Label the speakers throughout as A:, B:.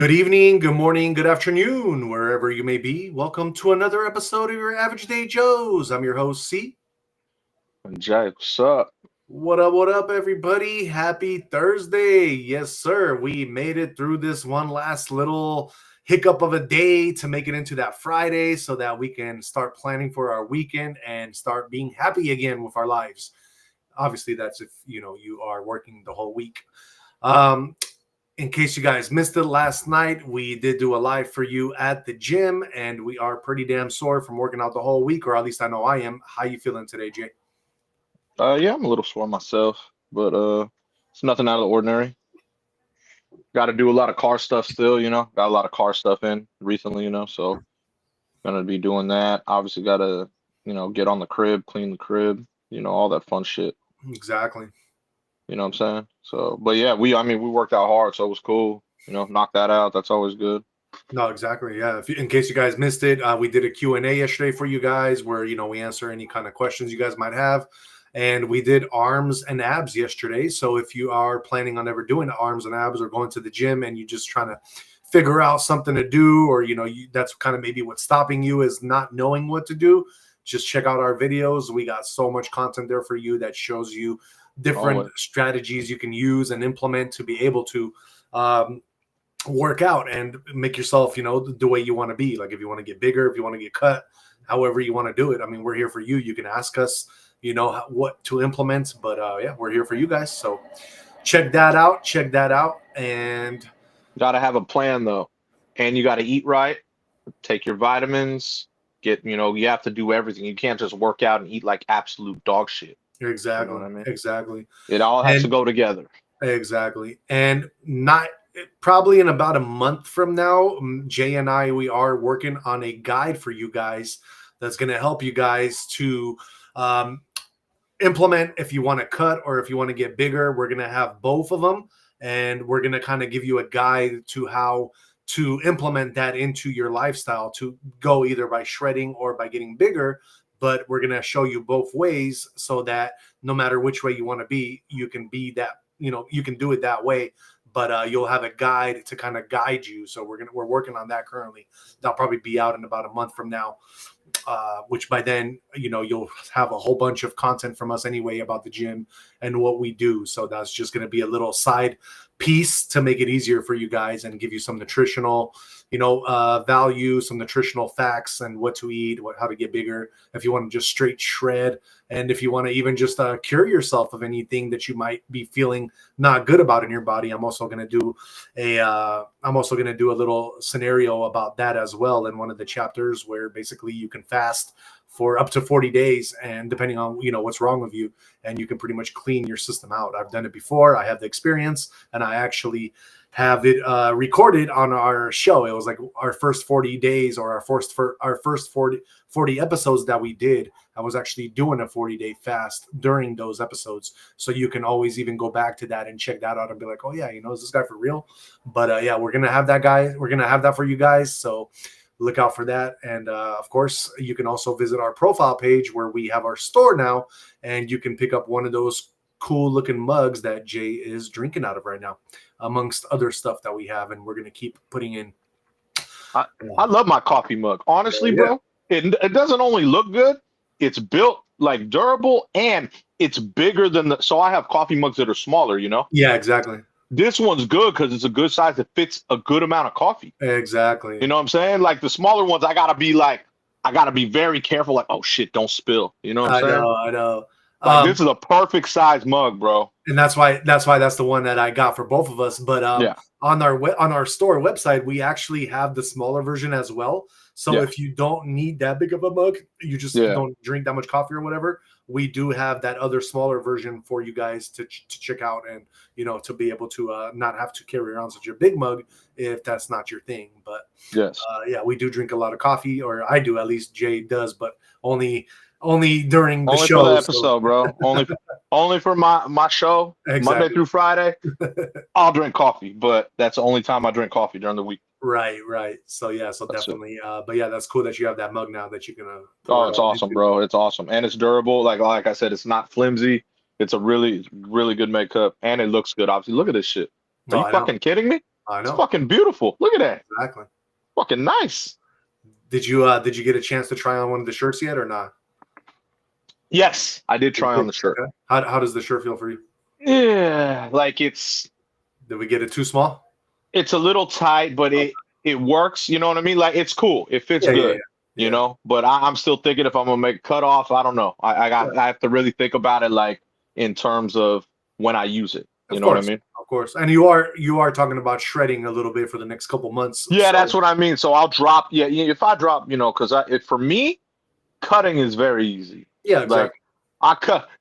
A: Good evening, good morning, good afternoon, wherever you may be. Welcome to another episode of your Average Day Joes. I'm your host, C.
B: Jay, what's up?
A: What up, everybody? Happy Thursday. Yes, sir. We made it through this one last little hiccup of a day to make it into that Friday so that we can start planning for our weekend and start being happy again with our lives. Obviously, that's if you are working the whole week. Um, in case you guys missed it last night, we did do a live for you at the gym, and we are pretty damn sore from working out the whole week, or at least I know I am. How you feeling today, Jay?
B: Yeah, I'm a little sore myself, but it's nothing out of the ordinary. Got to do a lot of car stuff still, Got a lot of car stuff in recently, so gonna be doing that. Obviously got to, get on the crib, clean the crib, all that fun shit.
A: Exactly.
B: You know what I'm saying? So, but yeah, we worked out hard, so it was cool. Knock that out. That's always good.
A: No, exactly. Yeah. In case you guys missed it, we did a Q&A yesterday for you guys where, we answer any kind of questions you guys might have. And we did arms and abs yesterday. So if you are planning on ever doing arms and abs or going to the gym and you just trying to figure out something to do, or, that's kind of maybe what's stopping you is not knowing what to do, just check out our videos. We got so much content there for you that shows you different strategies you can use and implement to be able to work out and make yourself, the way you want to be. Like if you want to get bigger, if you want to get cut, however you want to do it. I mean, we're here for you. You can ask us, what to implement, but yeah, we're here for you guys. So check that out. And
B: Got to have a plan though, and you got to eat right, take your vitamins, you have to do everything. You can't just work out and eat like absolute dog shit.
A: exactly,
B: You know what I mean?
A: exactly.
B: It all has to go together.
A: Exactly. And not probably in about a month from now, Jay and I, we are working on a guide for you guys that's going to help you guys to implement if you want to cut or if you want to get bigger. We're going to have both of them, and we're going to kind of give you a guide to how to implement that into your lifestyle to go either by shredding or by getting bigger. But we're going to show you both ways so that no matter which way you want to be, you can be that, you can do it that way. But you'll have a guide to kind of guide you. So we're working on that currently. That'll probably be out in about a month from now. Which by then, you'll have a whole bunch of content from us anyway about the gym and what we do. So that's just going to be a little side piece to make it easier for you guys and give you some nutritional, value, some nutritional facts and what to eat, how to get bigger. If you want to just straight shred, and if you want to even just cure yourself of anything that you might be feeling not good about in your body, I'm also going to do a little scenario about that as well in one of the chapters where basically you can fast for up to 40 days, and depending on what's wrong with you, and you can pretty much clean your system out. I've done it before. I have the experience, and I actually have it recorded on our show. It was like our first 40 days or our first 40 episodes that we did. I was actually doing a 40-day fast during those episodes. So you can always even go back to that and check that out and be like, oh yeah, is this guy for real? But yeah, we're going to have that guy. We're going to have that for you guys. So look out for that. And of course, you can also visit our profile page where we have our store now, and you can pick up one of those cool looking mugs that Jay is drinking out of right now, amongst other stuff that we have, and we're going to keep putting in.
B: I love my coffee mug. Honestly, bro, it doesn't only look good, it's built like durable, and it's bigger than so I have coffee mugs that are smaller,
A: Yeah, exactly.
B: This one's good because it's a good size. It fits a good amount of coffee.
A: Exactly.
B: You know what I'm saying? Like the smaller ones, I gotta be very careful. Like, oh shit, don't spill. You know what I'm saying?
A: I know.
B: Like this is a perfect size mug, bro.
A: And that's why that's the one that I got for both of us. But
B: yeah.
A: on our store website, we actually have the smaller version as well. So if you don't need that big of a mug, you just don't drink that much coffee or whatever, we do have that other smaller version for you guys to check out, and to be able to not have to carry around such a big mug if that's not your thing. But
B: yes,
A: yeah, we do drink a lot of coffee, or I do, at least Jay does, but only during the show.
B: For the episode, bro. Only for my show. Exactly. Monday through Friday, I'll drink coffee, but that's the only time I drink coffee during the week.
A: Right. So yeah, so that's definitely. But yeah, that's cool that you have that mug now that you can.
B: Oh, it's awesome, bro. It's awesome, and it's durable. Like I said, it's not flimsy. It's a really good makeup, and it looks good. Obviously, look at this shit. Are you fucking kidding me?
A: I
B: It's
A: know.
B: fucking beautiful. Look at that.
A: Exactly.
B: Fucking nice.
A: Did you get a chance to try on one of the shirts yet or not?
B: Yes, I did try on the shirt.
A: Okay. How does the shirt feel for you?
B: Yeah, like
A: Did we get it too small?
B: it's a little tight, but it works. You know what I mean? Like it's cool. It fits
A: Yeah,
B: good.
A: yeah.
B: You know, but I'm still thinking if I'm gonna make a cutoff. I don't know. I have to really think about it, like in terms of when I use it. You
A: Of
B: know what I
A: course,
B: mean?
A: of course. And you are talking about shredding a little bit for the next couple months.
B: Yeah, that's
A: So
B: what I mean. So I'll drop. Yeah, if I drop, because for me, cutting is very easy.
A: yeah,
B: Like
A: exactly.
B: I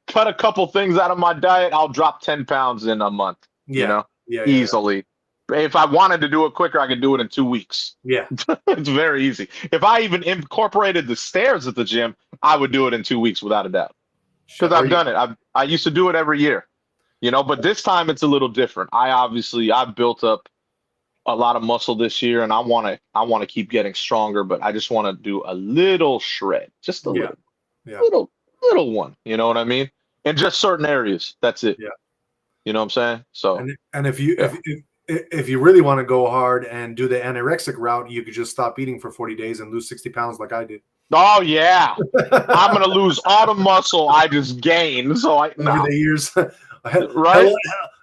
B: cut a couple things out of my diet, I'll drop 10 pounds in a month.
A: Yeah, yeah, yeah,
B: Easily. If I wanted to do it quicker, I could do it in 2 weeks.
A: yeah.
B: It's very easy. If I even incorporated the stairs at the gym, I would do it in 2 weeks without a doubt. Because
A: Are
B: I've
A: you,
B: done it. I used to do it every year. But this time it's a little different. I've built up a lot of muscle this year, and I want to keep getting stronger, but I just want to do a little shred, just a
A: yeah, yeah,
B: little one. You know what I mean? In just certain areas. That's it.
A: yeah.
B: You know what I'm saying? So
A: And if you
B: yeah.
A: if you really want to go hard and do the anorexic route, you could just stop eating for 40 days and lose 60 pounds like I did.
B: Oh yeah, I'm gonna lose all the muscle I just gained. So
A: Over the years.
B: right?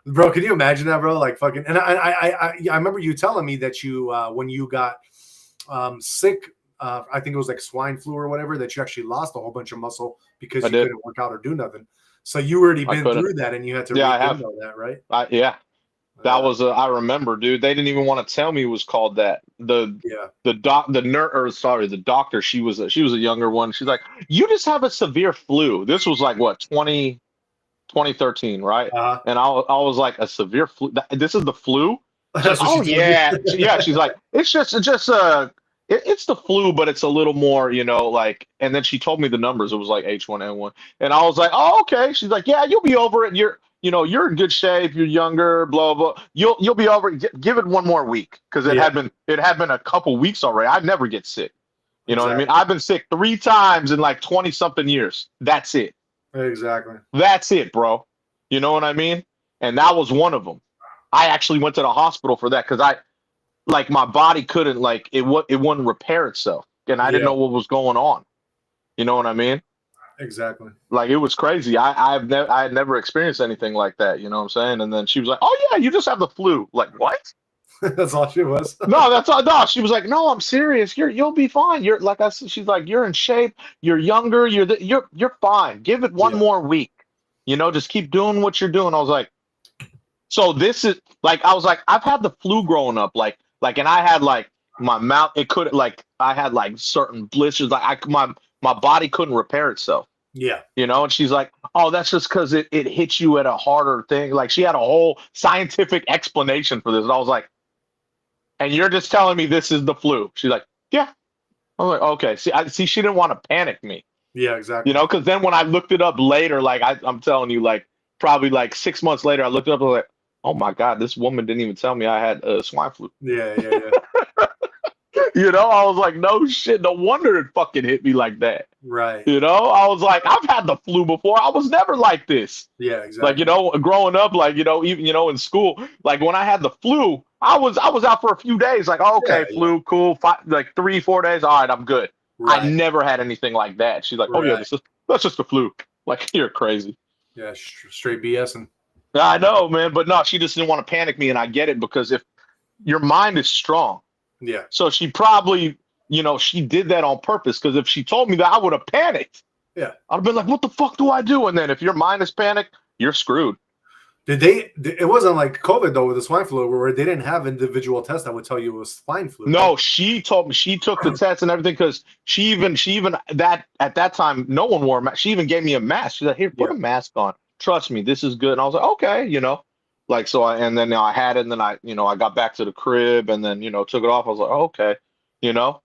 A: Bro, can you imagine that, bro? Like fucking, and I remember you telling me that you when you got sick, I think it was like swine flu or whatever, that you actually lost a whole bunch of muscle because
B: I
A: you
B: did.
A: couldn't work out or do nothing. So you already
B: I
A: been
B: couldn't.
A: through that, and you had to
B: Yeah, I have.
A: rekindle that, right?
B: Yeah. That was I remember, dude. They didn't even want to tell me it was called that.
A: Yeah.
B: The doctor, she was a younger one. She's like, "You just have a severe flu." This was like what, 2013, right?
A: Uh-huh.
B: And I was like, "A severe flu? This is the flu?" She's like,
A: That's what
B: "Oh
A: she told
B: yeah."
A: you.
B: Yeah, she's like, it's the flu, but it's a little more, like, and then she told me the numbers. It was like H1N1. And I was like, "Oh, okay." She's like, "Yeah, you'll be over it. You're in good shape. You're younger, blah, blah. You'll be over it. Give it one more week." Because
A: Yeah,
B: it had been a couple weeks already. I never get sick. You know what I mean?
A: exactly.
B: I've been sick 3 times in like 20 something years. That's it.
A: Exactly.
B: That's it, bro. You know what I mean? And that was one of them. I actually went to the hospital for that because like my body couldn't, like, it wouldn't repair itself, and I didn't
A: Yeah,
B: know what was going on. You know what I mean?
A: exactly.
B: Like it was crazy. I had never experienced anything like that. You know what I'm saying? And then she was like, "Oh yeah, you just have the flu." Like what?
A: That's all she was.
B: No, that's all. No, she was like, "No, I'm serious. You'll be fine. You're like I said." She's like, "You're in shape. You're younger. You're fine. Give it one
A: Yeah,
B: more week. Just keep doing what you're doing." I was like, "So this is like," I was like, "I've had the flu growing up, and I had like my mouth. It could, like, I had like certain blisters. Like my body couldn't repair itself."
A: yeah,
B: And she's like, "Oh, that's just because it hits you at a harder thing." Like she had a whole scientific explanation for this. And I was like, "And you're just telling me this is the flu?" She's like, "Yeah." I was like, "Okay." See, she didn't want to panic me,
A: yeah, exactly.
B: because then when I looked it up later, like I'm telling you, like probably like 6 months later, I looked it up and I was like, "Oh my God, this woman didn't even tell me I had swine flu."
A: Yeah, yeah, yeah.
B: I was like, "No shit, no wonder it fucking hit me like that."
A: Right.
B: I was like, "I've had the flu before. I was never like this."
A: Yeah,
B: Like,
A: exactly.
B: growing up, like, even, in school, like when I had the flu, I was out for a few days, like, oh,
A: Yeah,
B: okay,
A: yeah.
B: flu, cool, like 3, 4 days. All right, I'm good. I
A: Right,
B: never had anything like that. She's like, "Oh yeah,
A: right.
B: that's just the flu." Like, you're crazy.
A: Yeah, straight BS and
B: I know, man, but no, she just didn't want to panic me, and I get it because if your mind is strong,
A: yeah,
B: so she probably, she did that on purpose. Because if she told me that, I would have panicked.
A: yeah.
B: I'd have been like, "What the fuck do I do?" And then if your mind is panicked, you're screwed.
A: It wasn't like COVID though with the swine flu where they didn't have individual tests that would tell you it was swine flu, right?
B: No, she told me she took the test and everything because she even that at that time no one wore a mask. She even gave me a mask. She's like, "Here, put
A: Yeah,
B: a mask on. Trust me, this is good." And I was like, "Okay," like so. And then I had it, and then I got back to the crib, and then took it off. I was like, oh, "Okay,"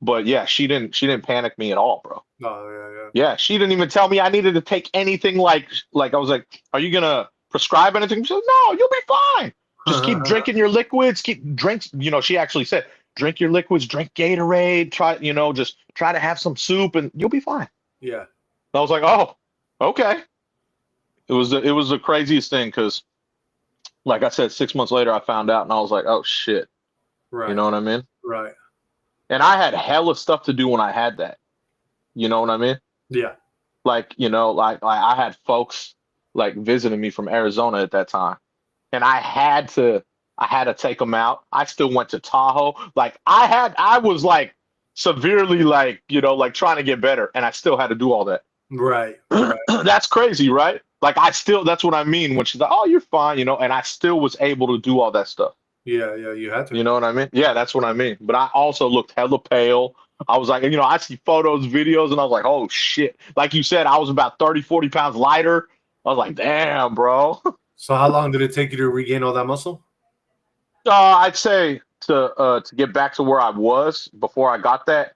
B: But yeah, she didn't panic me at all, bro.
A: oh yeah, yeah.
B: Yeah, she didn't even tell me I needed to take anything. Like I was like, "Are you gonna prescribe anything?" She said, "No, you'll be fine. Just keep drinking your liquids. Keep drinks." She actually said, "Drink your liquids. Drink Gatorade. Try, just try to have some soup, and you'll be fine."
A: Yeah,
B: And I was like, "Oh, okay." It was the craziest thing because, like I said, 6 months later I found out, and I was like, "Oh shit."
A: Right.
B: You know what I mean?
A: Right.
B: And I had hella stuff to do when I had that. You know what I mean?
A: Yeah.
B: Like, like I had folks like visiting me from Arizona at that time, and I had to take them out. I still went to Tahoe. Like I was like severely like, like trying to get better, and I still had to do all that.
A: Right. Right.
B: That's crazy, right? Like that's what I mean when she's like, "Oh, you're fine," and I still was able to do all that stuff.
A: Yeah. Yeah. You had to.
B: You know what I mean? Yeah, that's what I mean. But I also looked hella pale. I was like, I see photos, videos, and I was like, oh shit. Like you said, I was about 30, 40 pounds lighter. I was like, damn, bro.
A: So how long did it take you to regain all that muscle?
B: I'd say to get back to where I was before I got that,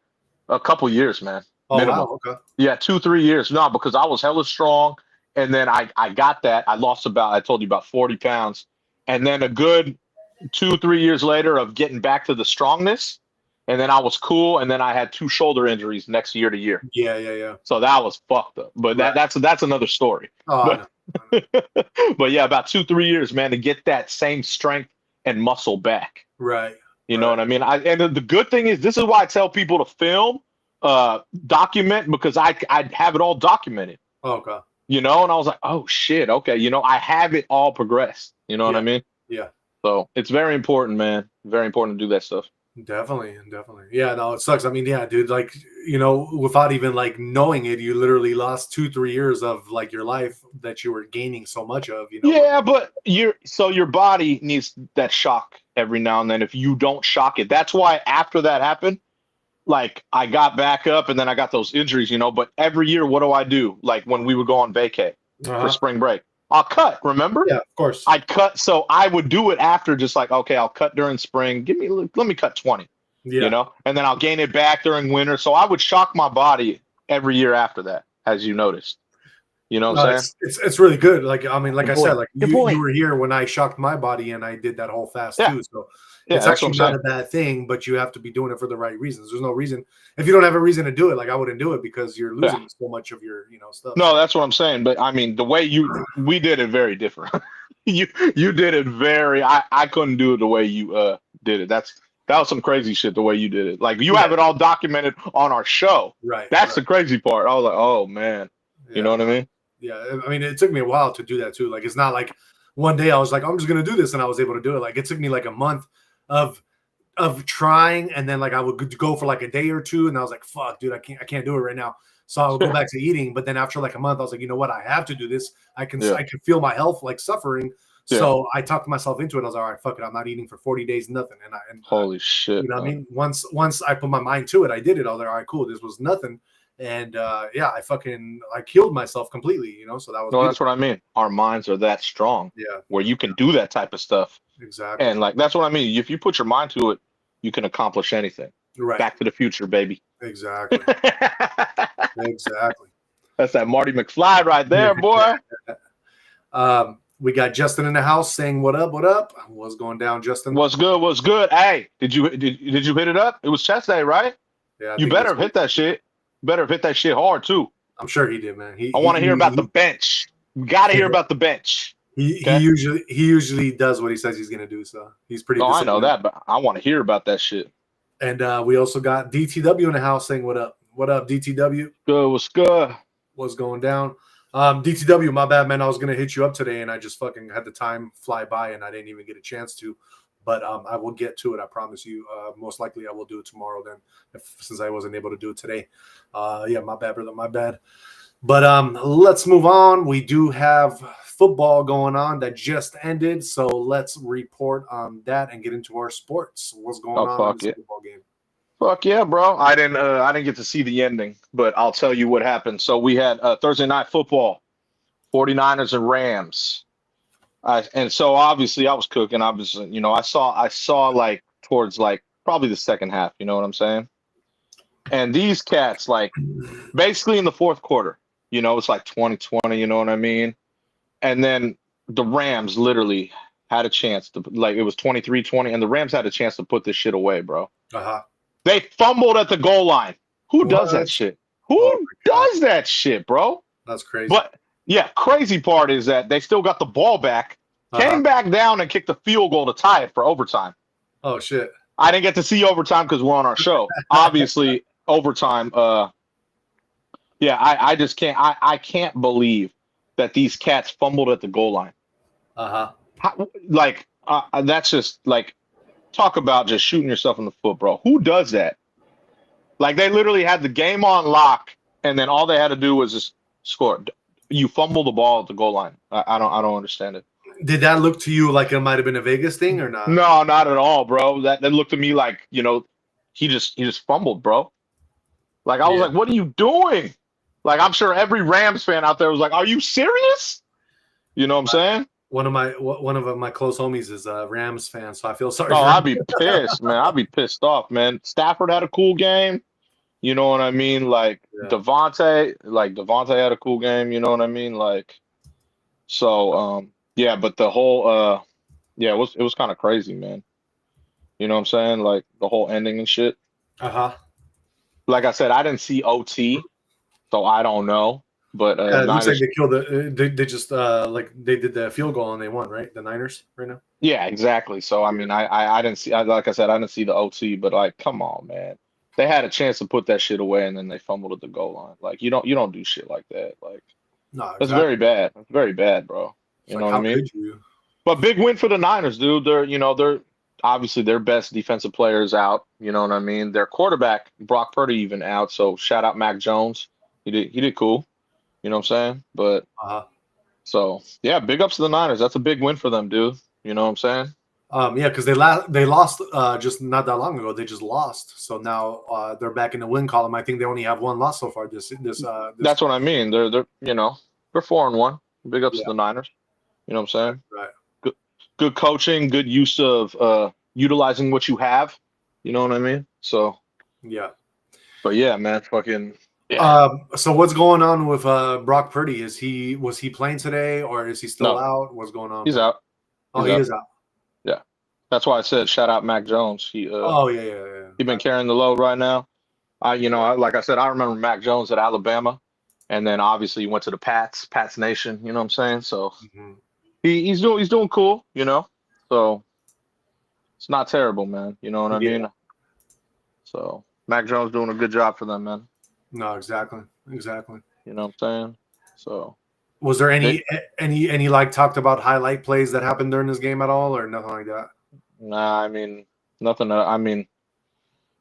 B: a couple years, man.
A: Oh
B: Minimum.
A: wow. Okay.
B: Yeah, 2, 3 years. No, because I was hella strong. And then I got that. I lost I told you about 40 pounds. And then a good 2, 3 years later of getting back to the strongness. And then I was cool. And then I had 2 shoulder injuries next year to year.
A: Yeah. Yeah. Yeah.
B: So that was fucked up. But
A: Right.
B: that's another story.
A: Oh,
B: But, but yeah, about 2, 3 years, man, to get that same strength and muscle back.
A: right.
B: You know what I mean? And the good thing is, this is why I tell people to film, document, because I have it all documented.
A: Okay.
B: And I was like, oh shit, okay, I have it all progressed. You know what I mean?
A: Yeah.
B: So it's very important, man. Very important to do that stuff.
A: Definitely. Yeah, no, it sucks. I mean, yeah, dude, like, without even like knowing it, you literally lost 2-3 years of like your life that you were gaining so much of,
B: Yeah, but your body needs that shock every now and then. If you don't shock it, that's why after that happened, like I got back up and then I got those injuries, but every year, what do I do? Like when we would go on vacay for spring break, I'll cut, remember?
A: Yeah, of course.
B: I'd cut. So I would do it after, just like, okay, I'll cut during spring. Let me cut 20,
A: Yeah.
B: and then I'll gain it back during winter. So I would shock my body every year after that, as you noticed. You know what I'm saying?
A: It's really good. Like, I mean, like I said, like you
B: point.
A: were here when I shocked my body and I did that whole fast too. So
B: Yeah,
A: it's
B: that's
A: actually
B: what I'm
A: not
B: saying.
A: a bad thing, but you have to be doing it for the right reasons. There's no reason if you don't have a reason to do it. Like I wouldn't do it because you're losing so much of your, stuff.
B: No, that's what I'm saying. But I mean, the way we did it very different. you did it very. I couldn't do it the way you did it. That was some crazy shit the way you did it. Like you have it all documented on our show.
A: Right.
B: That's the crazy part. I was like, oh man, you know what I mean?
A: Yeah, I mean, it took me a while to do that too. Like, it's not like one day I was like, I'm just gonna do this, and I was able to do it. Like, it took me like a month of trying, and then like I would go for like a day or two, and I was like, fuck, dude, I can't do it right now. So I would go back to eating. But then after like a month, I was like, you know what, I have to do this. I can feel my health like suffering. Yeah. So I talked myself into it. I was like, all right, fuck it, I'm not eating for 40 days, nothing. And
B: holy shit,
A: you know what I mean? Once I put my mind to it, I did it. I was like, all right, cool, this was nothing. And I killed myself completely, so that was
B: that's what I mean. Our minds are that strong, where you can do that type of stuff.
A: Exactly.
B: And like that's what I mean. If you put your mind to it, you can accomplish anything.
A: Right.
B: Back to the Future, baby.
A: Exactly. Exactly.
B: That's that Marty McFly right there, boy.
A: We got Justin in the house saying, what up, what's going down, Justin?
B: What's good? Hey, did you hit it up? It was chest day, right?
A: Yeah.
B: You better have hit that shit. Better have hit that shit hard too.
A: I'm sure he did, man.
B: I want to hear about the bench. We got to hear about the bench.
A: He usually does what he says he's gonna do, so he's pretty.
B: Oh, I know that, but I want to hear about that shit.
A: And we also got DTW in the house saying, what up, DTW?
B: Good, what's good?
A: What's going down? DTW, my bad, man. I was gonna hit you up today, and I just fucking had the time fly by, and I didn't even get a chance to. But I will get to it. I promise you. Most likely, I will do it tomorrow. Then, since I wasn't able to do it today, my bad, brother. My bad. But let's move on. We do have football going on that just ended, so let's report on that and get into our sports. What's going on in this football game?
B: Fuck yeah, bro! I didn't get to see the ending, but I'll tell you what happened. So we had Thursday night football, 49ers and Rams. And so obviously I was cooking. Obviously, I saw like towards like probably the second half. You know what I'm saying? And these cats, like, basically in the fourth quarter, it's like 2020. You know what I mean? And then the Rams literally had a chance to, like, it was 23-20, and the Rams had a chance to put this shit away, bro. They fumbled at the goal line. Who does that shit? Who does that shit, bro?
A: That's crazy.
B: But yeah, crazy part is that they still got the ball back, came back down and kicked the field goal to tie it for overtime.
A: Oh, shit.
B: I didn't get to see overtime because we're on our show. Obviously, overtime. Yeah, I just can't. I can't believe that these cats fumbled at the goal line.
A: Uh-huh.
B: Like, that's just like, talk about just shooting yourself in the foot, bro. Who does that? Like, they literally had the game on lock, and then all they had to do was just score. You fumble the ball at the goal line. I don't understand it.
A: Did that look to you like it might have been a Vegas thing or not?
B: No, not at all, bro. That looked to me like, he just fumbled, bro. Like, I was
A: Yeah.
B: like, what are you doing? Like, I'm sure every Rams fan out there was like, are you serious? You know what I'm saying?
A: One of my close homies is a Rams fan, so I feel sorry
B: Oh,
A: for
B: I'd
A: him.
B: be pissed, man. I'd be pissed off, man. Stafford had a cool game. You know what I mean? Like,
A: Yeah.
B: Devontae had a cool game. You know what I mean? Like, so, yeah, but the whole, yeah, it was kind of crazy, man. You know what I'm saying? Like, the whole ending and shit.
A: Uh-huh.
B: Like I said, I didn't see OT, so I don't know. But
A: Yeah, it looks like
B: Niners,
A: they killed they just like they did the field goal and they won, right? The Niners right now.
B: yeah, exactly. So I mean, I didn't see, like I said, I didn't see the OT, but like, come on, man. They had a chance to put that shit away, and then they fumbled at the goal line. Like, you don't do shit like that. Like,
A: No,
B: that's
A: exactly.
B: very bad. That's very bad, bro.
A: It's
B: You
A: like,
B: know what
A: how
B: I mean?
A: could you?
B: But big win for the Niners, dude. They're obviously their best defensive players out. You know what I mean? Their quarterback, Brock Purdy, even out. So shout out Mac Jones. He did cool. You know what I'm saying? But
A: Uh-huh.
B: so yeah, big ups to the Niners. That's a big win for them, dude. You know what I'm saying?
A: Yeah, because they lost just not that long ago. They just lost, so now they're back in the win column. I think they only have one loss so far. This
B: That's what I mean. They're 4-1. Big ups to
A: yeah,
B: the Niners. You know what I'm saying?
A: right.
B: Good coaching, good use of utilizing what you have. You know what I mean? So,
A: Yeah.
B: but yeah, man, fucking yeah.
A: So what's going on with Brock Purdy? Was he playing today or is he still
B: No,
A: out? What's going on?
B: he's out.
A: Oh,
B: He's
A: he
B: out.
A: is out.
B: Yeah. That's why I said shout out Mac Jones.
A: Oh yeah.
B: He been carrying the load right now. Like I said, I remember Mac Jones at Alabama, and then obviously he went to the Pats Nation. You know what I'm saying? So
A: Mhm.
B: he's doing cool. So it's not terrible, man. You know what I
A: Yeah.
B: mean? So Mac Jones doing a good job for them, man.
A: No, exactly.
B: You know what I'm saying? So
A: Was there
B: they,
A: any like talked about highlight plays that happened during this game at all or nothing like that?
B: nah, nothing.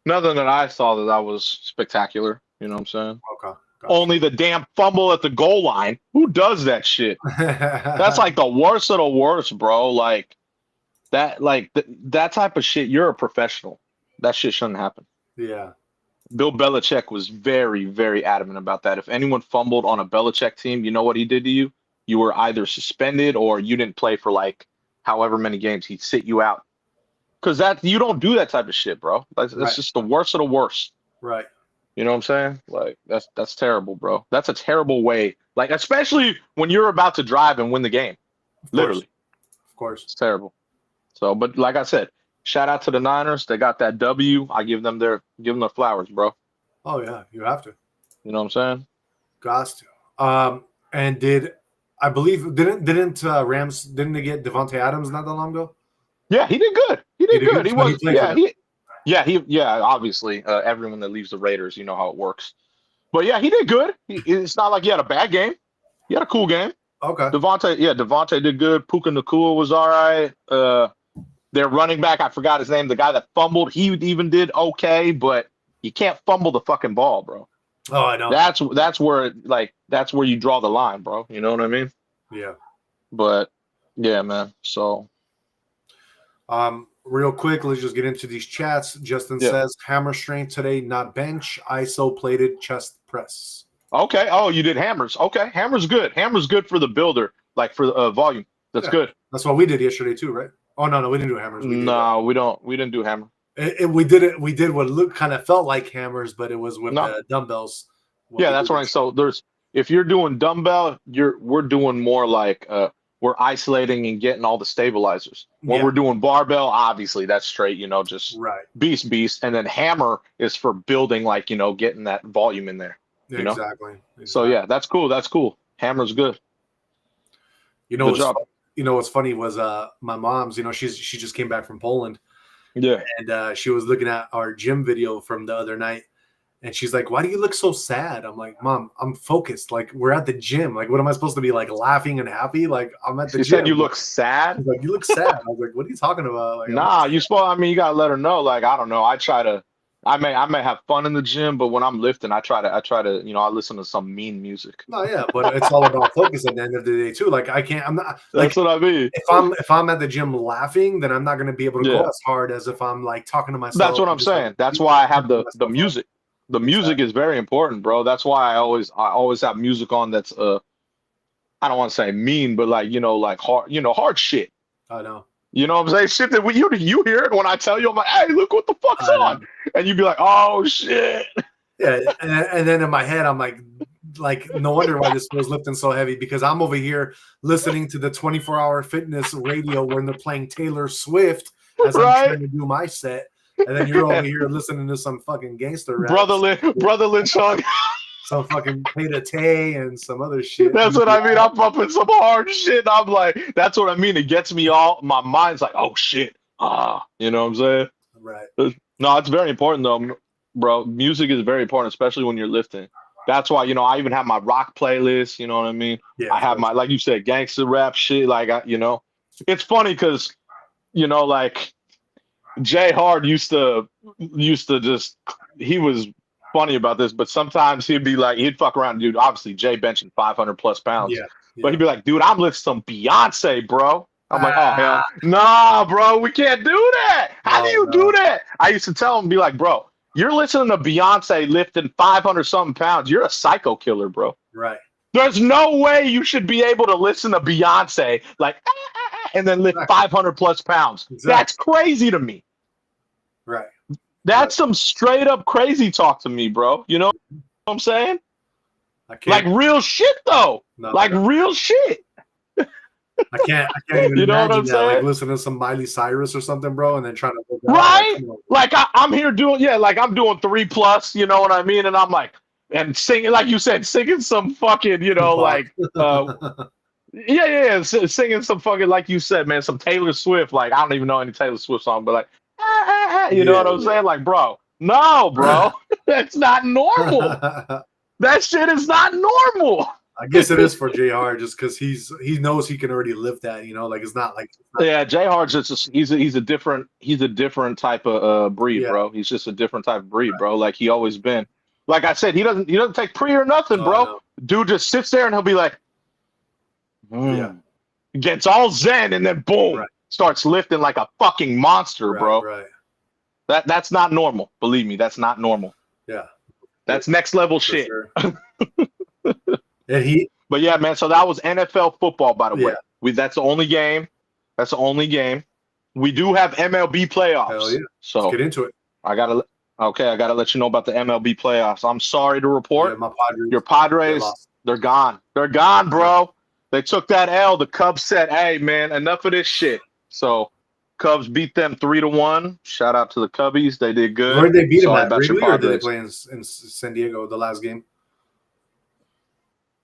B: Nothing that I saw that was spectacular. You know what I'm saying?
A: Okay.
B: Only the damn fumble at the goal line. Who does that shit? That's like the worst of the worst, bro. Like that type of shit. You're a professional. That shit shouldn't happen.
A: Yeah.
B: Bill Belichick was very, very adamant about that. If anyone fumbled on a Belichick team, you know what he did to you? You were either suspended or you didn't play for like however many games. He'd sit you out. Because you don't do that type of shit, bro. That's
A: Right.
B: just the worst of the worst.
A: Right.
B: You know what I'm saying? Like that's terrible, bro. That's a terrible way. Like, especially when you're about to drive and win the game.
A: Of
B: Literally.
A: course.
B: It's terrible. So, but like I said, shout out to the Niners. They got that W. I give them their flowers, bro.
A: Oh yeah, you have to.
B: You know what I'm saying?
A: Got to. And I believe didn't Rams didn't they get Devontae Adams not that long ago?
B: Yeah, he did good. He did good. He
A: So he
B: was
A: played for them.
B: obviously, everyone that leaves the Raiders, you know how it works. But yeah, he did good. It's not like he had a bad game. He had a cool game.
A: Okay.
B: Devontae did good. Puka Nacua was all right. Their running back, I forgot his name, the guy that fumbled, he even did okay, but you can't fumble the fucking ball, bro.
A: Oh, I know.
B: That's where you draw the line, bro. You know what I mean?
A: Yeah.
B: But yeah, man. So
A: Real quick, let's just get into these chats. Justin says hammer strength today, not bench. ISO plated chest press.
B: okay. Oh, you did hammers. Okay, hammers good. Hammers good for the builder, like for the volume. That's good.
A: That's what we did yesterday too, right? Oh no, we didn't do hammers.
B: We didn't do hammer.
A: We did what kind of felt like hammers, but it was with the dumbbells.
B: Yeah, that's right. So if you're doing dumbbell, we're doing more like we're isolating and getting all the stabilizers. When we're doing barbell, obviously that's straight, just beast. And then hammer is for building, like, getting that volume in there.
A: Exactly.
B: So yeah, that's cool. That's cool. Hammer's good.
A: What's funny was my mom's, she just came back from Poland
B: Yeah.
A: and she was looking at our gym video from the other night. And she's like, "Why do you look so sad?" I'm like, "Mom, I'm focused. Like, we're at the gym. Like, what am I supposed to be like laughing and happy? Like, I'm at the
B: She
A: gym."
B: said you
A: Like,
B: look sad.
A: she's like, "You look sad." I was like, "What are you talking about?" Like,
B: Nah, you supposed. I mean, you gotta let her know. Like, I don't know. I try to. I may have fun in the gym, but when I'm lifting, I try to. I listen to some mean music.
A: no, yeah, but it's all about focus at the end of the day too. Like, I can't. I'm not like
B: That's what I mean.
A: if I'm at the gym laughing, then I'm not going to be able to go
B: Yeah,
A: as hard as if I'm like talking to
B: that's
A: myself
B: what
A: and
B: I'm
A: just like
B: saying. That's why I have
A: pumping
B: the
A: myself up.
B: music. The music
A: Exactly.
B: is very important, bro. That's why I always have music on that's I don't want to say mean, but like like hard shit.
A: I know.
B: You know what I'm saying? Shit that you hear it when I tell you, I'm like, hey, look what the fuck's
A: I know.
B: on, and you be like, oh shit.
A: Yeah, and then in my head, I'm like, no wonder why this was lifting so heavy because I'm over here listening to the 24-hour fitness radio when they're playing Taylor Swift as I'm
B: Right?
A: trying to do my set, and then you're over here listening to some fucking gangster rap,
B: Brother Lynch song.
A: some fucking Pay Tay and some other shit.
B: That's what I mean. I'm bumping some hard shit. I'm like, that's what I mean. It gets me all. My mind's like, oh shit. You know what I'm saying?
A: Right.
B: No, it's very important though, bro. Music is very important, especially when you're lifting. That's why I even have my rock playlist. You know what I mean?
A: Yeah.
B: I have my, like you said, gangster rap shit. Like it's funny because like Jay Hard used to just he was funny about this, but sometimes he'd be like he'd fuck around, dude. Obviously, Jay benching 500+ pounds,
A: Yeah.
B: but he'd be like, dude, I'm lifting some Beyonce, bro. I'm like, oh hell,
A: Ah,
B: nah, bro, we can't do that. How do
A: no,
B: you do
A: no.
B: that? I used to tell him, be like, bro, you're listening to Beyonce lifting 500 something pounds. You're a psycho killer, bro.
A: Right.
B: There's no way you should be able to listen to Beyonce like and then lift
A: Exactly.
B: 500+ pounds.
A: Exactly.
B: That's crazy to me.
A: Right.
B: That's some straight up crazy talk to me, bro. You know what I'm saying?
A: I can't.
B: Like real shit though.
A: No,
B: Like
A: no.
B: real shit.
A: I can't even
B: You know what
A: imagine
B: I'm
A: that. Like
B: saying?
A: listening to some Miley Cyrus or something, bro, and then trying to look out. Like,
B: Right?
A: come on.
B: Like I'm here doing like I'm doing 3+, you know what I mean? And I'm like, and singing, like you said, singing some fucking,
A: Tupac.
B: like singing some fucking, like you said, man, some Taylor Swift. Like I don't even know any Taylor Swift song, but like you know
A: Yeah,
B: what I'm saying? Like, bro, no, bro. That's not normal. That shit is not normal.
A: I guess it is for JR just because he knows he can already lift that, like it's not like
B: Yeah, Jay Hart's just he's a different type of breed,
A: yeah.
B: bro. He's just a different type of breed, bro. Like he always been. Like I said, he doesn't take pre or nothing,
A: Oh,
B: bro.
A: no.
B: Dude just sits there and he'll be like,
A: Yeah.
B: gets all zen and then boom,
A: Right.
B: starts lifting like a fucking monster,
A: Right,
B: bro.
A: right.
B: That's not normal. Believe me, that's not normal.
A: Yeah.
B: That's next level
A: For
B: shit.
A: sure. And
B: But yeah, man. So that was NFL football, by the way.
A: Yeah.
B: That's the only game. That's the only game. We do have MLB playoffs.
A: Hell yeah.
B: So
A: Let's get into it.
B: I gotta let you know about the MLB playoffs. I'm sorry to report,
A: Yeah, my Padres.
B: your Padres,
A: lost.
B: they're gone. They're gone, bro. They took that L. The Cubs said, "Hey, man, enough of this shit." So Cubs beat them 3-1. Shout out to the Cubbies. They did good.
A: Where did they beat them
B: Sorry
A: at?
B: about your
A: Wrigley, or did they
B: Padres.
A: play in San Diego the last game?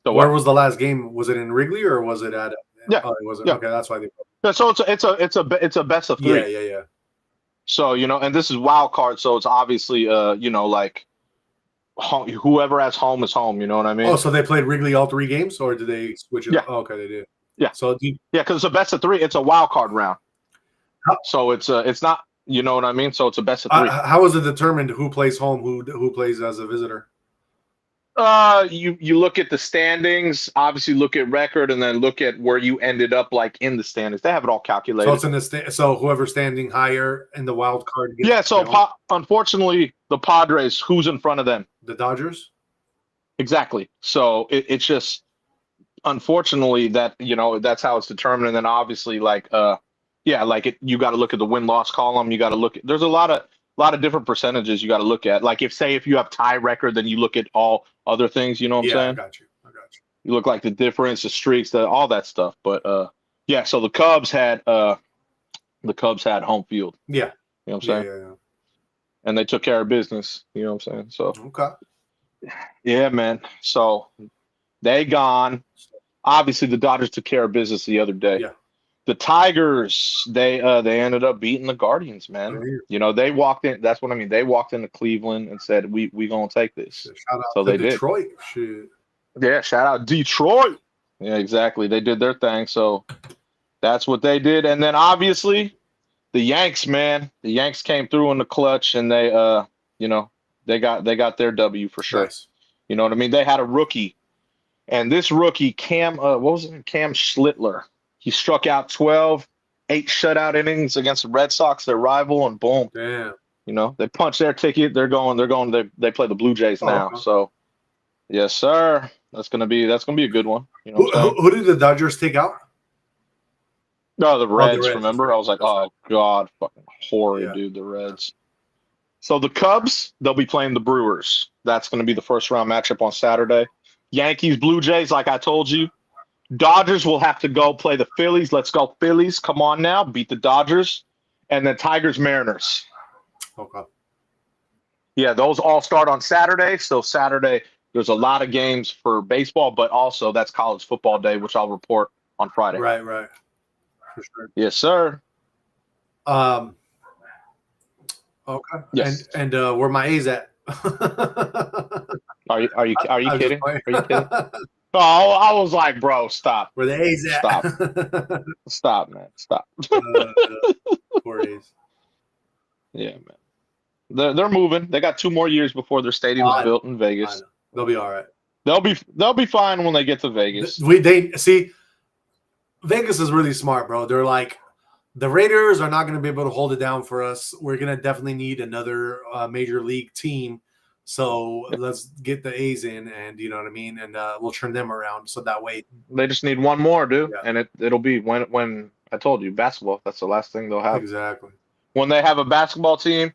B: So
A: Where
B: what?
A: was the last game? Was it in Wrigley or was it at?
B: Yeah.
A: Oh, it wasn't.
B: Yeah.
A: Okay, that's why they.
B: Yeah, so it's a best of 3.
A: Yeah.
B: So and this is wild card. So it's obviously like whoever has home is home. You know what I mean?
A: Oh, so they played Wrigley all 3 games, or did they switch it?
B: Yeah.
A: Oh, okay, they did.
B: Yeah.
A: So
B: Yeah, because it's a best of 3. It's a wild card round. So it's not. You know what I mean? So it's a best of 3.
A: how is it determined who plays home, who plays as a visitor?
B: You look at the standings, obviously look at record, and then look at where you ended up like in the standings. They have it all calculated.
A: So it's in the so whoever's standing higher in the wild card. Gets
B: Yeah. So unfortunately, the Padres, who's in front of them?
A: the Dodgers.
B: Exactly. So it's just unfortunately that that's how it's determined. And then obviously like you got to look at the win-loss column. You got to look at, there's a lot of different percentages you got to look at. Like if you have tie record, then you look at all other things. You know what I'm saying?
A: I got you.
B: You look like the difference, the streaks, all that stuff. But yeah. So the Cubs had home field.
A: Yeah.
B: You know what I'm saying?
A: Yeah.
B: And they took care of business. You know what I'm saying? So
A: Okay.
B: yeah, man. So they gone. Obviously, the Dodgers took care of business the other day.
A: Yeah.
B: The Tigers, they ended up beating the Guardians, man. They walked in. That's what I mean. They walked into Cleveland and said, "We gonna take this."
A: Shout out
B: so
A: to
B: they
A: Detroit.
B: did.
A: Shit.
B: Yeah, shout out Detroit. Yeah, exactly. They did their thing. So that's what they did. And then obviously the Yanks, man. The Yanks came through in the clutch, and they they got their W for sure.
A: Nice.
B: You know what I mean? They had a rookie, and this rookie, Cam Schlittler. He struck out 12, 8 shutout innings against the Red Sox, their rival, and boom.
A: Damn.
B: They punched their ticket. They play the Blue Jays now.
A: Okay.
B: So yes, sir. That's gonna be a good one. You know
A: who did the Dodgers take out?
B: No, the Reds,
A: Reds,
B: remember?
A: right.
B: I was like, oh God, fucking horrid, dude, the Reds. So the Cubs, they'll be playing the Brewers. That's gonna be the first round matchup on Saturday. Yankees, Blue Jays, like I told you. Dodgers will have to go play the Phillies. Let's go Phillies. Come on now. Beat the Dodgers. And then Tigers, Mariners.
A: Okay.
B: Yeah, those all start on Saturday. So Saturday, there's a lot of games for baseball, but also that's college football day, which I'll report on Friday.
A: Right. For sure.
B: Yes, sir.
A: Okay.
B: Yes.
A: And where my A's at?
B: Are you kidding? Are you kidding? Oh, I was like, bro, stop.
A: Where the A's at?
B: Stop, man. Stop.
A: Poor A's.
B: Yeah, man. They're moving. They got 2 more years before their stadium's built in Vegas.
A: They'll be all right.
B: They'll be fine when they get to Vegas.
A: They see Vegas is really smart, bro. They're like, the Raiders are not going to be able to hold it down for us. We're going to definitely need another major league team. So let's get the A's in, and you know what I mean, and we'll turn them around. So that way,
B: they just need one more, dude, and it'll be when I told you basketball. That's the last thing they'll have.
A: Exactly.
B: When they have a basketball team,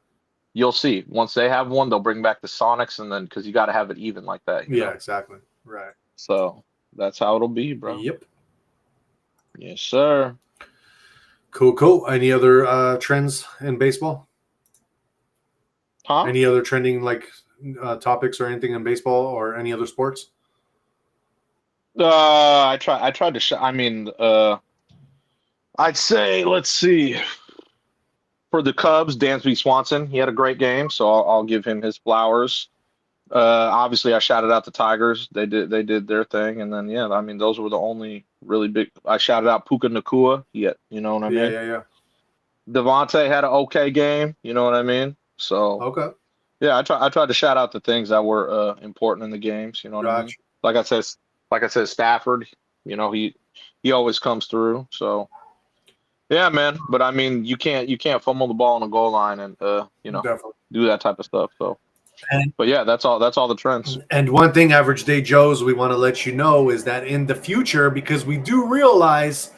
B: you'll see. Once they have one, they'll bring back the Sonics, and then because you got to have it even like that.
A: Yeah, exactly. Right.
B: So that's how it'll be, bro.
A: Yep.
B: Yes, sir.
A: Cool. Any other trends in baseball?
B: Huh?
A: Any other trending topics or anything in baseball or any other sports?
B: I tried to I'd say, let's see. For the Cubs, Dansby Swanson, he had a great game, so I'll give him his flowers. Obviously, I shouted out the Tigers. They did their thing, and then those were the only really big. I shouted out Puka Nacua. You know what I mean?
A: Yeah.
B: Devontae had an okay game. You know what I mean? So
A: okay.
B: Yeah, I tried to shout out the things that were important in the games. You know what I mean? Like I said, Stafford. He always comes through. So yeah, man. But I mean, you can't fumble the ball on the goal line and
A: Definitely
B: do that type of stuff. So. But yeah, that's all the trends.
A: And one thing, Average Day Joes, we want to let you know is that in the future, because we do realize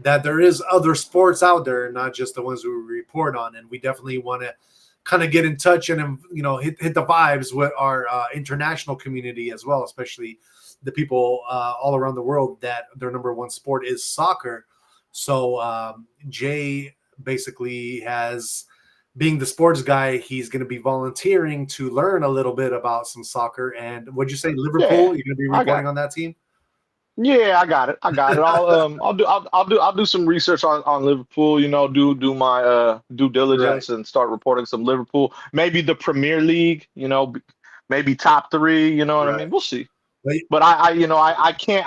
A: that there is other sports out there, not just the ones we report on, and we definitely want to kind of get in touch and hit the vibes with our international community as well, especially the people all around the world that their number one sport is soccer. So Jay basically has. Being the sports guy, he's going to be volunteering to learn a little bit about some soccer. And what'd you say, Liverpool?
B: Yeah,
A: You're going to be reporting on that team?
B: Yeah, I got it. I'll do some research on Liverpool. Do my due diligence and start reporting some Liverpool. Maybe the Premier League. Maybe top 3. You know what I mean? We'll see. But I can't.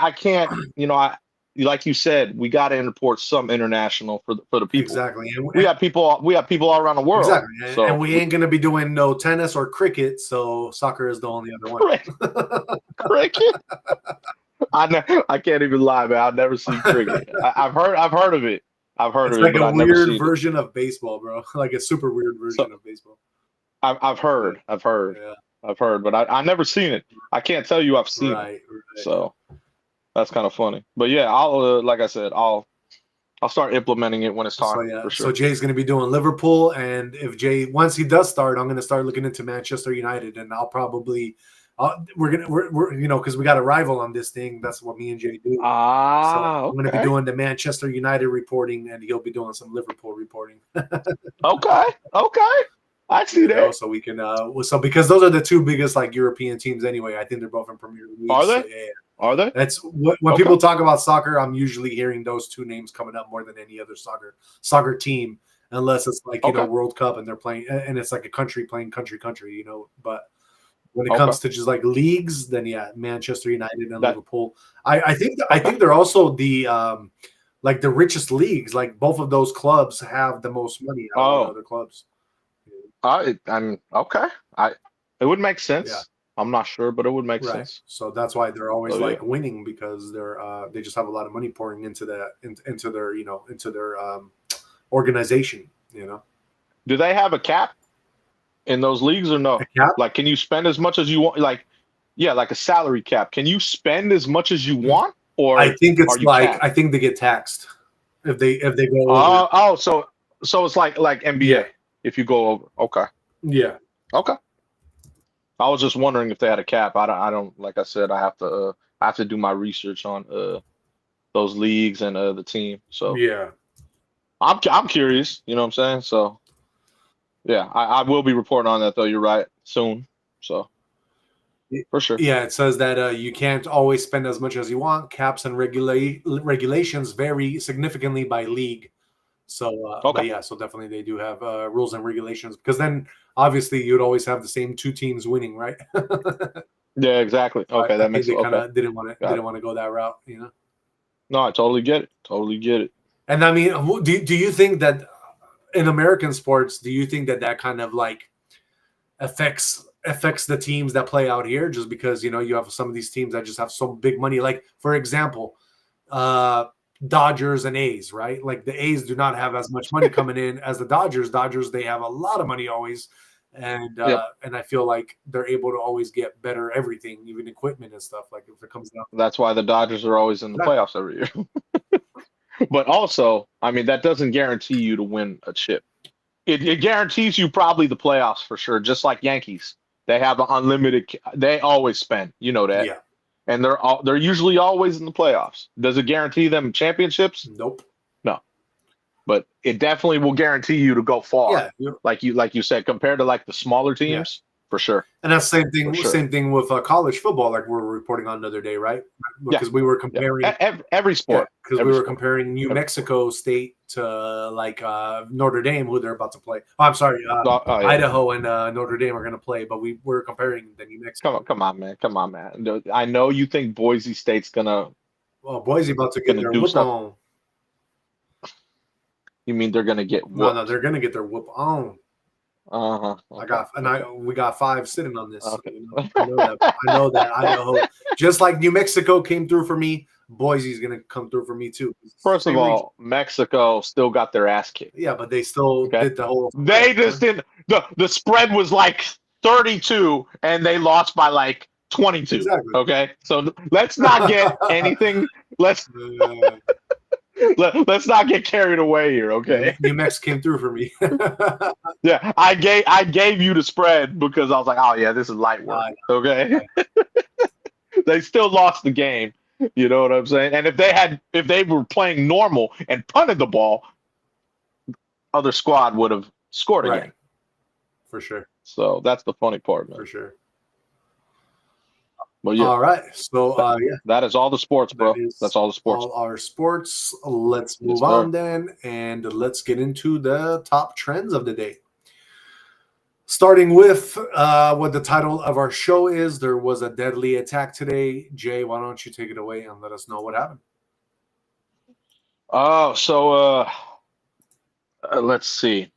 B: Like you said, we got to import some international for the people.
A: Exactly. And
B: we have people all around the world.
A: Exactly. So, and we ain't going to be doing no tennis or cricket, so soccer is the only other one.
B: Cricket? I can't even lie, man. I've never seen cricket. I've heard of it.
A: It's like a weird version of baseball, bro. Like a super weird version of baseball.
B: I've heard.
A: Yeah.
B: I've heard, but I've never seen it. I can't tell you I've seen it. So. That's kind of funny, but yeah, I'll like I said, I'll start implementing it when it's time. For sure.
A: So Jay's going to be doing Liverpool, and if Jay once he does start, I'm going to start looking into Manchester United, and I'll probably we're because we got a rival on this thing. That's what me and Jay do. So I'm going to be doing the Manchester United reporting, and he'll be doing some Liverpool reporting.
B: Okay, I see that.
A: So we can because those are the 2 biggest European teams anyway. I think they're both in Premier League.
B: Are they?
A: So, yeah.
B: Are they?
A: That's when
B: Okay.
A: people talk about soccer, I'm usually hearing those two names coming up more than any other soccer team, unless it's like,
B: Okay.
A: World Cup and they're playing, and it's like a country playing country, But when it
B: Okay.
A: comes to just like leagues, then yeah, Manchester United and
B: That
A: Liverpool. I think they're also the like the richest leagues. Like both of those clubs have the most money out of all the
B: oh,
A: other clubs.
B: I'm okay. It would make
A: Yeah.
B: sense. I'm not sure, but it would make
A: Right.
B: sense.
A: So that's why they're always
B: So
A: like
B: yeah.
A: winning, because they just have a lot of money pouring into into their organization.
B: Do they have a cap in those leagues or
A: A
B: no?
A: cap.
B: Like, can you spend as much as you want? Like, yeah, like a salary cap. Can you spend as much as you want,
A: I
B: or
A: think
B: are
A: it's
B: you
A: like,
B: capped?
A: I think they get taxed if they go over.
B: So it's like
A: Yeah.
B: NBA if you go over. Okay.
A: Yeah.
B: Okay. I was just wondering if they had a cap. I don't like I said, I have to do my research on those leagues and the team. So
A: Yeah.
B: I'm curious, you know what I'm saying? So yeah, I will be reporting on that though. You're right, soon. So for sure.
A: Yeah, it says that you can't always spend as much as you want. Caps and regulations vary significantly by league. So, but
B: Okay.
A: yeah, so definitely they do have rules and regulations, because then obviously you'd always have the same two teams winning, right?
B: Yeah, exactly.
A: I,
B: Okay,
A: I
B: that
A: think
B: makes
A: they kind
B: okay.
A: of didn't want
B: Got it.
A: to go that route,
B: No, I totally get it. Totally get it.
A: And I mean, do you think that in American sports, do you think that that kind of like affects the teams that play out here, just because you have some of these teams that just have so big money, like for example, uh Dodgers and A's, right? Like the A's do not have as much money coming in as the Dodgers. They have a lot of money always,
B: Yep.
A: and I feel like they're able to always get better everything, even equipment and stuff, like if it comes down.
B: That's why the Dodgers are always in the
A: Exactly.
B: playoffs every year. But also, I mean, that doesn't guarantee you to win a chip. It guarantees you probably the playoffs for sure. Just like Yankees, they have an unlimited. They always spend, you know that,
A: Yeah.
B: and they're usually always in the playoffs. Does it guarantee them championships?
A: Nope.
B: No, but it definitely will guarantee you to go far.
A: Yeah.
B: Like you said, compared to like the smaller
A: Yeah.
B: teams, for sure.
A: And that's the same
B: For
A: thing.
B: sure.
A: Same thing with college football, like we were reporting on the other day, right?
B: Yeah,
A: Because we were
B: yeah.
A: comparing.
B: Every
A: Yeah,
B: sport.
A: because we
B: Every
A: were
B: sport.
A: comparing New
B: Every sport.
A: Mexico State to like Notre Dame, who they're about to play. Oh, I'm sorry,
B: Oh, yeah.
A: Idaho and Notre Dame are going to play, but we were comparing the New Mexico.
B: Come on, man. Come on, man. I know you think Boise State's
A: Well, Boise about to get
B: gonna
A: their
B: do
A: whoop
B: stuff.
A: on.
B: You mean they're gonna get
A: No,
B: whooped?
A: they're going to get their whoop on.
B: Uh-huh. Okay.
A: We got 5 sitting on this.
B: Okay.
A: I know that. I know that Idaho, just like New Mexico came through for me, Boise's going to come through for me too.
B: First of
A: Same region.
B: all, Mexico still got their ass kicked.
A: Yeah, but they still
B: Okay.
A: did the whole.
B: They just didn't. The spread was like 32, and they lost by like 22.
A: Exactly.
B: Okay, so let's not get anything. Let's not get carried away here. Okay.
A: New Mex came through for me.
B: Yeah, I gave you the spread because I was like, oh yeah, this is light work. Okay. They still lost the game. You know what I'm saying? And if they were playing normal and punted the ball, other squad would have scored again.
A: Right. For sure.
B: So that's the funny part, man.
A: For sure.
B: But yeah.
A: All right. So yeah.
B: That is all the sports, bro. That's all the sports.
A: All our sports. Let's move
B: Yes,
A: on then, and let's get into the top trends of the day. Starting with what the title of our show is, there was a deadly attack today. Jay, why don't you take it away and let us know what happened?
B: Let's see.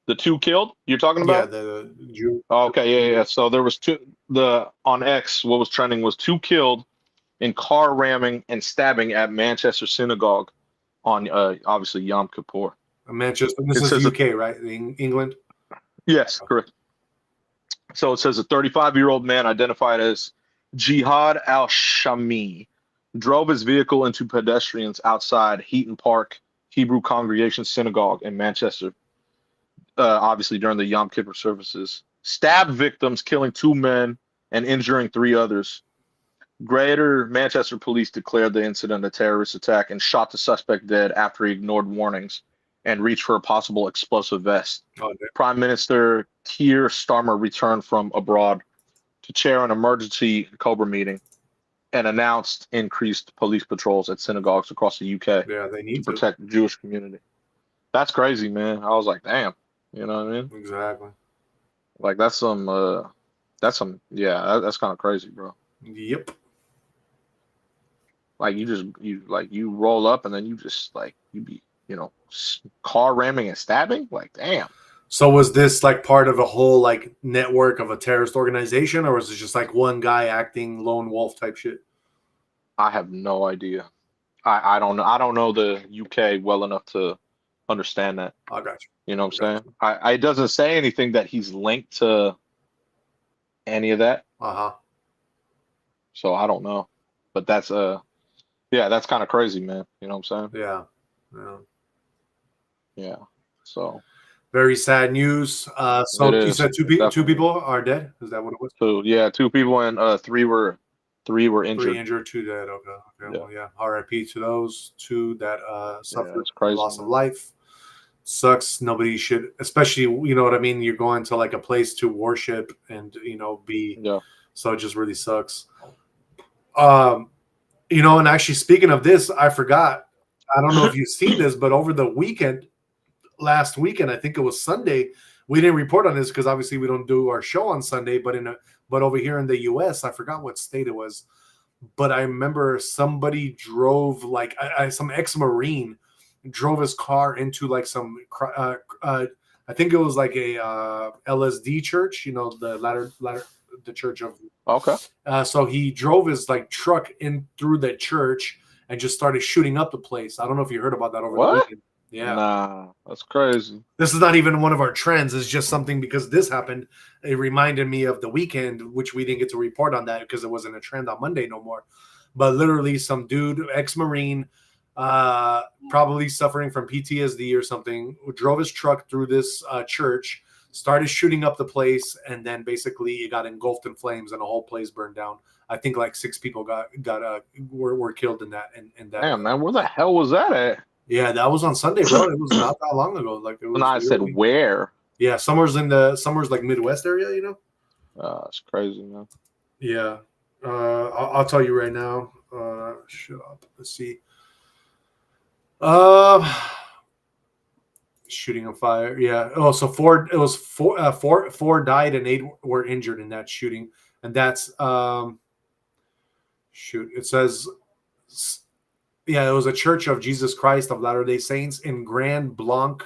B: The 2 killed you're talking about?
A: Yeah,
B: okay, yeah. So there was 2. On X, what was trending was 2 killed in car ramming and stabbing at Manchester synagogue on obviously Yom Kippur.
A: Manchester. This is UK, right? England.
B: Yes, correct. So it says a 35-year-old man identified as Jihad al-Shami drove his vehicle into pedestrians outside Heaton Park Hebrew Congregation Synagogue in Manchester, obviously during the Yom Kippur services. Stabbed victims, killing 2 men and injuring 3 others. Greater Manchester police declared the incident a terrorist attack and shot the suspect dead after he ignored warnings and reached for a possible explosive vest. Prime Minister Keir Starmer returned from abroad to chair an emergency Cobra meeting. and announced increased police patrols at synagogues across the UK
A: Yeah, they
B: to
A: need to.
B: protect the Jewish community. That's crazy, man. I was like, damn. You know what I mean?
A: Exactly.
B: Like that's some yeah, that's kind of crazy, bro.
A: Yep.
B: Like you roll up and then you just like you be, car ramming and stabbing? Like, damn.
A: So was this like part of a whole like network of a terrorist organization, or was it just like one guy acting lone wolf type shit?
B: I have no idea. I don't know. I don't know the UK well enough to understand that.
A: I got you.
B: You know what
A: I
B: I'm
A: got
B: saying? It doesn't say anything that he's linked to any of that.
A: Uh-huh.
B: So I don't know. But yeah, that's kind of crazy, man. You know what I'm saying?
A: Yeah. Yeah.
B: Yeah. So
A: Very sad news. So
B: it
A: you
B: is
A: said two
B: definitely
A: people are dead? Is that what it was?
B: two. Yeah, two people and three were
A: Three
B: injured.
A: injured, two dead. Okay.
B: Yeah.
A: Well, yeah. RIP to those two that suffered
B: it's crazy,
A: loss of
B: man.
A: life. Sucks. Nobody should, especially, you know what I mean? You're going to like a place to worship and, be.
B: Yeah.
A: So it just really sucks. And actually, speaking of this, I forgot. I don't know if you've seen this, but over the weekend, last weekend, I think it was Sunday, we didn't report on this because obviously we don't do our show on Sunday. But over here in the U.S., I forgot what state it was. But I remember somebody drove like some ex-Marine drove his car into like some. I think it was like a LSD church. The church of.
B: Okay.
A: So he drove his like truck in through the church and just started shooting up the place. I don't know if you heard about that over the weekend. Yeah.
B: Nah, that's crazy.
A: This is not even one of our trends. It's just something because this happened. It reminded me of the weekend, which we didn't get to report on that because it wasn't a trend on Monday no more. But literally some dude, ex-Marine, probably suffering from PTSD or something, drove his truck through this church, started shooting up the place, and then basically it got engulfed in flames and the whole place burned down. I think like 6 people were killed in that.
B: Damn, man, where the hell was that at?
A: Yeah, that was on Sunday, bro. It was not that long ago. Like it was.
B: No, I said where?
A: Yeah, somewhere's like Midwest area,
B: It's crazy, man.
A: Yeah. I'll tell you right now. Shut up. Let's see. Shooting on fire. Yeah. Oh, so four died and 8 were injured in that shooting, and that's shoot. It says. Yeah, it was a Church of Jesus Christ of Latter-day Saints in Grand Blanc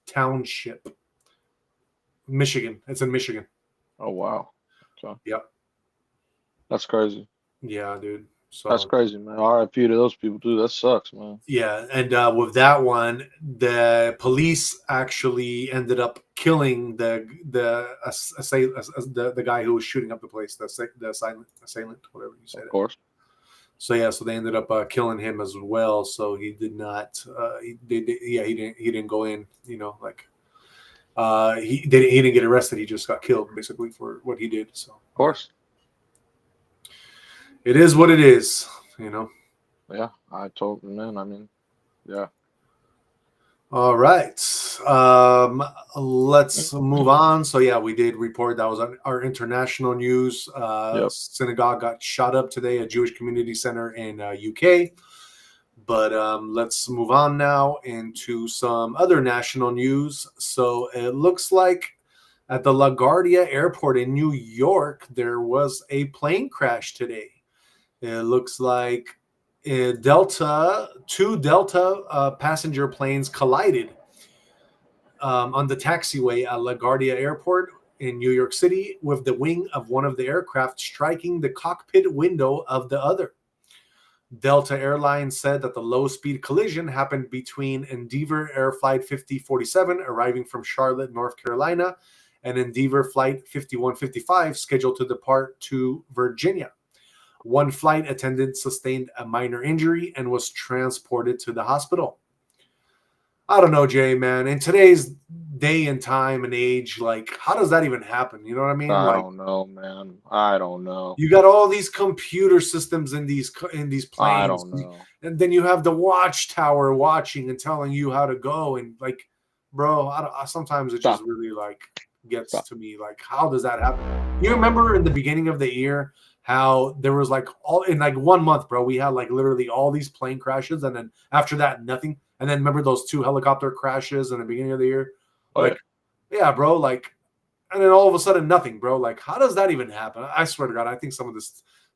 A: Township, Michigan. It's in Michigan.
B: Oh, wow. Okay.
A: Yep.
B: That's crazy.
A: Yeah, dude. So
B: that's crazy, man. RIP to those people, too. That sucks, man.
A: Yeah, and with that one, the police actually ended up killing the guy who was shooting up the place, the assailant, whatever you said.
B: Of course.
A: So yeah, so they ended up killing him as well. So he did not. He didn't go in. He didn't get arrested. He just got killed basically for what he did. So
B: of course,
A: it is what it is.
B: Yeah, I told him, man. I mean, yeah.
A: All right. Let's move on. So yeah, we did report that was our international news. Synagogue got shot up today, a Jewish community center in UK. But let's move on now into some other national news. So it looks like at the LaGuardia Airport in New York, there was a plane crash today. It looks like two Delta passenger planes collided on the taxiway at LaGuardia Airport in New York City, with the wing of one of the aircraft striking the cockpit window of the other. Delta Airlines said that the low-speed collision happened between Endeavor Air Flight 5047, arriving from Charlotte, North Carolina, and Endeavor Flight 5155, scheduled to depart to Virginia. One flight attendant sustained a minor injury and was transported to the hospital. I don't know, Jay, man. In today's day and time and age, like, how does that even happen? You know what I mean?
B: I don't know, man. I don't know.
A: You got all these computer systems in these planes.
B: I don't know.
A: And then you have the watchtower watching and telling you how to go. And like, bro, sometimes it just really like gets to me. Like, how does that happen? You remember in the beginning of the year how there was like all in like 1 month, bro, we had like literally all these plane crashes, and then after that, nothing. And then remember those 2 helicopter crashes in the beginning of the year?
B: Oh,
A: Like, yeah, bro, like, and then all of a sudden nothing, bro. Like, how does that even happen? I swear to God, I think a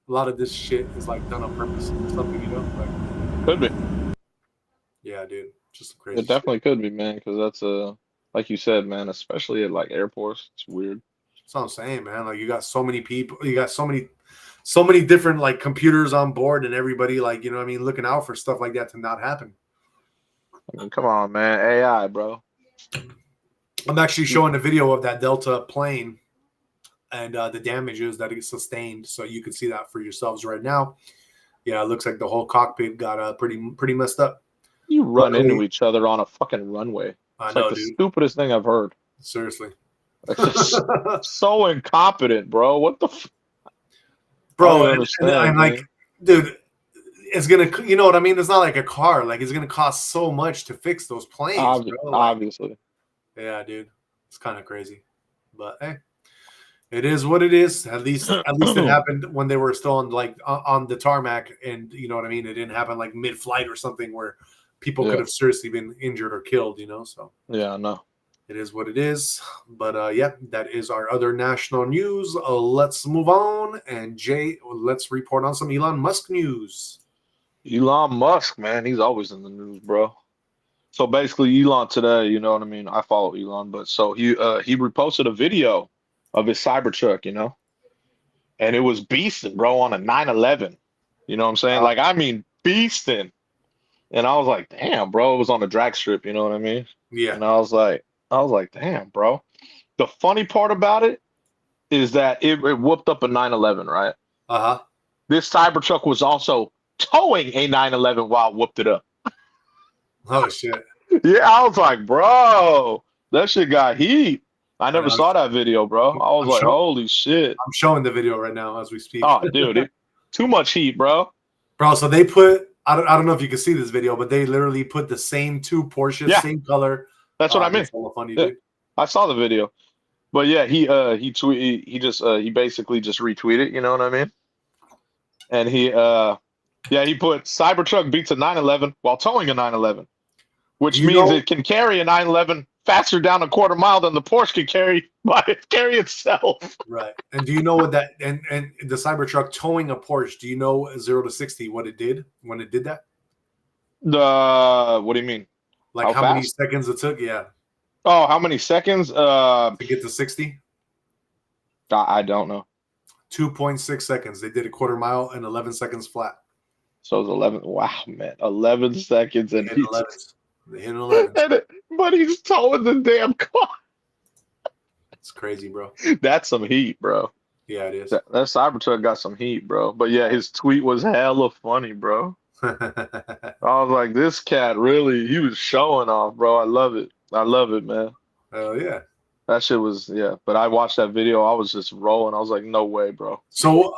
A: lot of this shit is like done on purpose or something, you know? Like,
B: could be.
A: yeah, dude, just crazy
B: It definitely could be, man, because that's like you said, man, especially at like airports, it's weird.
A: That's what I'm saying, man. Like, you got so many people, you got so many different like computers on board, and everybody, like, you know what I mean, looking out for stuff like that to not happen.
B: I mean, come on, man, AI, bro.
A: I'm actually showing a video of that Delta plane and the damages that it sustained, so you can see that for yourselves right now. Yeah, it looks like the whole cockpit got pretty messed up.
B: You run into each other on a fucking runway.
A: I
B: It's
A: know,
B: like the
A: dude.
B: stupidest thing I've heard.
A: Seriously.
B: Like, just so incompetent, bro. What the
A: Bro,
B: I
A: and like, dude, it's gonna, you know what I mean? It's not like a car. Like, it's gonna cost so much to fix those planes, bro. Like,
B: obviously.
A: yeah, dude, it's kind of crazy, but hey, it is what it is. At least it happened when they were still on the tarmac, and you know what I mean. It didn't happen like mid-flight or something where people could have seriously been injured or killed. You know, so
B: yeah, no.
A: it is what it is. But yeah, that is our other national news. Let's move on. And Jay, let's report on some Elon Musk news.
B: Elon Musk, man, he's always in the news, bro. So basically, Elon today, you know what I mean? I follow Elon, but so he reposted a video of his Cybertruck, you know, and it was beasting, bro, on a 911. You know what I'm saying? Like, I mean, beasting. And I was like, damn, bro, it was on a drag strip, you know what I mean?
A: Yeah.
B: And I was like, damn, bro. The funny part about it is that it whooped up a 911, right?
A: Uh-huh.
B: This Cybertruck was also towing a 911 while it whooped it up.
A: Oh, shit.
B: Yeah, I was like, bro, that shit got heat. I never saw that video, bro. I was like, holy shit.
A: I'm showing the video right now as we speak.
B: Oh, dude, too much heat, bro.
A: Bro, so they put, I don't know if you can see this video, but they literally put the same 2 Porsches, same color.
B: That's what I mean.
A: That's all funny, dude.
B: I saw the video. But yeah, he basically just retweeted, you know what I mean? And he put Cybertruck beats a 911 while towing a 911, which means it can carry a 911 faster down a quarter mile than the Porsche can carry itself.
A: Right. And do you know what that and the Cybertruck towing a Porsche, do you know 0 to 60 what it did when it did that?
B: What do you mean?
A: Like how many seconds it took? Yeah.
B: Oh, how many seconds?
A: To get to 60?
B: I don't know.
A: 2.6 seconds. They did a quarter mile and 11 seconds flat.
B: So it was 11. Wow, man. 11 seconds and
A: they hit 11.
B: But he's towing the damn car.
A: It's crazy, bro.
B: That's some heat, bro.
A: Yeah, it is.
B: That Cybertruck got some heat, bro. But yeah, his tweet was hella funny, bro. I was like, this cat really, he was showing off, bro. I love it. I love it, man.
A: Oh, yeah.
B: That shit was, yeah. But I watched that video. I was just rolling. I was like, no way, bro.
A: So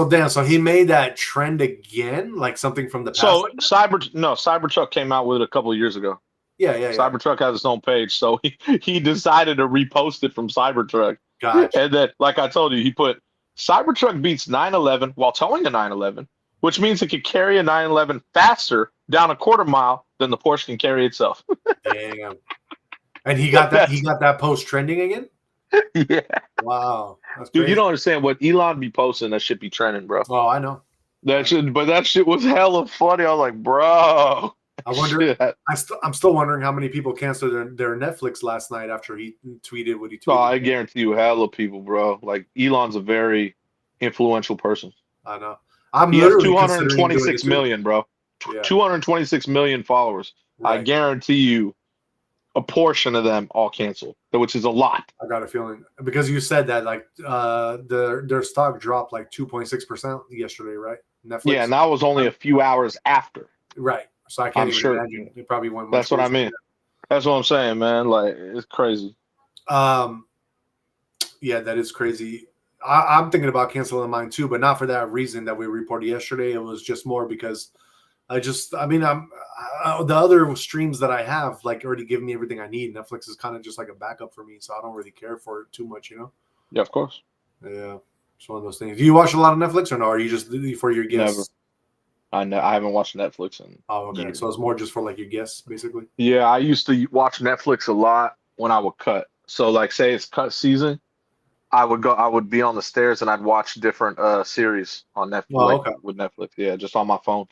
A: Dan, so he made that trend again, like something from the past?
B: So Cybertruck came out with it a couple of years ago.
A: Yeah.
B: Cybertruck has its own page. So he decided to repost it from Cybertruck.
A: Gotcha.
B: And then, like I told you, he put Cybertruck beats 911 while towing a 911, which means it could carry a 911 faster down a quarter mile than the Porsche can carry itself.
A: Damn. And he got that post trending again?
B: Yeah.
A: Wow. That's
B: Dude,
A: crazy.
B: you don't understand what Elon be posting. That shit be trending, bro.
A: Oh, I know.
B: That shit was hella funny. I was like, bro.
A: I wonder. I'm still wondering how many people canceled their Netflix last night after he tweeted what he tweeted.
B: Oh, I guarantee you, hella people, bro. Like, Elon's a very influential person.
A: I know.
B: He has 226 million, bro.
A: Yeah.
B: 226 million followers. Right. I guarantee you, a portion of them all canceled, which is a lot.
A: I got a feeling because you said that like their stock dropped like 2.6% yesterday, right? Netflix.
B: Yeah, and that was only a few hours after.
A: Right. So I can't even imagine. It probably went.
B: That's what I mean. That's what I'm saying, man. Like, it's crazy.
A: Yeah, that is crazy. I'm thinking about canceling mine too, but not for that reason that we reported yesterday. It was just more because I mean, the other streams that I have like already give me everything I need. Netflix is kind of just like a backup for me, so I don't really care for it too much, you know?
B: Yeah, of course.
A: Yeah, it's one of those things. Do you watch a lot of Netflix or no? Or are you just for your
B: Never.
A: guests?
B: I haven't watched Netflix in
A: Oh, okay.
B: years.
A: So it's more just for like your guests, basically.
B: Yeah, I used to watch Netflix a lot when I would cut. So like say it's cut season, I would be on the stairs and I'd watch different series on Netflix,
A: Oh,
B: like
A: okay.
B: with Netflix. Yeah, just on my phone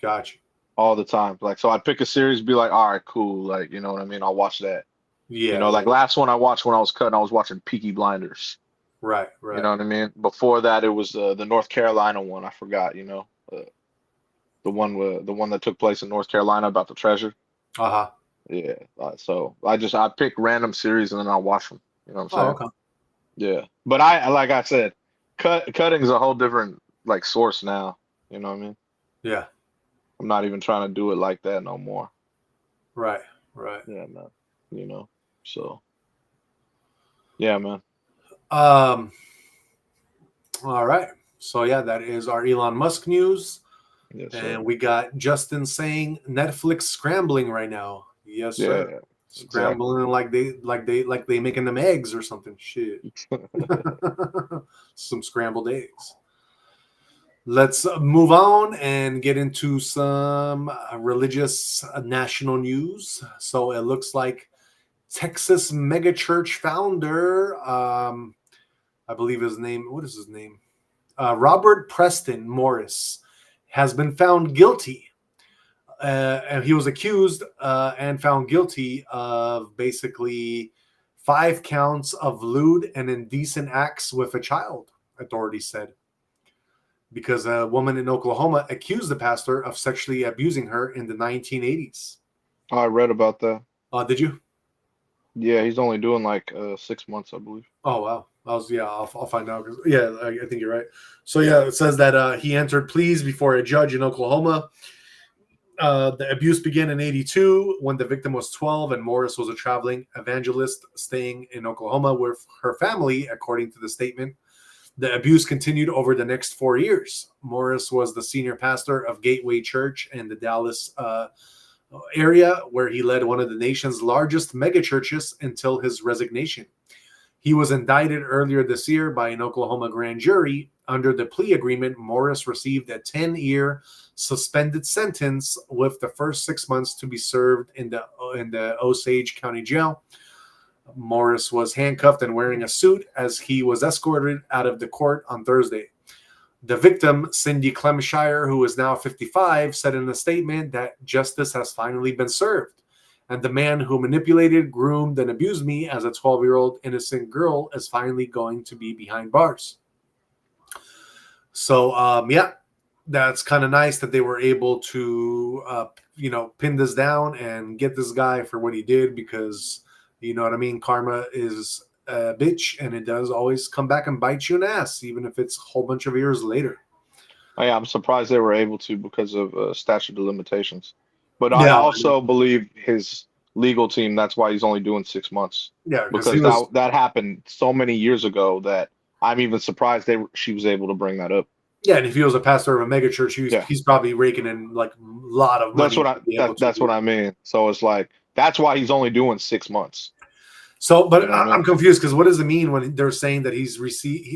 A: Gotcha.
B: all the time. Like so I'd pick a series, be like, all right, cool. Like, you know what I mean? I'll watch that. You
A: Yeah,
B: know,
A: yeah.
B: like last one I watched when I was cutting, I was watching Peaky Blinders.
A: Right,
B: You
A: right.
B: know what I mean? Before that, it was the North Carolina one. I forgot. The one that took place in North Carolina about the treasure.
A: Uh-huh.
B: Yeah. So I pick random series and then I'll watch them. You know what I'm
A: Oh,
B: saying?
A: okay.
B: Yeah. But like I said, cutting is a whole different like source now. You know what I mean?
A: Yeah.
B: I'm not even trying to do it like that no more.
A: Right, right.
B: Yeah, man. You know. So yeah, man.
A: Um, all right. So yeah, that is our Elon Musk news.
B: Yes, sir.
A: And we got Justin saying Netflix scrambling right now. Yes, sir.
B: Yeah, exactly.
A: Scrambling like they making them eggs or something. Shit. Some scrambled eggs. Let's move on and get into some religious national news. So it looks like Texas megachurch founder, I believe his name, what is his name? Robert Preston Morris has been found guilty. And he was accused and found guilty of basically 5 counts of lewd and indecent acts with a child, authorities said, because a woman in Oklahoma accused the pastor of sexually abusing her in the 1980s.
B: I read about that.
A: Did you?
B: Yeah, he's only doing like 6 months, I believe.
A: Oh wow, I'll find out. Yeah, I think you're right. So yeah, it says that he entered pleas before a judge in Oklahoma. The abuse began in '82 when the victim was 12, and Morris was a traveling evangelist staying in Oklahoma with her family, according to the statement. The abuse continued over the next 4 years. Morris was the senior pastor of Gateway Church in the Dallas area, where he led one of the nation's largest megachurches until his resignation. He was indicted earlier this year by an Oklahoma grand jury. Under the plea agreement, Morris received a 10-year suspended sentence, with the first 6 months to be served in the Osage County Jail. Morris was handcuffed and wearing a suit as he was escorted out of the court on Thursday. The victim, Cindy Clemshire, who is now 55, said in a statement that justice has finally been served, and the man who manipulated, groomed, and abused me as a 12-year-old innocent girl is finally going to be behind bars. So, yeah, that's kind of nice that they were able to, pin this down and get this guy for what he did, because, you know what I mean? Karma is a bitch, and it does always come back and bite you in the ass, even if it's a whole bunch of years later.
B: Oh, yeah, I'm surprised they were able to because of statute of limitations. But I
A: Yeah,
B: also believe his legal team, that's why he's only doing 6 months.
A: yeah, because he
B: Because
A: was.
B: that happened so many years ago that I'm even surprised she was able to bring that up.
A: Yeah, and if he was a pastor of a megachurch,
B: Yeah.
A: he's probably raking in like a lot of money to be able to
B: That's
A: do
B: what
A: it.
B: I mean. So it's like that's why he's only doing 6 months.
A: So, but
B: You know what I mean?
A: I'm confused, because what does it mean when they're saying that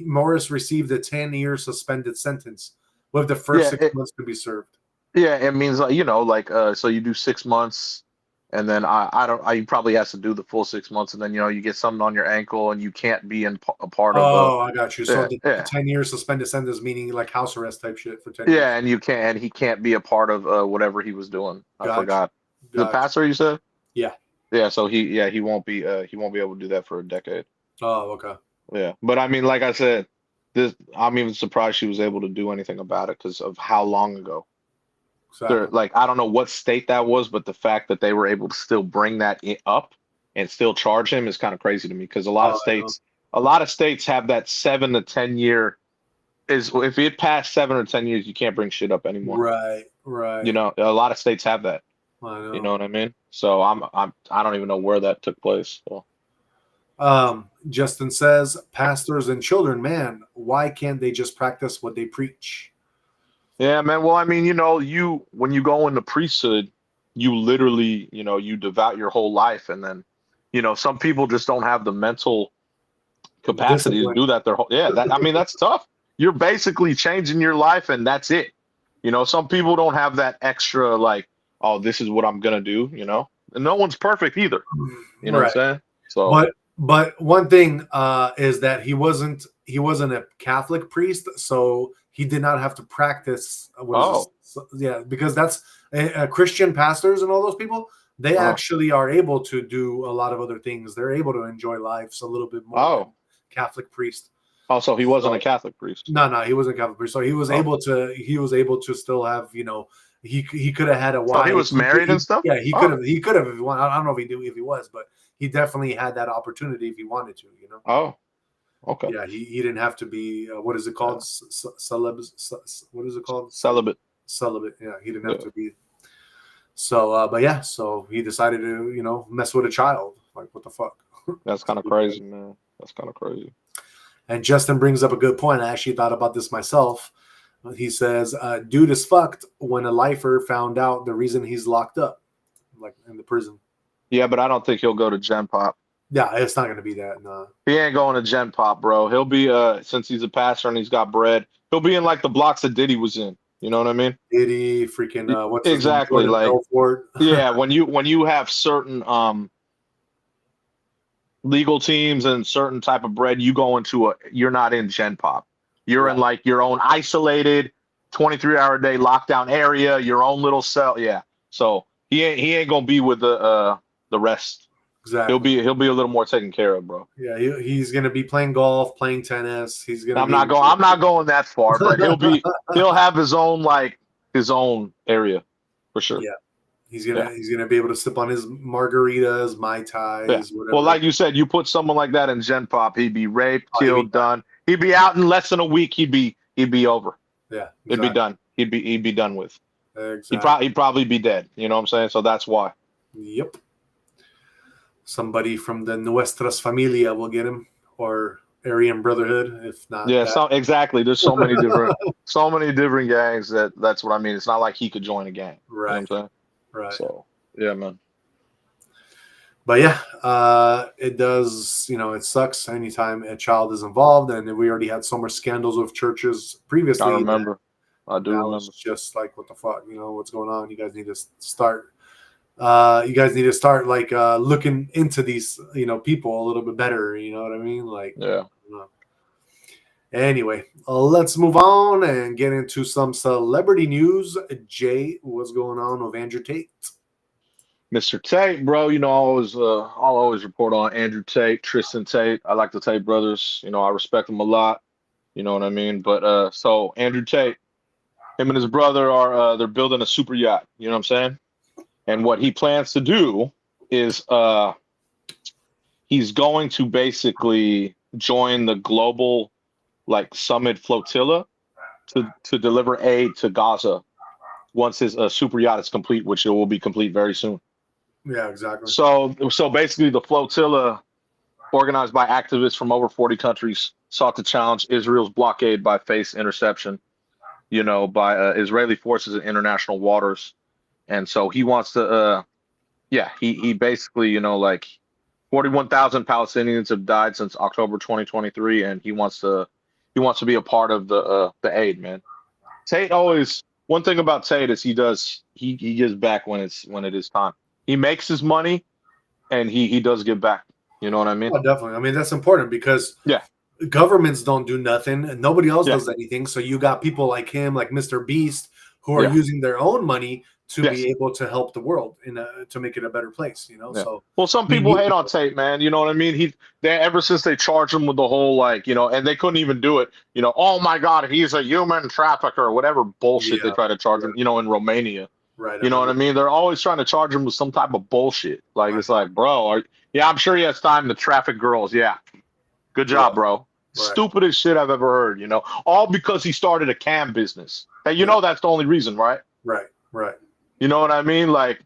A: Morris received a 10-year suspended sentence with the first
B: Yeah,
A: 6 months to be served?
B: yeah, it means like so you do 6 months, and then you probably has to do the full 6 months, and then you get something on your ankle, and you can't be a part of a
A: Oh, I got you. So
B: yeah
A: the
B: yeah
A: 10-year suspended sentence, meaning like house arrest type shit for 10 years.
B: yeah, and he can't be a part of whatever he was doing. I
A: Gotcha.
B: forgot the
A: Gotcha.
B: pastor you said.
A: Yeah.
B: Yeah, so he won't be able to do that for a decade.
A: Oh, okay.
B: Yeah, but I mean, like I said, I'm even surprised she was able to do anything about it because of how long ago.
A: Exactly.
B: Like I don't know what state that was, but the fact that they were able to still bring that up and still charge him is kind of crazy to me because
A: Oh, I know.
B: a lot of states have that 7 to 10 year is if it passed 7 or 10 years, you can't bring shit up anymore.
A: Right. Right.
B: A lot of states have that.
A: I
B: You
A: know.
B: know what I mean? So I don't even know where that took place. So.
A: Justin says, pastors and children, man, why can't they just practice what they preach?
B: Yeah, man. Well, I mean, you when you go into priesthood, you literally, you devout your whole life, and then, some people just don't have the mental capacity to
A: Discipline.
B: do that their whole. Yeah, that I mean, that's tough. You're basically changing your life, and that's it. Some people don't have that extra like, oh, this is what I'm gonna do. And no one's perfect either. You know what I'm
A: Right.
B: saying? So,
A: But one thing is that he wasn't a Catholic priest, so he did not have to practice. What is this?
B: oh,
A: Yeah, because that's Christian pastors and all those people. They
B: oh,
A: actually are able to do a lot of other things. They're able to enjoy lives a little bit more than
B: oh,
A: Catholic priest.
B: oh. So he wasn't a
A: So
B: Catholic priest.
A: no, he wasn't Catholic priest. So
B: Oh,
A: he was able to still have, he could have had a
B: so he
A: wife.
B: was married and stuff.
A: Yeah,
B: Oh,
A: he could have if he wanted. I don't know if he was, but he definitely had that opportunity if he wanted to.
B: oh, okay.
A: Yeah, he didn't have to be what is it
B: Yeah.
A: called? Celib, what is it called?
B: Celibate.
A: Celibate. Yeah, he didn't have
B: Yeah.
A: to be. So, but yeah, so he decided to mess with a child. Like, what the fuck?
B: That's kind of crazy, man. That's kind of crazy.
A: And Justin brings up a good point. I actually thought about this myself. He says, dude is fucked when a lifer found out the reason he's locked up, like in the prison.
B: Yeah, but I don't think he'll go to Gen Pop.
A: Yeah, it's not going to be that. No.
B: He ain't going to Gen Pop, bro. He'll be since he's a pastor and he's got bread, he'll be in like the blocks that Diddy was in. You know what I mean?
A: Diddy, freaking, what's his name?
B: Exactly.
A: Jordan
B: Like,
A: Belfort.
B: yeah, when you have certain legal teams and certain type of bread, you're not in Gen Pop. You're in
A: Right.
B: like your own isolated 23-hour a day lockdown area, your own little cell. Yeah. So he ain't gonna be with the rest.
A: Exactly.
B: He'll be a little more taken care of, bro.
A: Yeah, he's going to be playing golf, playing tennis. He's going to
B: I'm
A: be.
B: not going that far, but he'll have his own area for sure.
A: Yeah, he's
B: Yeah.
A: gonna be able to sip on his margaritas, mai
B: Yeah.
A: tais, whatever.
B: Well, like you said, you put someone like that in Gen Pop, he'd be raped,
A: Oh, he'd be
B: killed, done. He'd be out in less than a week. He'd be over.
A: Yeah,
B: It'd be
A: exactly.
B: done. He'd be done with.
A: Exactly.
B: He'd probably be dead. You know what I'm saying? So that's why.
A: Yep. Somebody from the Nuestras Familia will get him, or Aryan Brotherhood, if not.
B: Yeah,
A: That.
B: exactly. There's so many different gangs that's what I mean. It's not like he could join a gang.
A: Right.
B: You know what I'm saying?
A: Right.
B: So yeah, man.
A: But yeah, it does. It sucks anytime a child is involved, and we already had so much scandals with churches previously.
B: I remember. I do
A: Now
B: remember.
A: it's just like, what the fuck? What's going on? You guys need to start. Like looking into these, people a little bit better. You know what I mean? Like,
B: Yeah.
A: Anyway, let's move on and get into some celebrity news. Jay, what's going on with Andrew Tate?
B: Mr. Tate, bro, I'll always report on Andrew Tate, Tristan Tate. I like the Tate brothers. I respect them a lot. You know what I mean? But so Andrew Tate, him and his brother they're building a super yacht. You know what I'm saying? And what he plans to do is he's going to basically join the global like summit flotilla to deliver aid to Gaza once his super yacht is complete, which it will be complete very soon.
A: Yeah, exactly.
B: So basically, the flotilla, organized by activists from over 40 countries, sought to challenge Israel's blockade by face interception, by Israeli forces in international waters. And so he wants to, he basically, like 41,000 Palestinians have died since October 2023, and he wants to be a part of the aid, man. Tate always, one thing about Tate is he gives back when it is time. He makes his money, and he does give back. You know what I mean?
A: Oh, definitely. I mean, that's important because
B: Yeah.
A: governments don't do nothing and nobody else
B: Yeah.
A: does anything. So you got people like him, like Mr. Beast, who are
B: Yeah.
A: using their own money to
B: Yes.
A: be able to help the world to make it a better place.
B: Yeah.
A: So
B: Well, some people hate on Tate, man. You know what I mean? Ever since they charged him with the whole and they couldn't even do it. Oh my God, he's a human trafficker or whatever bullshit they try to charge him. In Romania.
A: Right.
B: You know what I mean? They're always trying to charge him with some type of bullshit. Like It's like, bro, I'm sure he has time to traffic girls. Yeah, good job, bro.
A: Right.
B: Stupidest shit I've ever heard. All because he started a cam business. And that's the only reason, right?
A: Right.
B: You know what I mean? Like,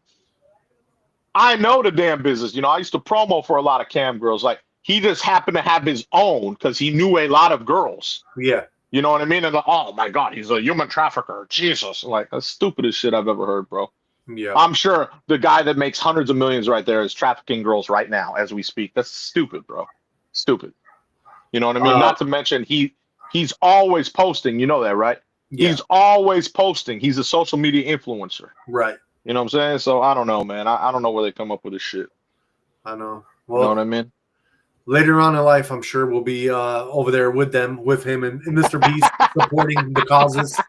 B: I know the damn business. I used to promo for a lot of cam girls. Like, he just happened to have his own because he knew a lot of girls.
A: Yeah.
B: You know what I mean? And like, oh my God, he's a human trafficker. Jesus. Like, that's stupidest shit I've ever heard, bro.
A: Yeah.
B: I'm sure the guy that makes hundreds of millions right there is trafficking girls right now as we speak. That's stupid, bro. Stupid. You know what I mean? Not to mention he's always posting. You know that, right?
A: Yeah.
B: He's always posting. He's a social media influencer.
A: Right.
B: You know what I'm saying? So I don't know, man. I don't know where they come up with this shit.
A: I know.
B: You know
A: Well,
B: what I mean?
A: later on in life, I'm sure we'll be over there with him and Mr. Beast supporting the causes.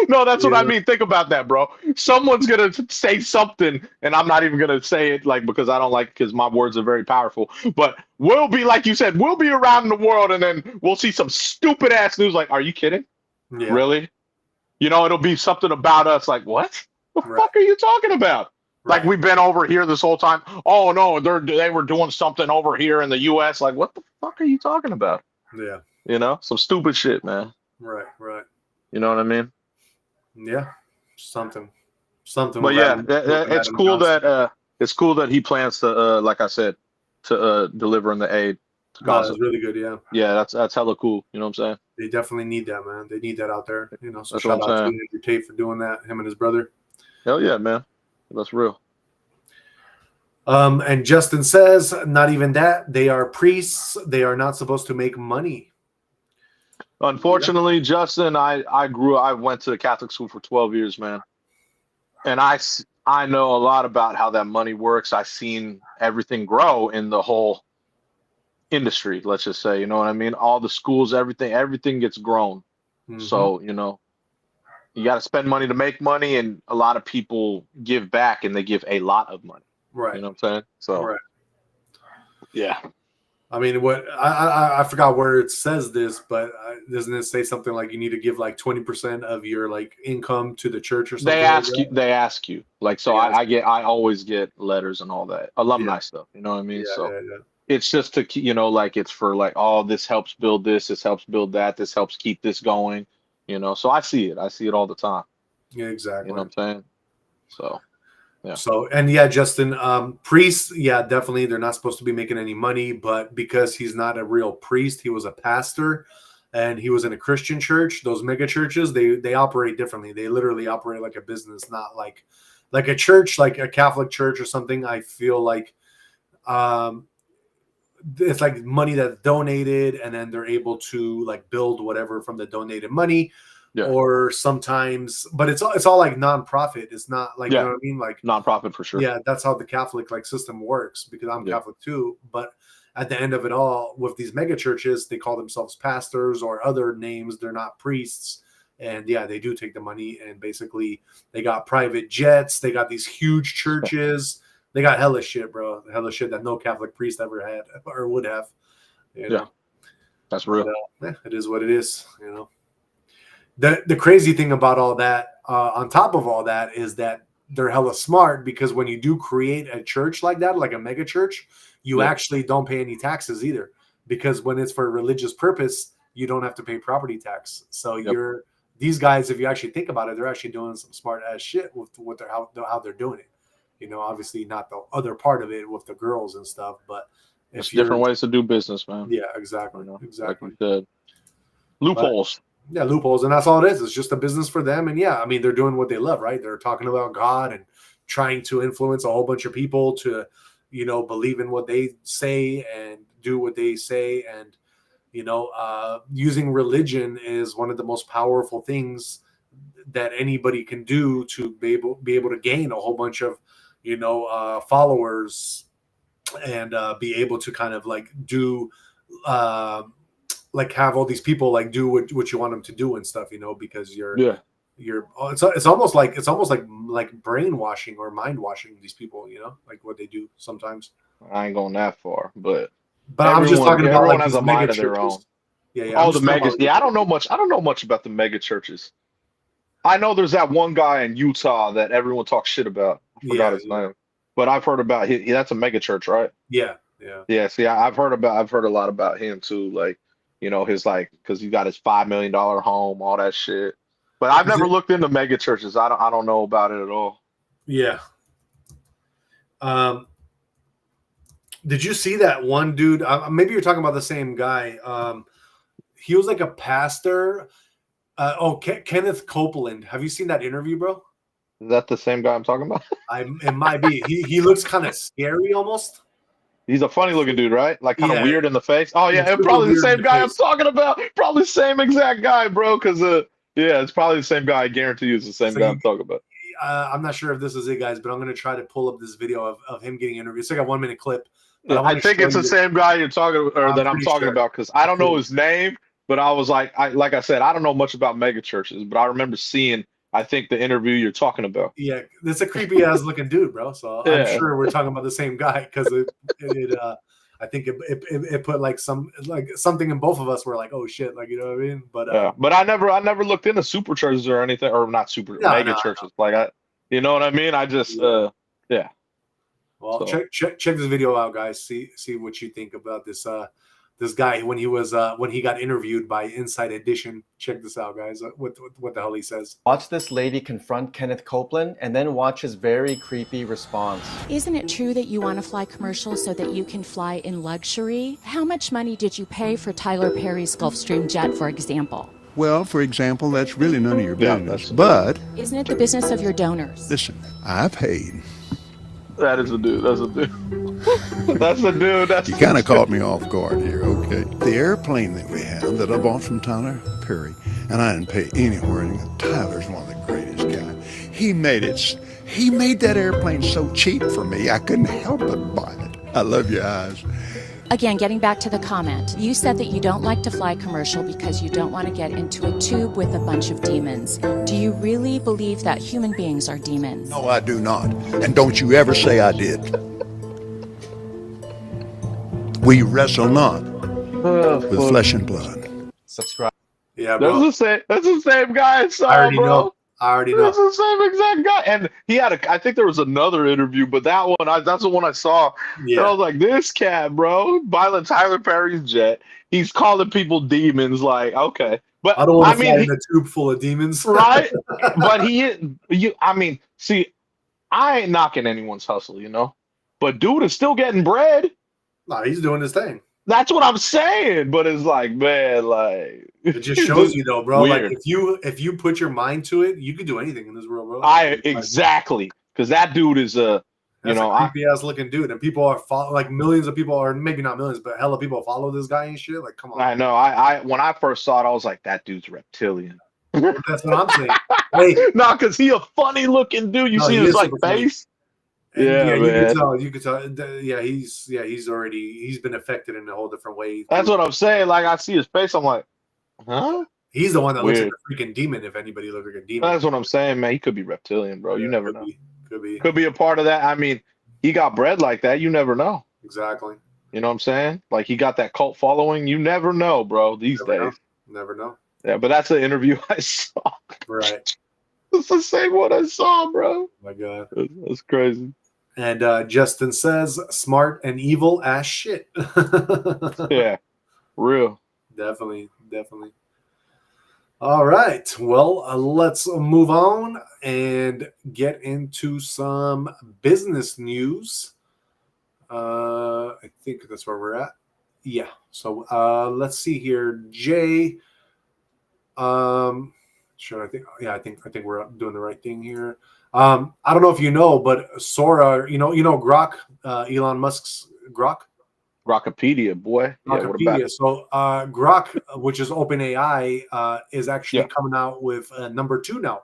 B: No, that's what I
A: Yeah.
B: mean. Think about that, bro. Someone's gonna say something, and I'm not even gonna say it, like, because I don't like, because my words are very powerful. But we'll be, like you said, we'll be around in the world, and then we'll see some stupid ass news. Like, are you kidding?
A: Yeah.
B: Really? You know, it'll be something about us. Like, what? The
A: Right.
B: fuck are you talking about?
A: Right.
B: Like, we've been over here this whole time. Oh no, they were doing something over here in the U.S. Like, what the fuck are you talking about?
A: Yeah.
B: You know, some stupid shit, man.
A: Right. Right.
B: You know what I mean?
A: Yeah. Something.
B: But yeah, it's cool that he plans to, like I said, to deliver in the aid to
A: No,
B: Gaza.
A: it's really good. Yeah.
B: Yeah, that's hella cool. You know what I'm saying?
A: They definitely need that, man. They need that out there. You know, so
B: That's
A: shout
B: what I'm
A: out to
B: saying.
A: Andrew Tate for doing that, him and his brother.
B: Hell yeah, man. That's real.
A: And Justin says, not even that. They are priests. They are not supposed to make money.
B: Unfortunately, Justin, I went to the Catholic school for 12 years, man. And I know a lot about how that money works. I've seen everything grow in the whole industry, let's just say, you know what I mean? All the schools, everything gets grown.
A: Mhm.
B: So, you know, you got to spend money to make money, and a lot of people give back, and they give a lot of money.
A: Right.
B: You know what I'm saying? So,
A: Right.
B: yeah.
A: I mean, what I forgot where it says this, but doesn't it say something like you need to give like 20% of your like income to the church or something?
B: They ask you. Like, so I always get letters and all that alumni stuff. You know what I mean?
A: Yeah,
B: So
A: yeah.
B: it's just to, you know, like, it's for like, oh, this helps build this helps build that, this helps keep this going, you know. So I see it all the time.
A: Yeah, exactly.
B: You know what I'm saying? So yeah.
A: So, and yeah, Justin, priests, yeah, definitely, they're not supposed to be making any money, but because he's not a real priest, he was a pastor, and he was in a Christian church. Those mega churches, they operate differently. They literally operate like a business, not like a church, like a Catholic church or something. I feel like it's like money that's donated, and then they're able to like build whatever from the donated money.
B: Yeah.
A: Or sometimes, but it's all like nonprofit. It's not like, you know what I mean? Like
B: nonprofit for sure.
A: Yeah, that's how the Catholic like system works, because I'm Catholic too. But at the end of it all, with these mega churches, they call themselves pastors or other names. They're not priests. And yeah, they do take the money, and basically they got private jets. They got these huge churches. They got hella shit, bro. Hella shit that no Catholic priest ever had or would have. You know?
B: Yeah, that's real.
A: But, it is what it is, you know. The crazy thing about all that, on top of all that, is that they're hella smart, because when you do create a church like that, like a mega church, you actually don't pay any taxes either, because when it's for a religious purpose, you don't have to pay property tax. So these guys, if you actually think about it, they're actually doing some smart ass shit with what how they're doing it. You know, obviously not the other part of it with the girls and stuff, but
B: it's different ways to do business, man.
A: Yeah, exactly.
B: You know,
A: exactly.
B: Like you said, loopholes.
A: Yeah, loopholes, and that's all it is. It's just a business for them, and yeah, I mean, they're doing what they love, right? They're talking about God and trying to influence a whole bunch of people to, you know, believe in what they say and do what they say, and you know, using religion is one of the most powerful things that anybody can do to be able to gain a whole bunch of, you know, followers, and be able to kind of like do. Like have all these people like do what you want them to do and stuff, you know, because it's almost like brainwashing or mind washing these people, you know, like what they do sometimes.
B: I ain't going that far, but
A: I'm just talking about
B: everyone
A: like
B: has
A: these
B: a
A: mega
B: mind of
A: churches.
B: their own.
A: Yeah.
B: Oh, the megas. Yeah, I don't know much about the mega churches. I know there's that one guy in Utah that everyone talks shit about. I forgot his name, but I've heard about him. That's a mega church, right?
A: Yeah.
B: See, I've heard a lot about him too. Like, you know, his like, because he got his $5 million home, all that shit. But I've never looked into mega churches. I don't know about it at all.
A: Yeah. Did you see that one dude? Maybe you're talking about the same guy. He was like a pastor, Kenneth Copeland. Have you seen that interview, bro?
B: Is that the same guy I'm talking about?
A: It might be. He looks kind of scary almost.
B: He's a funny looking dude, right? Like kind of
A: Yeah,
B: weird in the face. Oh yeah,
A: he's
B: and
A: super
B: probably the
A: weird in
B: same
A: the
B: guy I'm
A: face.
B: talking about. Probably the same exact guy, bro. Because yeah, it's probably the same guy. I guarantee you, it's the same
A: So
B: guy I'm talking about.
A: I'm not sure if this is it, guys, but I'm gonna try to pull up this video of him getting interviewed. It's like a 1 minute clip, but
B: Yeah,
A: I
B: I
A: want to
B: think
A: show
B: it's the
A: you.
B: same guy you're talking or
A: I'm
B: that I'm
A: pretty
B: talking
A: sure.
B: about because I don't know his name, but I was like I said, I don't know much about mega churches, but I remember seeing I think the interview you're talking about.
A: Yeah, it's a creepy ass looking dude, bro. So I'm
B: Yeah.
A: sure we're talking about the same guy because I think it put like something in both of us. We're like, oh shit, like you know what I mean? But
B: Yeah, but I never looked into super churches or anything, or not super mega
A: no.
B: churches. Like you know what I mean? I just yeah.
A: Well,
B: So
A: check this video out, guys. See what you think about this guy when he got interviewed by Inside Edition. Check this out, guys. What the hell he says?
C: Watch this lady confront Kenneth Copeland and then watch his very creepy response.
D: Isn't it true that you want to fly commercial so that you can fly in luxury? How much money did you pay for Tyler Perry's Gulfstream jet, for example?
E: Well, for example, that's really none of your
B: Yeah,
E: business. But
D: Isn't it the business of your donors?
E: listen, I paid.
B: that is the dude. That's the dude. That's the dude. That's
E: You kind of caught me off guard here, okay? The airplane that we have that I bought from Tyler Perry, and I didn't pay anywhere. And Tyler's one of the greatest guys. He made that airplane so cheap for me, I couldn't help but buy it. I love your eyes.
D: Again, getting back to the comment, you said that you don't like to fly commercial because you don't want to get into a tube with a bunch of demons. Do you really believe that human beings are demons?
E: No, I do not. And don't you ever say I did. We wrestle not with flesh and blood.
C: Subscribe.
A: Yeah, bro.
B: That's the same guy I saw,
A: I already
B: bro.
A: know. I already know.
B: That's the same exact guy. And he had I think there was another interview, but that one, that's the one I saw.
A: Yeah.
B: And I was like, this cat, bro, buying Tyler Perry's jet. He's calling people demons. Like, okay. But
A: I don't want to fly
B: mean,
A: in a tube full of demons.
B: right? But I mean, see, I ain't knocking anyone's hustle, you know? But dude is still getting bread.
A: No, he's doing his thing.
B: That's what I'm saying. But it's like, man, like
A: It just shows you though, bro.
B: Weird.
A: Like if you put your mind to it, you can do anything in this world, bro.
B: Exactly, because that dude is a
A: creepy ass looking dude, and people are like millions of people, or maybe not millions, but hella people follow this guy and shit. Like, come on.
B: I know. I when I first saw it, I was like, that dude's reptilian.
A: That's what I'm saying. Hey,
B: No, because he a funny looking dude. You
A: No,
B: see
A: he
B: his
A: is
B: like
A: super funny.
B: face.
A: and
B: Yeah, man.
A: you could tell. Yeah, he's been affected in a whole different way.
B: That's what I'm saying. Like I see his face, I'm like, huh?
A: He's the one that looks
B: Weird.
A: like a freaking demon. If anybody looks like a demon,
B: That's what I'm saying, man. He could be reptilian, bro. You
A: Yeah,
B: never
A: could
B: know.
A: be
B: Could be a part of that. I mean, he got bread like that. You never know.
A: exactly.
B: You know what I'm saying? Like he got that cult following. You never know, bro. These
A: Never
B: days.
A: Never know.
B: Yeah, but that's the interview I saw.
A: Right.
B: It's the same one I saw, bro.
A: Oh my God.
B: That's crazy.
A: And Justin says, smart and evil as shit.
B: Yeah, real.
A: Definitely. All right. Well, let's move on and get into some business news. I think that's where we're at. Yeah. So let's see here. Jay. Should I think? Yeah, I think we're doing the right thing here. I don't know if you know, but Sora, you know Grok, Elon Musk's Grok.
B: Rockopedia, boy. Yeah, what about
A: Wikipedia.
B: it?
A: So Grok, which is OpenAI, is actually
B: Yeah.
A: coming out with number 2 now.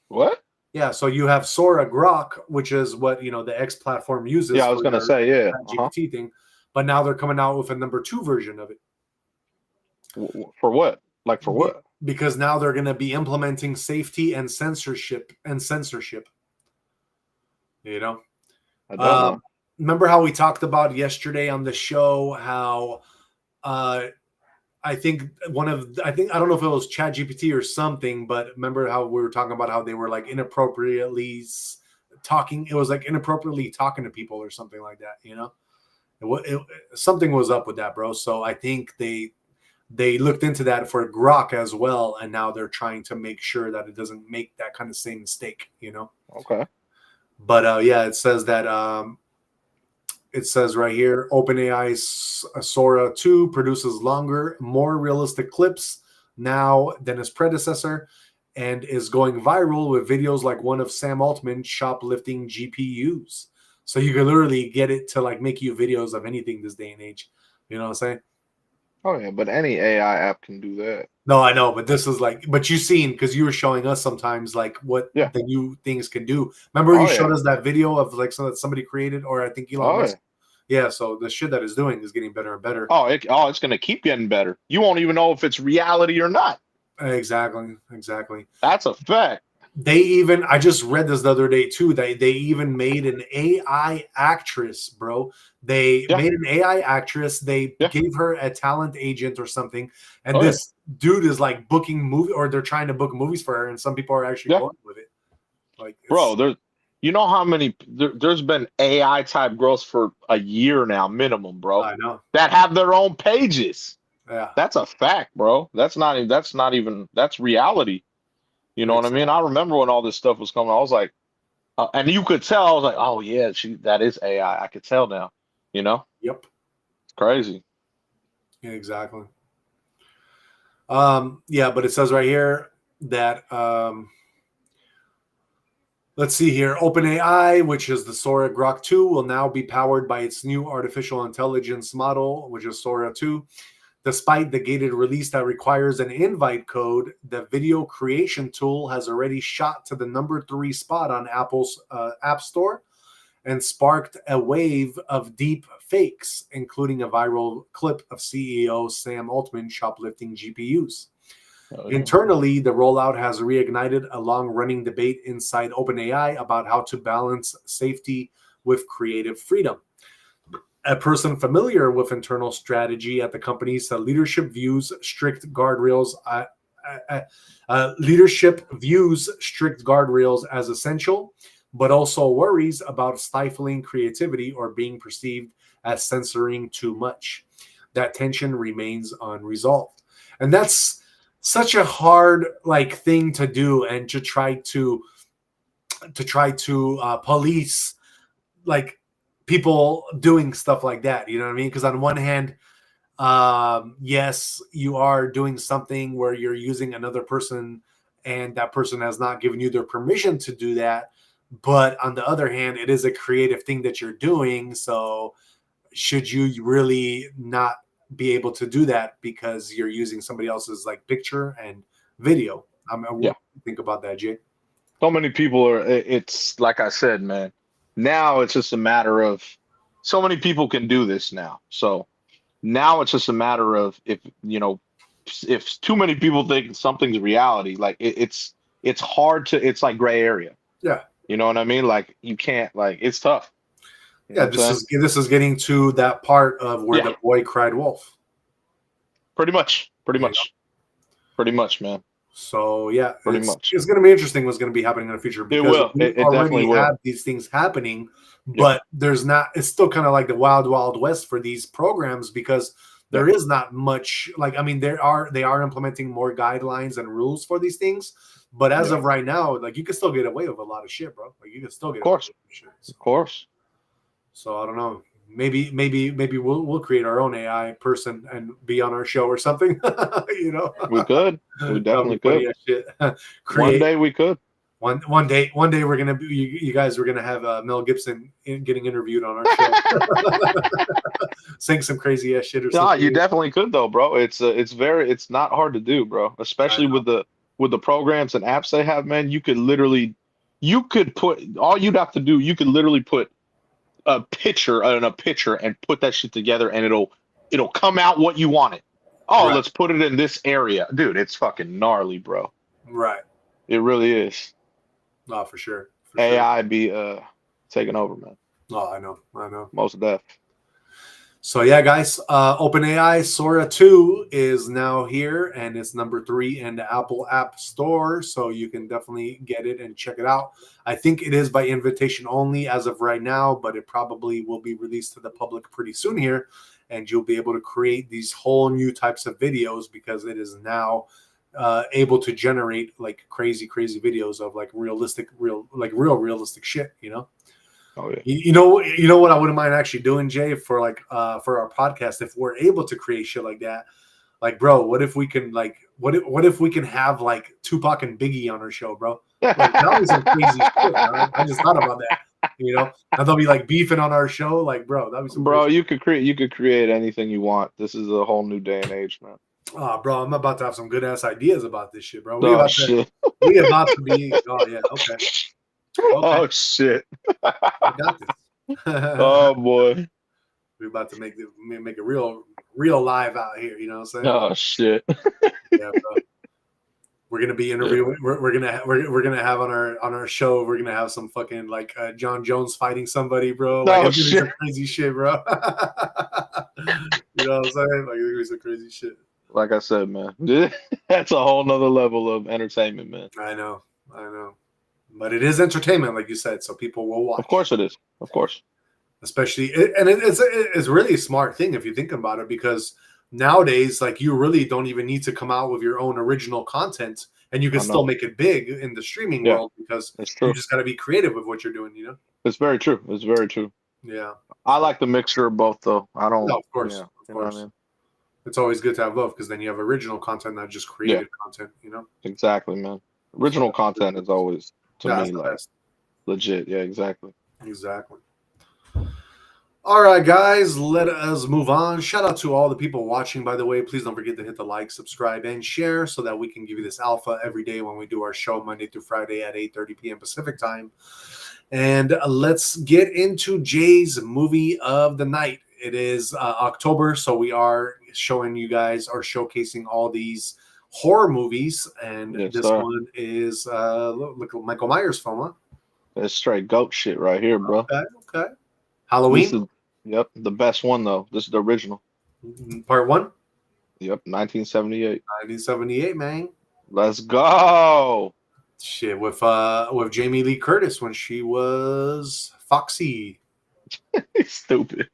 B: What?
A: Yeah, so you have Sora Grok, which is what the X platform uses.
B: Yeah, I was
A: for
B: gonna
A: their
B: say, yeah.
A: GPT thing, but now they're coming out with a number 2 version of it.
B: For what? Like for what?
A: Because now they're going to be implementing safety and censorship. You know.
B: I don't know.
A: Remember how we talked about yesterday on the show how I think I don't know if it was ChatGPT or something, but remember how we were talking about how they were like inappropriately talking. It was like inappropriately talking to people or something like that, something was up with that, bro. So I think they looked into that for Grok as well, and now they're trying to make sure that it doesn't make that kind of same mistake,
B: Okay.
A: But yeah, it says that it says right here, OpenAI's Sora 2 produces longer, more realistic clips now than his predecessor, and is going viral with videos like one of Sam Altman shoplifting GPUs. So you can literally get it to like make you videos of anything this day and age. You know what I'm saying?
B: Oh yeah, but any AI app can do that.
A: No, I know, but this is like, but you've seen, because you were showing us sometimes like what
B: Yeah.
A: the new things can do. Remember, you
B: Oh,
A: showed
B: yeah.
A: us that video of like something that somebody created, or I think Elon
B: Oh
A: Musk.
B: yeah.
A: Yeah, so the shit that it's doing is getting better and better.
B: It's gonna keep getting better. You won't even know if it's reality or not.
A: Exactly.
B: That's a fact.
A: They even, I just read this the other day too, they even made an AI actress, bro. They made an AI actress. They gave her a talent agent or something. And this dude is like booking movie, or they're trying to book movies for her. And some people are actually going with it. Like,
B: bro, you know how many, there's been AI type girls for a year now, minimum, bro.
A: I know.
B: That have their own pages.
A: Yeah.
B: That's a fact, bro. That's reality. You know what I mean? I remember when all this stuff was coming, I was like, and you could tell, I was like, oh yeah, that is AI. I could tell now, you know?
A: Yep.
B: It's crazy.
A: Yeah, exactly. Yeah, but it says right here that, let's see here. OpenAI, which is the Sora Grok 2, will now be powered by its new artificial intelligence model, which is Sora 2. Despite the gated release that requires an invite code, the video creation tool has already shot to the number 3 spot on Apple's App Store and sparked a wave of deep fakes, including a viral clip of CEO Sam Altman shoplifting GPUs. Internally, the rollout has reignited a long-running debate inside OpenAI about how to balance safety with creative freedom. A person familiar with internal strategy at the company said leadership views strict guardrails as essential, but also worries about stifling creativity or being perceived as censoring too much. That tension remains unresolved. And that's such a hard thing to do, and to try to police people doing stuff like that, you know what I mean? Because on one hand, yes, you are doing something where you're using another person, and that person has not given you their permission to do that. But on the other hand, it is a creative thing that you're doing. So should you really not be able to do that because you're using somebody else's picture and video? What do you think about that, Jay?
B: So many people it's like I said, man. Now it's just a matter of, so many people can do this now. So now it's just a matter of, if too many people think something's reality, it's hard to, it's like gray area.
A: Yeah.
B: You know what I mean? You can't, it's tough.
A: Yeah, this is getting to that part of where the boy cried wolf.
B: Pretty much, man.
A: So yeah,
B: much.
A: It's going to be interesting what's going to be happening in the future, because
B: it will. It definitely will.
A: Have these things happening, but there's not. It's still kind of like the wild west for these programs, because there is not much. They are implementing more guidelines and rules for these things, but as of right now, you can still get away with a lot of shit, bro. You can still get away with shit.
B: Of course.
A: So I don't know. Maybe we'll create our own AI person and be on our show or something.
B: We could. We definitely could. One day we could.
A: One day we're gonna be. You guys, we're gonna have Mel Gibson getting interviewed on our show, saying some crazy ass shit or something.
B: Yeah, you definitely could though, bro. It's not hard to do, bro. Especially with the programs and apps they have, man. You could put, all you'd have to do. You could literally put a picture and put that shit together, and it'll come out what you want it. Let's put it in this area, dude. It's fucking gnarly, bro.
A: Right.
B: It really is.
A: Oh, for sure.
B: AI be taking over, man.
A: Oh, I know.
B: Most def.
A: So yeah, guys, OpenAI Sora 2 is now here, and it's number 3 in the Apple App Store, so you can definitely get it and check it out. I think it is by invitation only as of right now, but it probably will be released to the public pretty soon here, and you'll be able to create these whole new types of videos, because it is now able to generate crazy videos of realistic shit,
B: Oh yeah.
A: You know what I wouldn't mind actually doing, Jay, for our podcast, if we're able to create shit like that. Like, bro, what if we can like what if we can have like Tupac and Biggie on our show, bro? Like, that was some crazy shit. Bro. I just thought about that. You know, and they'll be like beefing on our show, like, bro, that'd be some
B: Bro,
A: crazy.
B: you could create anything you want. This is a whole new day and age, man.
A: Oh, bro, I'm about to have some good ass ideas about this shit, bro.
B: Oh shit.
A: We about to be. Oh yeah, okay.
B: Oh shit.
A: I got this.
B: Oh boy.
A: We're about to make a real live out here. You know what I'm saying?
B: Oh shit.
A: Yeah, bro. We're gonna be interviewing. We're gonna have on our show. We're gonna have some fucking like John Jones fighting somebody, bro. Like
B: Oh,
A: it's gonna be
B: shit.
A: some crazy shit, bro. You know what I'm saying? Like it's gonna be some crazy shit.
B: Like I said, man, that's a whole nother level of entertainment, man.
A: I know, but it is entertainment, like you said, so people will watch.
B: Of course it is. Of course.
A: Especially, it's really a smart thing if you think about it, because nowadays, like, you really don't even need to come out with your own original content, and you can still make it big in the streaming world, because
B: It's true.
A: you just got to be creative with what you're doing, you know?
B: It's very true. It's very true.
A: Yeah.
B: I like the mixture of both, though. I don't.
A: No, of course.
B: Yeah,
A: Of
B: you know what
A: course.
B: I mean?
A: It's always good to have both, because then you have original content, not just creative content, you know?
B: Exactly, man. Original content is always, to
A: That's
B: me,
A: the
B: like
A: best.
B: legit. Yeah, exactly.
A: Exactly. All right, guys, let us move on. Shout out to all the people watching, by the way. Please don't forget to hit the like, subscribe, and share so that we can give you this alpha every day when we do our show Monday through Friday at 8:30 p.m. Pacific time. And let's get into Jay's movie of the night. It is October, so we are showing you guys or showcasing all these horror movies. And
B: Yes,
A: this
B: sir.
A: one is look Michael Myers film, huh?
B: It's straight goat shit right here, bro.
A: Okay. Halloween,
B: This is, yep, the best one though. This is the original.
A: part 1,
B: Yep, 1978.
A: 1978, man.
B: Let's go.
A: Shit, with Jamie Lee Curtis when she was Foxy.
B: Stupid.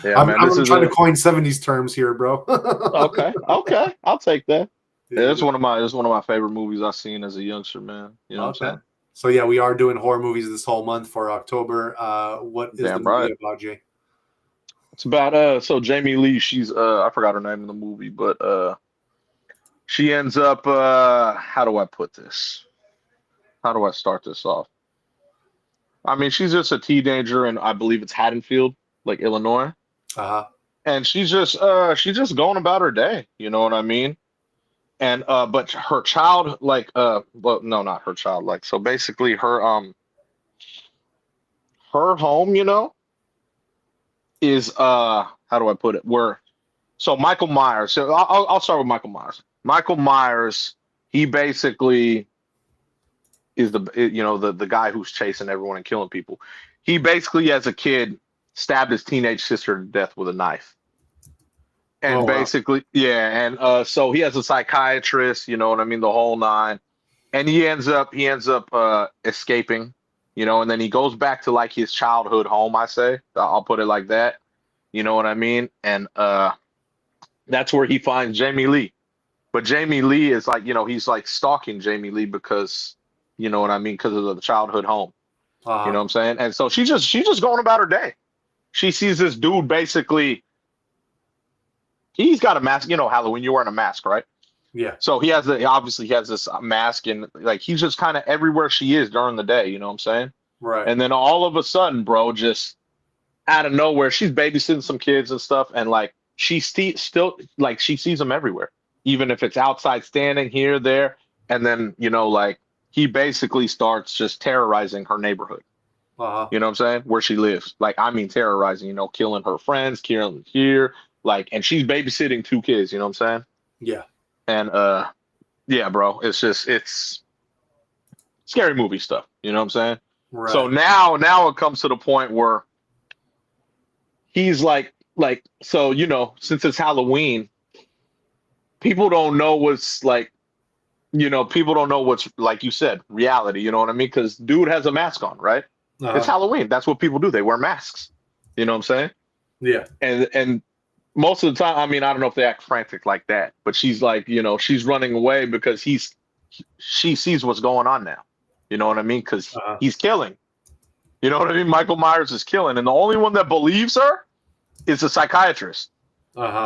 B: Yeah,
A: I'm
B: man. This is
A: trying to coin 70s terms here, bro.
B: okay. Okay, I'll take that.
A: Yeah,
B: Yeah, it's one of my favorite movies I've seen as a youngster, man. You know what I'm saying?
A: So yeah, we are doing horror movies this whole month for October. What is
B: Damn
A: the movie
B: right.
A: about, Jay?
B: It's about so Jamie Lee, she's I forgot her name in the movie, but she ends up how do I put this? How do I start this off? I mean, she's just a teenager in, I believe it's Haddonfield, like Illinois. And she's just going about her day, you know what I mean? And but her child, like well, no, not her child, like, so basically her home, you know, is how do I put it? So Michael Myers. So I'll start with Michael Myers. Michael Myers, he basically is the guy who's chasing everyone and killing people. He basically, as a kid, stabbed his teenage sister to death with a knife. And basically, yeah, and so he has a psychiatrist, you know what I mean, the whole nine. And he ends up escaping, you know, and then he goes back to like his childhood home, I'll put it like that. You know what I mean? And that's where he finds Jamie Lee. But Jamie Lee is like, you know, he's like stalking Jamie Lee because, you know what I mean, because of the childhood home. You know what I'm saying? And so she's just going about her day. She sees this dude basically. He's got a mask, you know, Halloween, you're wearing a mask, right?
A: Yeah.
B: So he obviously has this mask, and like he's just kind of everywhere she is during the day, you know what I'm saying?
A: Right.
B: And then all of a sudden, bro, just out of nowhere, she's babysitting some kids and stuff, and like she still like she sees them everywhere, even if it's outside, standing here, there, and then, you know, like he basically starts just terrorizing her neighborhood. You know what I'm saying? Where she lives. Like, I mean, terrorizing, you know, killing her friends, killing here. Like, and she's babysitting 2 kids, you know what I'm saying?
A: Yeah.
B: And yeah, bro, it's scary movie stuff, you know what I'm saying?
A: Right.
B: So now it comes to the point where he's like, so, you know, since it's Halloween, people don't know what's like, you know, people don't know what's, like you said, reality, you know what I mean? Because dude has a mask on, right? It's Halloween. That's what people do. They wear masks. You know what I'm saying?
A: Yeah.
B: And most of the time, I mean, I don't know if they act frantic like that, but she's like, you know, she's running away because she sees what's going on now. You know what I mean? Because he's killing. You know what I mean? Michael Myers is killing. And the only one that believes her is the psychiatrist.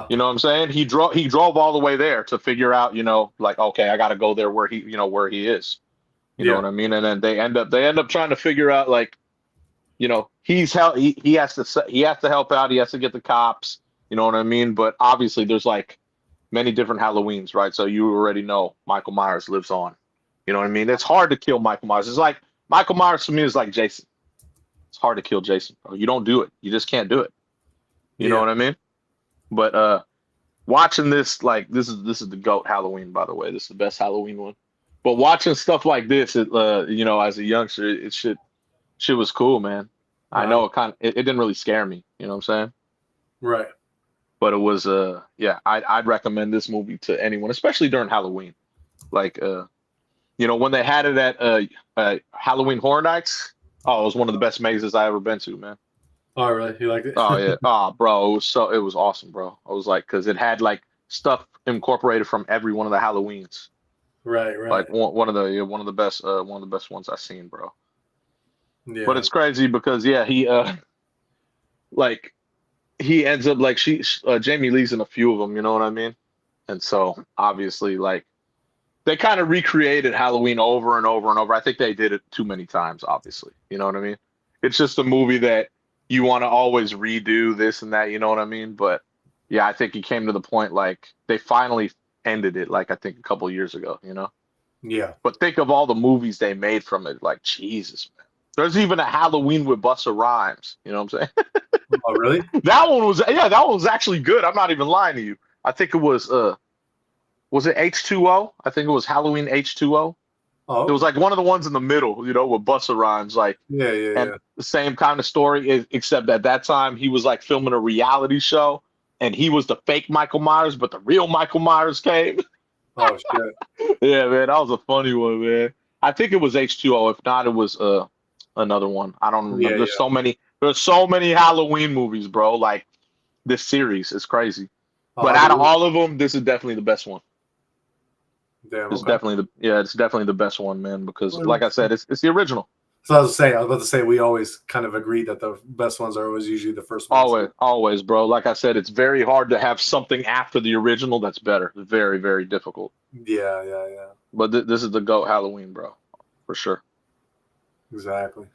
B: You know what I'm saying? He drove all the way there to figure out, like, okay, I got to go there where he is. You know what I mean? And then they end up trying to figure out, like, he has to help out. He has to get the cops. You know what I mean? But obviously, there's like many different Halloweens, right? So you already know Michael Myers lives on. You know what I mean? It's hard to kill Michael Myers. It's like Michael Myers to me is like Jason. It's hard to kill Jason, bro. You don't do it. You just can't do it. You know what I mean? But watching this, like, this is the GOAT Halloween, by the way. This is the best Halloween one. But watching stuff like this, as a youngster, it shit was cool, man. I know it didn't really scare me. You know what I'm saying?
A: Right.
B: But it was I'd recommend this movie to anyone, especially during Halloween. Like when they had it at Halloween Horror Nights. Oh, it was one of the best mazes I ever been to, man.
A: Oh, really? You liked it?
B: Oh yeah. Oh, bro, it was awesome, bro. I was like, because it had like stuff incorporated from every one of the Halloweens.
A: Right.
B: Like one of the best ones I've seen, bro.
A: Yeah.
B: But it's crazy because he he ends up like Jamie Lee's in a few of them, you know what I mean? And so obviously, like, they kind of recreated Halloween over and over and over. I think they did it too many times, obviously. You know what I mean? It's just a movie that you want to always redo this and that, you know what I mean? But yeah, I think it came to the point, like, they finally ended it, like, I think a couple of years ago,
A: Yeah.
B: But think of all the movies they made from it. Like, Jesus, man. There's even a Halloween with Busta Rhymes. You know what I'm saying?
A: Oh, really?
B: That one was actually good. I'm not even lying to you. I think it was it H2O? I think it was Halloween H2O.
A: Oh.
B: It was like one of the ones in the middle, with Busta Rhymes, like,
A: Yeah.
B: the same kind of story, except at that time he was like filming a reality show, and he was the fake Michael Myers, but the real Michael Myers came.
A: Oh shit.
B: Yeah, man, that was a funny one, man. I think it was H2O. If not, it was another one. I don't remember. There's so many Halloween movies, bro. Like, this series is crazy. But out of all of them, this is definitely the best one.
A: Damn,
B: It's definitely the best one, man, because like I said, it's the original.
A: So I was about to say we always kind of agree that the best ones are always usually the first ones.
B: Always, bro. Like I said, it's very hard to have something after the original that's better. Very, very difficult.
A: Yeah.
B: But this is the GOAT Halloween, bro, for sure.
A: Exactly.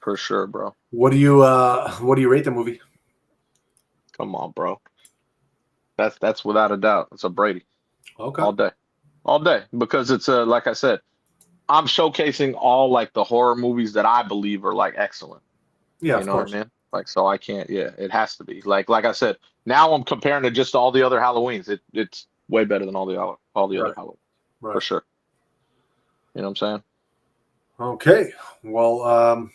B: For sure, bro.
A: What do you rate the movie?
B: Come on, bro. That's without a doubt. It's a Brady.
A: Okay.
B: All day, because it's like I said, I'm showcasing all, like, the horror movies that I believe are, like, excellent.
A: Yeah,
B: you know what I mean? Like, so I can't. Yeah, it has to be. Like I said, now I'm comparing it just to all the other Halloweens. It's way better than all the other Halloweens, for sure. You know what I'm saying?
A: Okay. Well,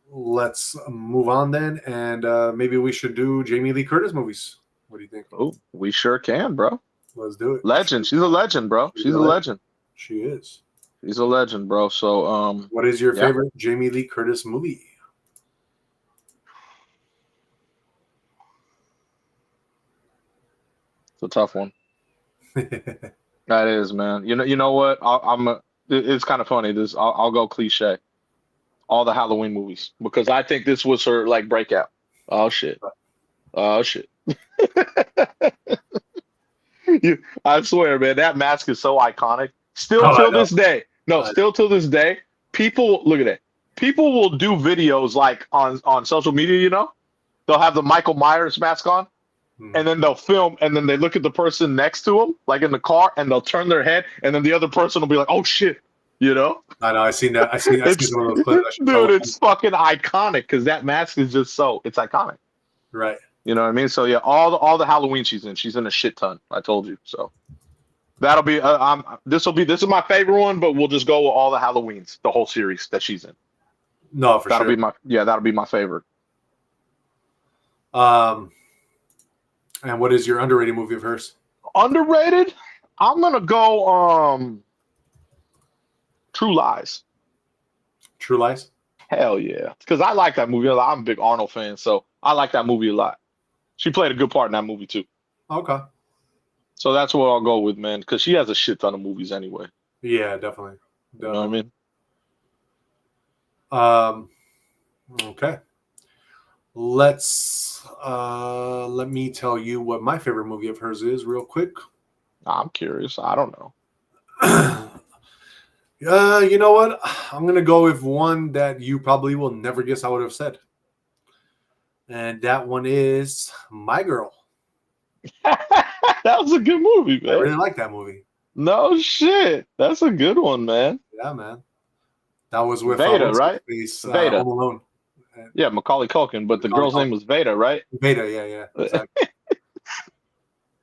A: let's move on then, and maybe we should do Jamie Lee Curtis movies. What do you think?
B: Oh, we sure can, bro.
A: Let's do it.
B: Legend. She's a legend, bro. She's a legend.
A: She is.
B: She's a legend, bro. So,
A: what is your favorite Jamie Lee Curtis movie?
B: It's a tough one. That is, man. You know what? It's kind of funny. I'll go cliche. All the Halloween movies, because I think this was her, like, breakout. Oh shit. I swear, man, that mask is so iconic. Still till this day, people look at it. People will do videos, like, on social media. They'll have the Michael Myers mask on, and then they'll film, and then they look at the person next to them, like in the car, and they'll turn their head, and then the other person will be like, "Oh shit," I know. I've seen that. I've seen one of those clips. Dude, it's fucking iconic, because that mask is just it's iconic.
A: Right.
B: You know what I mean? So yeah, all the Halloween she's in a shit ton. I told you. So that'll be this is my favorite one, but we'll just go with all the Halloweens, the whole series that she's in.
A: No, for
B: that'll
A: sure.
B: That'll be my favorite.
A: And what is your underrated movie of hers?
B: Underrated? I'm gonna go True Lies.
A: True Lies?
B: Hell yeah. Because I like that movie. I'm a big Arnold fan, so I like that movie a lot. She played a good part in that movie too.
A: Okay.
B: So that's what I'll go with, man, because she has a shit ton of movies anyway.
A: Yeah, definitely.
B: You know what I mean?
A: Okay. Let me tell you what my favorite movie of hers is real quick.
B: I'm curious. I don't know.
A: You know what? I'm gonna go with one that you probably will never guess I would have said, and that one is My Girl.
B: That was a good movie,
A: I
B: man.
A: really like that movie.
B: No shit. That's a good one, man.
A: Yeah, man. That was with
B: Veda, right?
A: Veda. Home Alone.
B: Yeah, Macaulay Culkin, but the
A: Macaulay
B: girl's name was Veda, right?
A: Veda, yeah, exactly.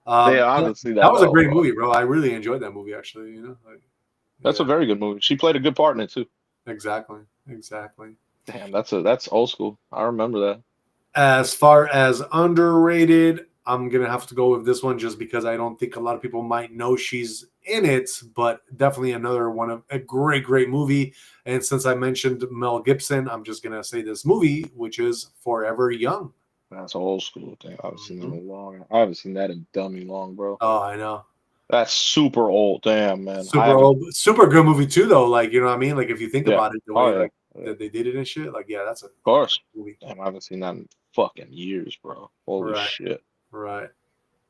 B: Yeah, obviously
A: that was a great movie, bro. I really enjoyed that movie, actually. You know,
B: that's a very good movie. She played a good part in it too.
A: Exactly.
B: Damn, that's old school. I remember that.
A: As far as underrated, I'm gonna have to go with this one just because I don't think a lot of people might know she's in it, but definitely another one of a great movie. And since I mentioned Mel Gibson, I'm just gonna say this movie, which is Forever Young.
B: That's old school thing. I haven't seen that in long. I haven't seen that in dummy long, bro.
A: Oh, I know.
B: That's super old. Damn, man.
A: Super old, super good movie too, though. Like, you know what I mean? Like, if you think about it, the way that they did it and shit. Like, yeah, that's a
B: of course
A: movie.
B: Damn, I haven't seen that in fucking years, bro. Holy shit.
A: Right.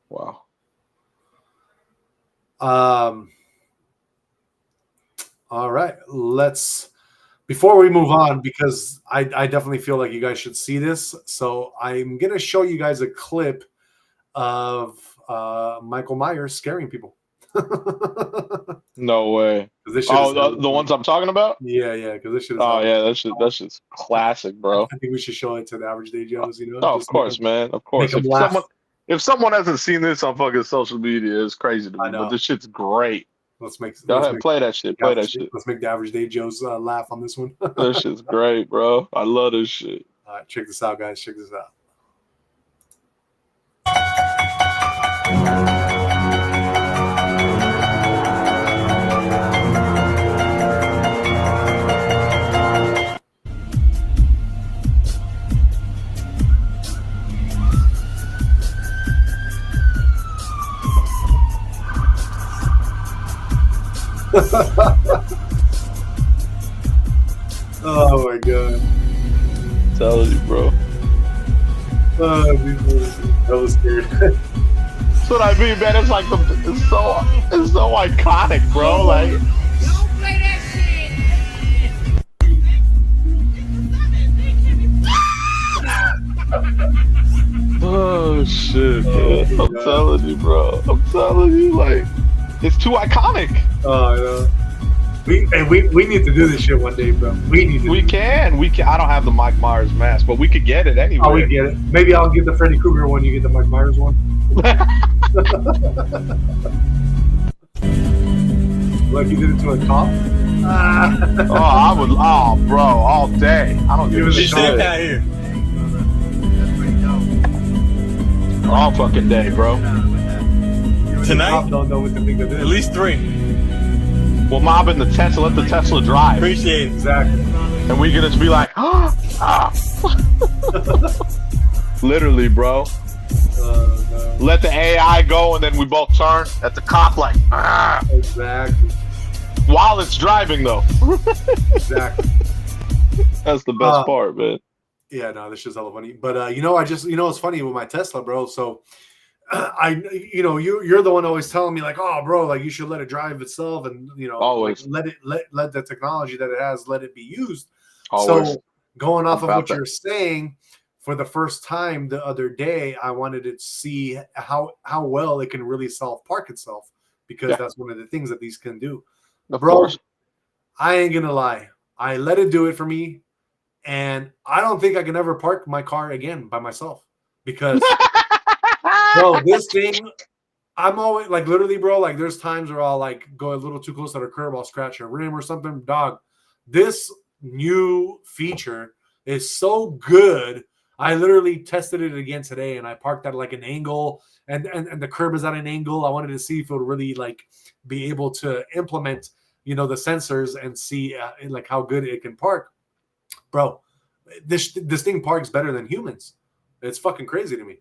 B: Wow.
A: All right. Before we move on, because I definitely feel like you guys should see this. So I'm gonna show you guys a clip of Michael Myers scaring people.
B: No way. The ones I'm talking about?
A: Yeah, because this shit is
B: that's just classic, bro.
A: I think we should show it to the Average Day Joes, you know?
B: Oh, of course, man. Of course. If someone hasn't seen this on fucking social media, it's crazy to me. But this shit's great.
A: Go
B: ahead, play that shit.
A: Let's make the Average Day Joes laugh on this one.
B: This shit's great, bro. I love this shit.
A: All right, check this out, guys. Check this out. Oh my god.
B: I'm telling you, bro.
A: I was scared.
B: That's what I mean, man. It's like it's so iconic, bro. Like,
F: don't play that shit.
B: oh shit, man. I'm telling you, bro. I'm telling you, like, it's too iconic.
A: Oh, I know. We need to do this shit one day, bro. We
B: can. I don't have the Mike Myers mask, but we could get it anyway.
A: Oh, we get it. Maybe I'll get the Freddy Krueger one. You get the Mike Myers one. Like you did it to a cop?
B: I would. Oh, bro, all day. I don't give a shit.
G: Out here.
B: All fucking day, bro.
G: Tonight,
A: don't know what to think of this.
G: at least 3.
B: We'll mob in the Tesla. Let the Tesla drive.
G: Appreciate it.
A: Exactly.
B: And we can just be like, literally, bro.
A: No.
B: Let the AI go, and then we both turn at the cop like,
A: Exactly.
B: while it's driving, though.
A: Exactly.
B: That's the best part, man.
A: Yeah, no, this shit's hella funny. But it's funny with my Tesla, bro. So you're the one always telling me like, oh, bro, like you should let it drive itself, and
B: always
A: like, let the technology that it has let it be used.
B: Always.
A: So going off of what you're saying, for the first time the other day, I wanted to see how well it can really self-park itself, because that's one of the things that these can do.
B: Of
A: bro,
B: course.
A: I ain't gonna lie. I let it do it for me, and I don't think I can ever park my car again by myself, because bro, this thing, I'm always like, literally, bro, like there's times where I'll like go a little too close to the curb, I'll scratch a rim or something. Dog, this new feature is so good. I literally tested it again today, and I parked at like an angle, and the curb is at an angle. I wanted to see if it would really like be able to implement, the sensors and see like how good it can park. Bro, this thing parks better than humans. It's fucking crazy to me.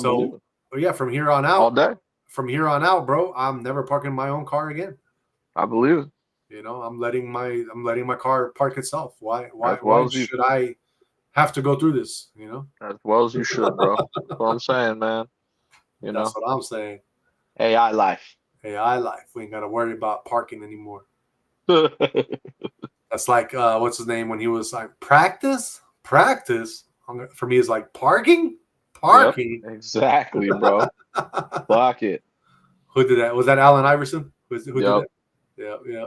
A: So yeah, from here on out,
B: all day.
A: From here on out, bro, I'm never parking my own car again.
B: I believe it.
A: I'm letting my car park itself. Why should I have to go through this,
B: As well as you should, bro. That's what I'm saying, man. You know,
A: That's what I'm saying.
B: AI life.
A: AI life. We ain't got to worry about parking anymore.
B: Yeah,
A: That's like, what's his name when he was like, practice? For me, is like parking? Parking.
B: Yep, exactly, bro. Fuck it.
A: Who did that? Was that Allen Iverson? Who did
B: Yep.
A: that? Yeah.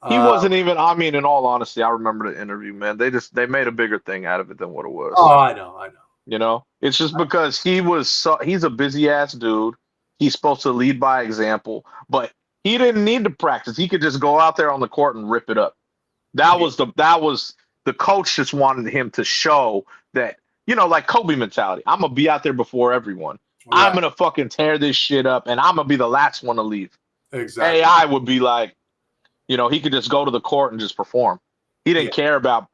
B: He wasn't even. I mean, in all honesty, I remember the interview, man. They made a bigger thing out of it than what it was.
A: Oh, I know.
B: You know, it's just because he's a busy ass dude. He's supposed to lead by example, but he didn't need to practice. He could just go out there on the court and rip it up. That was the coach just wanted him to show that, like Kobe mentality. I'm gonna be out there before everyone.
A: Right.
B: I'm gonna fucking tear this shit up, and I'm gonna be the last one to leave.
A: Exactly.
B: AI would be like, he could just go to the court and just perform. He didn't care about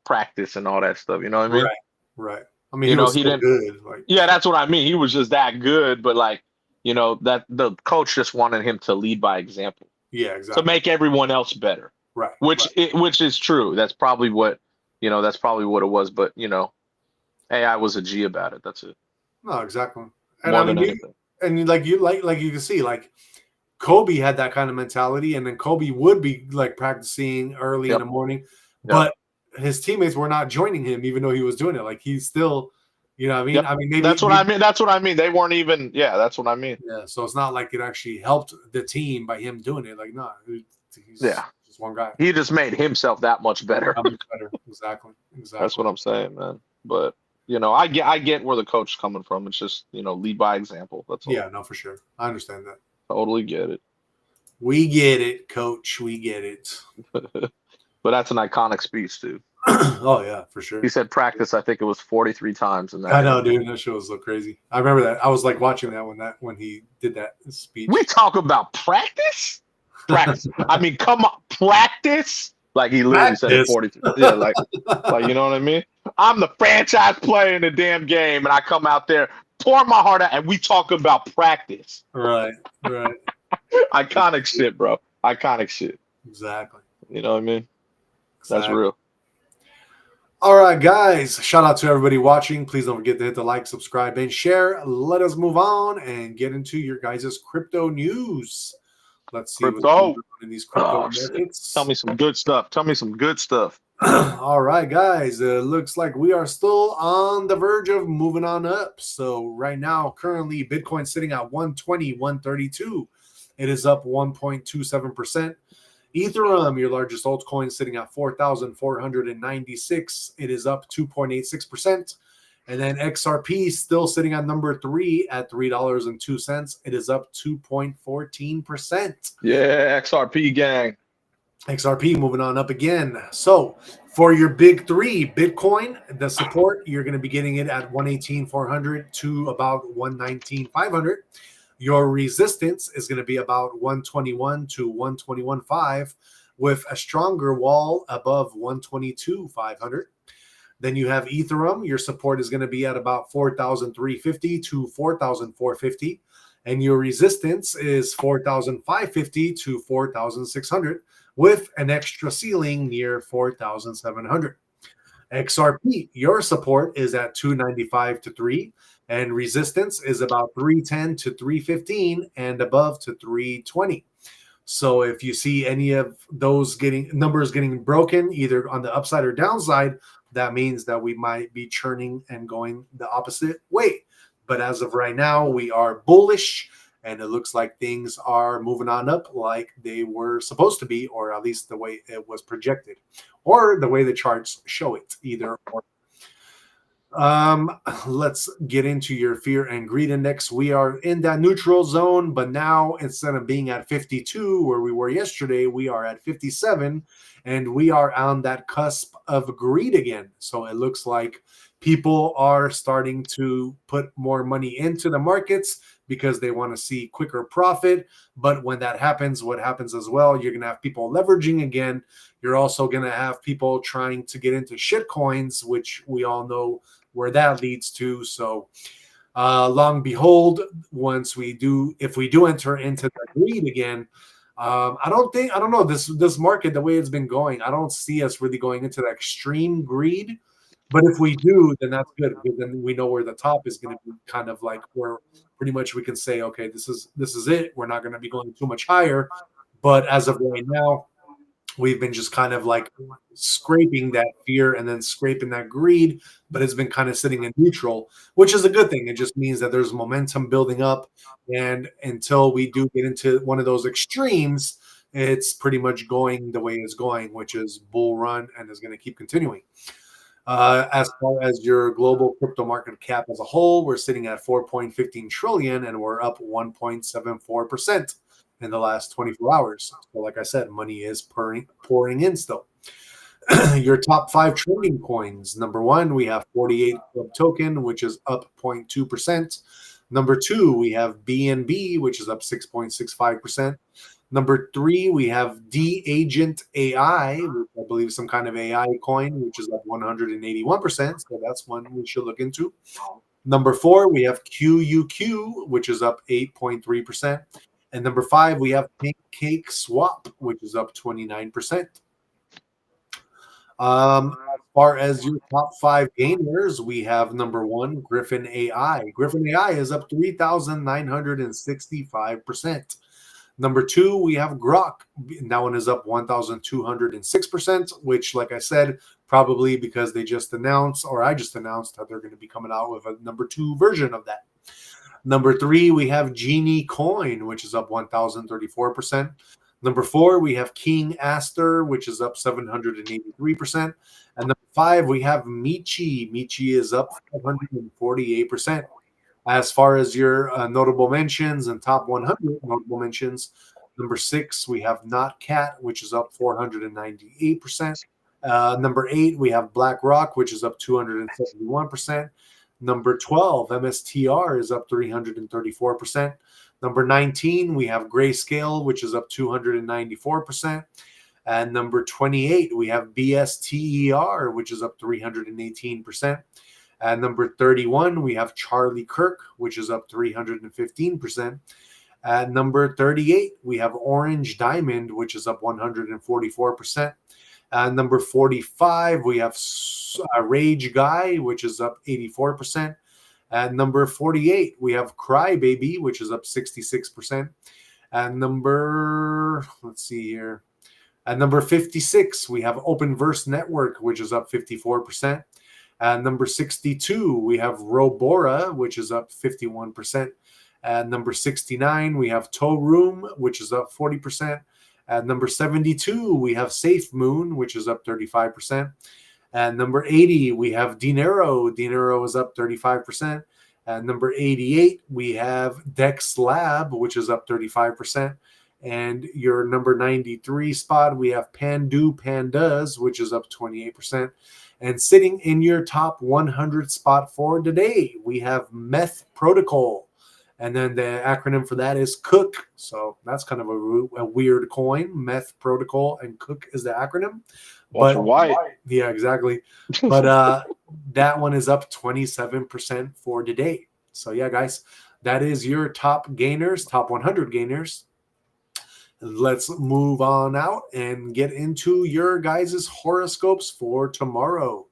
B: practice and all that stuff. You know what I mean?
A: Right. I mean, he was so good. Like,
B: yeah, that's what I mean. He was just that good, but like, that the coach just wanted him to lead by example.
A: Yeah, exactly.
B: To make everyone else better.
A: Right.
B: Which is true. That's probably what it was. But AI was a G about it. That's it.
A: No, exactly. And
B: More
A: I mean,
B: than anything.
A: and like you can see, like Kobe had that kind of mentality, and then Kobe would be like practicing early in the morning, but his teammates were not joining him, even though he was doing it. Like he's still, what I mean?
B: Yep.
A: I mean, maybe
B: that's what I mean. That's what I mean. They weren't even. Yeah, that's what I mean.
A: Yeah. So it's not like it actually helped the team by him doing it. Like, no, he's just one guy.
B: He just made himself that much better.
A: Exactly.
B: That's what I'm saying, man. But I get where the coach is coming from. It's just lead by example. That's all.
A: Yeah, no, for sure. I understand that.
B: Totally get it.
A: We get it, coach. We get it.
B: But that's an iconic speech, dude.
A: Oh yeah, for sure.
B: He said practice. I think it was 43 times in that.
A: I know, dude. That show was so crazy. I remember that. I was like watching that when he did that speech.
B: We talk about practice. I mean, come on, practice. Like he literally said it 43. Yeah, like you know what I mean? I'm the franchise player in the damn game, and I come out there, pour my heart out, and we talk about practice.
A: Right.
B: Iconic shit, bro. Iconic shit.
A: Exactly.
B: You know what I mean? That's real.
A: All right, guys. Shout out to everybody watching. Please don't forget to hit the like, subscribe, and share. Let us move on and get into your guys' crypto news. Let's see what's going on in these crypto markets.
B: Tell me some good stuff.
A: All right, guys. It looks like we are still on the verge of moving on up. So right now, currently, Bitcoin sitting at 120, 132. It is up 1.27%. Ethereum, your largest altcoin, sitting at 4,496. It is up 2.86%. And then XRP still sitting on number 3 at $3.02. It is up 2.14%.
B: Yeah, XRP gang.
A: XRP moving on up again. So for your big 3, Bitcoin, the support, you're going to be getting it at 118,400 to about 119,500. Your resistance is going to be about 121 to 121.5 with a stronger wall above 122,500. Then you have Ethereum. Your support is going to be at about 4,350 to 4,450. And your resistance is 4,550 to 4,600 with an extra ceiling near 4,700. XRP, your support is at 295 to 3. And resistance is about 310 to 315 and above to 320. So if you see any of those numbers getting broken, either on the upside or downside, that means that we might be churning and going the opposite way. But as of right now, we are bullish, and it looks like things are moving on up like they were supposed to be, or at least the way it was projected, or the way the charts show it, either or. Let's get into your fear and greed index. We are in that neutral zone, but now instead of being at 52 where we were yesterday, we are at 57, and we are on that cusp of greed again. So it looks like people are starting to put more money into the markets because they want to see quicker profit. But when that happens, what happens as well, you're going to have people leveraging again. You're also going to have people trying to get into shit coins, which we all know where that leads to. So long behold, if we do enter into the greed again, I don't know this market, the way it's been going, I don't see us really going into that extreme greed. But if we do, then that's good, because then we know where the top is going to be, kind of like where pretty much we can say, okay, this is it. We're not going to be going too much higher. But as of right now, we've been just kind of like scraping that fear and then scraping that greed, but it's been kind of sitting in neutral, which is a good thing. It just means that there's momentum building up, and until we do get into one of those extremes, it's pretty much going the way it's going, which is bull run, and is going to keep continuing. As far as your global crypto market cap as a whole, we're sitting at 4.15 trillion, and we're up 1.74% in the last 24 hours. So like I said, money is pouring in still. Your top 5 trending coins. Number 1, we have 48 Club Token, which is up 0.2%. Number 2, we have BNB, which is up 6.65%. Number 3, we have D-Agent AI, which I believe is some kind of AI coin, which is up 181%. So that's one we should look into. Number 4, we have QUQ, which is up 8.3%. And number 5, we have Pancake Swap, which is up 29%. As far as your top 5 gainers, we have number 1, Griffin AI. Griffin AI is up 3,965%. Number 2, we have Grok. That one is up 1,206%, which, like I said, probably because they just announced, or I just announced, that they're going to be coming out with a number 2 version of that. Number 3, we have Genie Coin, which is up 1,034%. Number 4, we have King Aster, which is up 783%. And number 5, we have Michi. Michi is up 548%. As far as your notable mentions and top 100 notable mentions, number 6, we have Notcat, which is up 498%. Number 8, we have BlackRock, which is up 271%. Number 12, MSTR, is up 334%. Number 19, we have Grayscale, which is up 294%. And number 28, we have BSTER, which is up 318%. And number 31, we have Charlie Kirk, which is up 315%. At number 38, we have Orange Diamond, which is up 144%. At number 45, we have Rage Guy, which is up 84%. At number 48, we have Crybaby, which is up 66%. At number, let's see here. At number 56, we have Openverse Network, which is up 54%. At number 62, we have Robora, which is up 51%. At number 69, we have Toe Room, which is up 40%. At number 72, we have Safe Moon, which is up 35%. At number 80, we have Dinero. Dinero is up 35%. At number 88, we have Dex Lab, which is up 35%. And your number 93 spot, we have Pandu Pandas, which is up 28%. And sitting in your top 100 spot for today, we have Meth Protocol. And then the acronym for that is Cook. So that's kind of a weird coin. Meth Protocol and Cook is the acronym.
B: Walter White.
A: Yeah, exactly. But that one is up 27% for today. So yeah, guys, that is your top gainers, top 100 gainers. Let's move on out and get into your guys' horoscopes for tomorrow.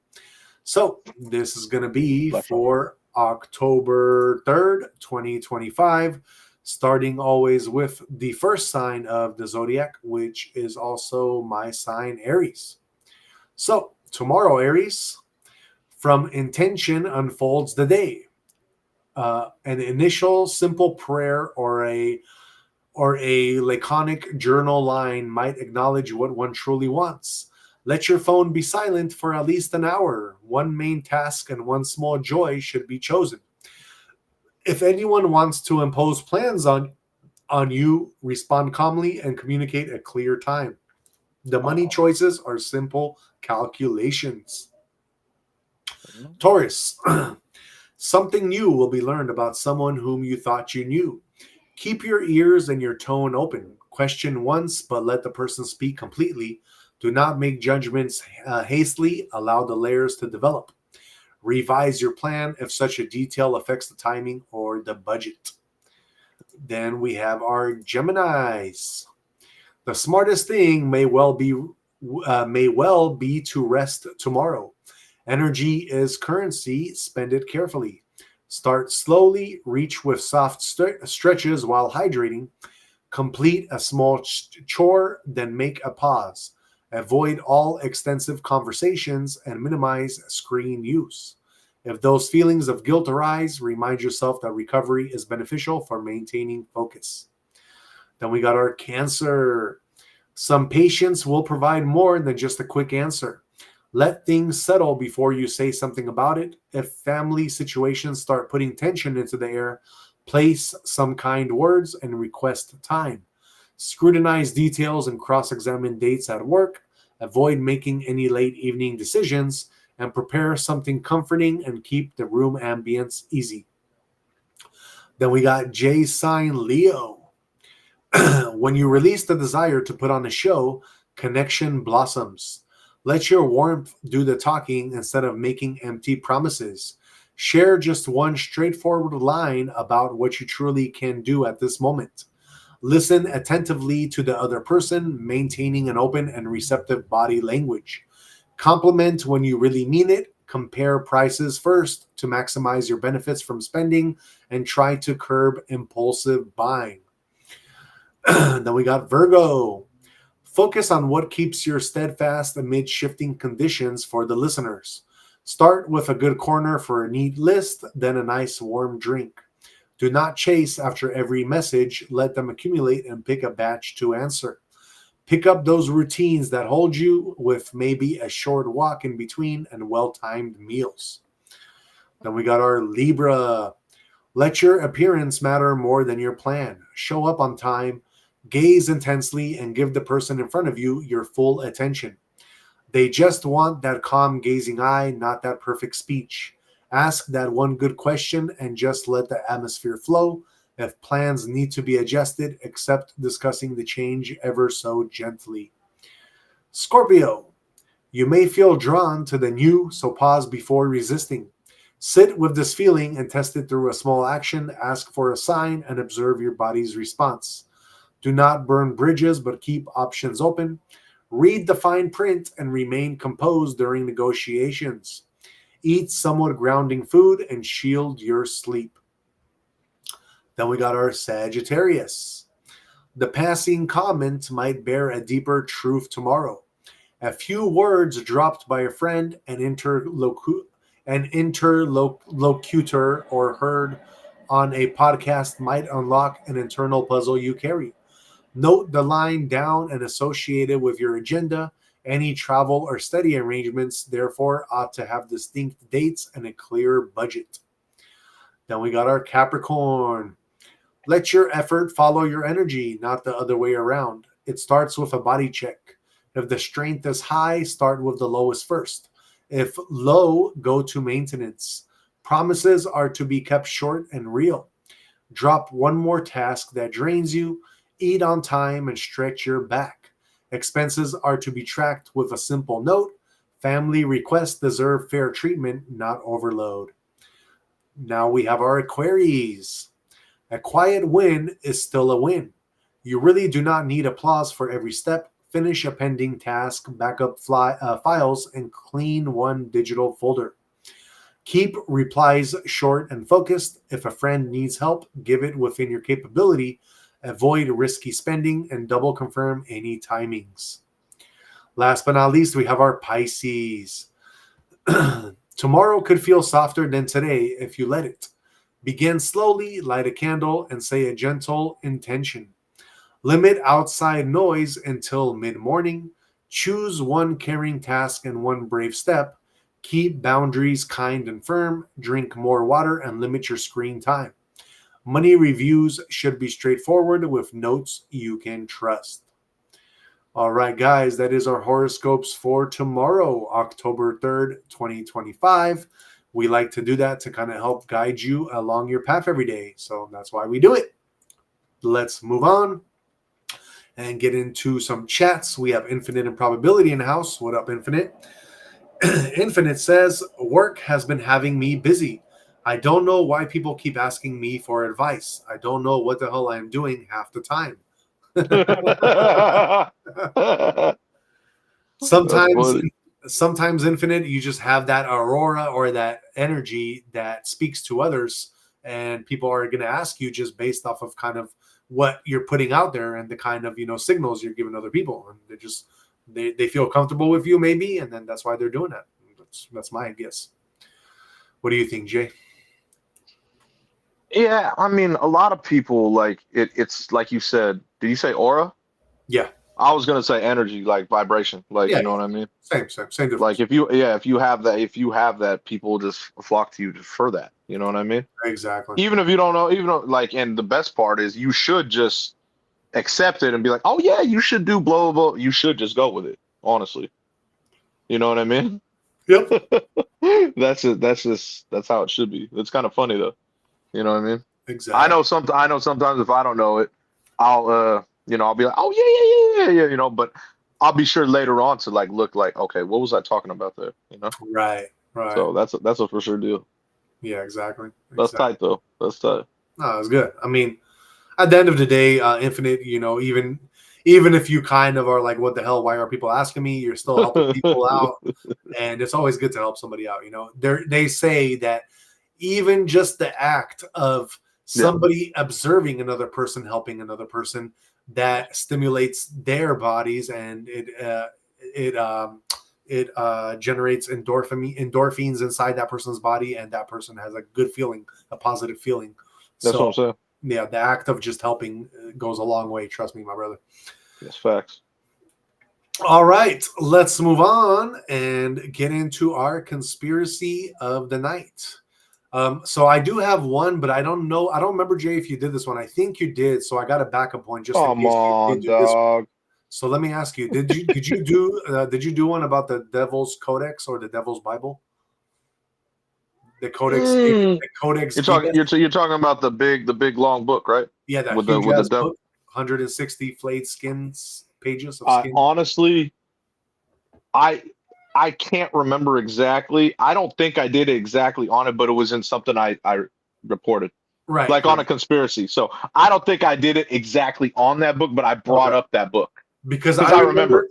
A: So this is going to be for October 3rd, 2025, starting always with the first sign of the Zodiac, which is also my sign, Aries. So tomorrow, Aries, from intention unfolds the day. An initial simple prayer or a laconic journal line might acknowledge what one truly wants. Let your phone be silent for at least an hour. One main task and one small joy should be chosen. If anyone wants to impose plans on you, respond calmly and communicate a clear time. The money choices are simple calculations. Taurus, something new will be learned about someone whom you thought you knew. Keep your ears and your tone open. Question once, but let the person speak completely. Do not make judgments hastily. Allow the layers to develop. Revise your plan if such a detail affects the timing or the budget. Then we have our Geminis. The smartest thing may well be to rest tomorrow. Energy is currency. Spend it carefully. Start slowly. Reach with soft stretches while hydrating. Complete a small chore, then make a pause. Avoid all extensive conversations and minimize screen use. If those feelings of guilt arise, remind yourself that recovery is beneficial for maintaining focus. Then we got our Cancer. Some patience will provide more than just a quick answer. Let things settle before you say something about it. If family situations start putting tension into the air, place some kind words and request time. Scrutinize details and cross-examine dates at work. Avoid making any late evening decisions, and prepare something comforting and keep the room ambience easy. Then we got J sign Leo. When you release the desire to put on a show, connection blossoms. Let your warmth do the talking instead of making empty promises. Share just one straightforward line about what you truly can do at this moment. Listen attentively to the other person, maintaining an open and receptive body language. Compliment when you really mean it. Compare prices first to maximize your benefits from spending, and try to curb impulsive buying. Then we got Virgo. Focus on what keeps you steadfast amid shifting conditions for the listeners. Start with a good corner for a neat list, then a nice warm drink. Do not chase after every message. Let them accumulate and pick a batch to answer. Pick up those routines that hold you, with maybe a short walk in between and well-timed meals. Then we got our Libra. Let your appearance matter more than your plan. Show up on time, gaze intensely, and give the person in front of you your full attention. They just want that calm gazing eye, not that perfect speech. Ask that one good question and just let the atmosphere flow. If plans need to be adjusted, accept discussing the change ever so gently. Scorpio. You may feel drawn to the new, so pause before resisting. Sit with this feeling and test it through a small action. Ask for a sign and observe your body's response. Do not burn bridges, but keep options open. Read the fine print and remain composed during negotiations. Eat somewhat grounding food and shield your sleep. Then we got our Sagittarius. The passing comment might bear a deeper truth tomorrow. A few words dropped by a friend, an interlocutor, or heard on a podcast might unlock an internal puzzle you carry. Note the line down and associate it with your agenda. Any travel or study arrangements, therefore, ought to have distinct dates and a clear budget. Then we got our Capricorn. Let your effort follow your energy, not the other way around. It starts with a body check. If the strength is high, start with the lowest first. If low, go to maintenance. Promises are to be kept short and real. Drop one more task that drains you. Eat on time and stretch your back. Expenses are to be tracked with a simple note. Family requests deserve fair treatment, not overload. Now we have our Aquarius. A quiet win is still a win. You really do not need applause for every step. Finish a pending task, back up files, and clean one digital folder. Keep replies short and focused. If a friend needs help, give it within your capability. Avoid risky spending and double confirm any timings. Last but not least, we have our Pisces. Tomorrow could feel softer than today if you let it. Begin slowly, light a candle, and say a gentle intention. Limit outside noise until mid-morning. Choose one caring task and one brave step. Keep boundaries kind and firm. Drink more water and limit your screen time. Money reviews should be straightforward with notes you can trust. All right, guys, that is our horoscopes for tomorrow, October 3rd, 2025. We like to do that to kind of help guide you along your path every day. So that's why we do it. Let's move on and get into some chats. We have Infinite Improbability in the house. What up, Infinite? Infinite says, work has been having me busy. I don't know why people keep asking me for advice. I don't know what the hell I'm doing half the time. Sometimes,
B: funny.
A: sometimes infinite, you just have that aurora or that energy that speaks to others, and people are going to ask you just based off of kind of what you're putting out there and the kind of signals you're giving other people, and they feel comfortable with you maybe, and then that's why they're doing that. That's my guess. What do you think, Jay?
B: Yeah, I mean, a lot of people like it's like you said. Did you say aura?
A: Yeah,
B: I was gonna say energy, like vibration, like
A: yeah,
B: you know what I mean.
A: same difference.
B: Like if you have that, people just flock to you just for that. You know what I mean?
A: Exactly.
B: Even if you don't know, like, and the best part is you should just accept it and be like, oh yeah, you should do blah blah blah. You should just go with it, honestly. You know what I mean?
A: Yep.
B: That's it. That's how it should be. It's kind of funny though. You know what I mean?
A: Exactly.
B: I know sometimes if I don't know it, I'll I'll be like, oh yeah, but I'll be sure later on to like look like, okay, what was I talking about there?
A: Right.
B: So that's a for sure deal.
A: Yeah, exactly.
B: That's tight though. That's tight.
A: No, it's good. I mean, at the end of the day, infinite, even if you kind of are like, what the hell, why are people asking me? You're still helping people out, and it's always good to help somebody out. They say that even just the act of somebody observing another person helping another person, that stimulates their bodies, and it generates endorphins inside that person's body, and that person has a good feeling, a positive feeling.
B: That's what I'm saying.
A: Yeah, the act of just helping goes a long way. Trust me, my brother.
B: Yes, facts.
A: All right, let's move on and get into our conspiracy of the night. So I do have one, but I don't know. I don't remember, Jay, if you did this one. I think you did. So I got a backup one just in
B: Come
A: case you
B: on,
A: did do this one.
B: dog.
A: So let me ask you: did you do one about the Devil's Codex or the Devil's Bible? The Codex, the Codex.
B: You're talking about the big long book, right?
A: Yeah, that
B: with
A: huge
B: the
A: ass
B: devil.
A: book, 160 flayed pages of skin.
B: Honestly, I can't remember exactly. I don't think I did it exactly on it, but it was in something I reported.
A: Right.
B: Like on a conspiracy. So I don't think I did it exactly on that book, but I brought up that book.
A: Because
B: I remember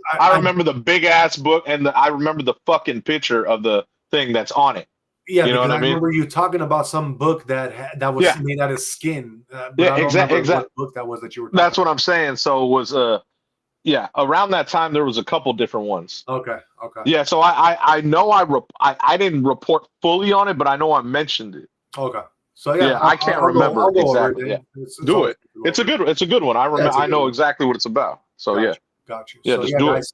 B: the big ass book, and I remember the fucking picture of the thing that's on it.
A: Yeah,
B: you know what I mean?
A: remember you talking about some book that was made out of skin. But I don't remember what book that was that you were talking
B: That's what I'm saying. So it was around that time there was a couple different ones.
A: Okay.
B: Yeah, so I know I didn't report fully on it, but I know I mentioned it.
A: Okay. So
B: I can't remember exactly. Do it. It's a good one. I know exactly what it's about. So
A: got you.
B: Yeah,
A: so
B: just do
A: guys,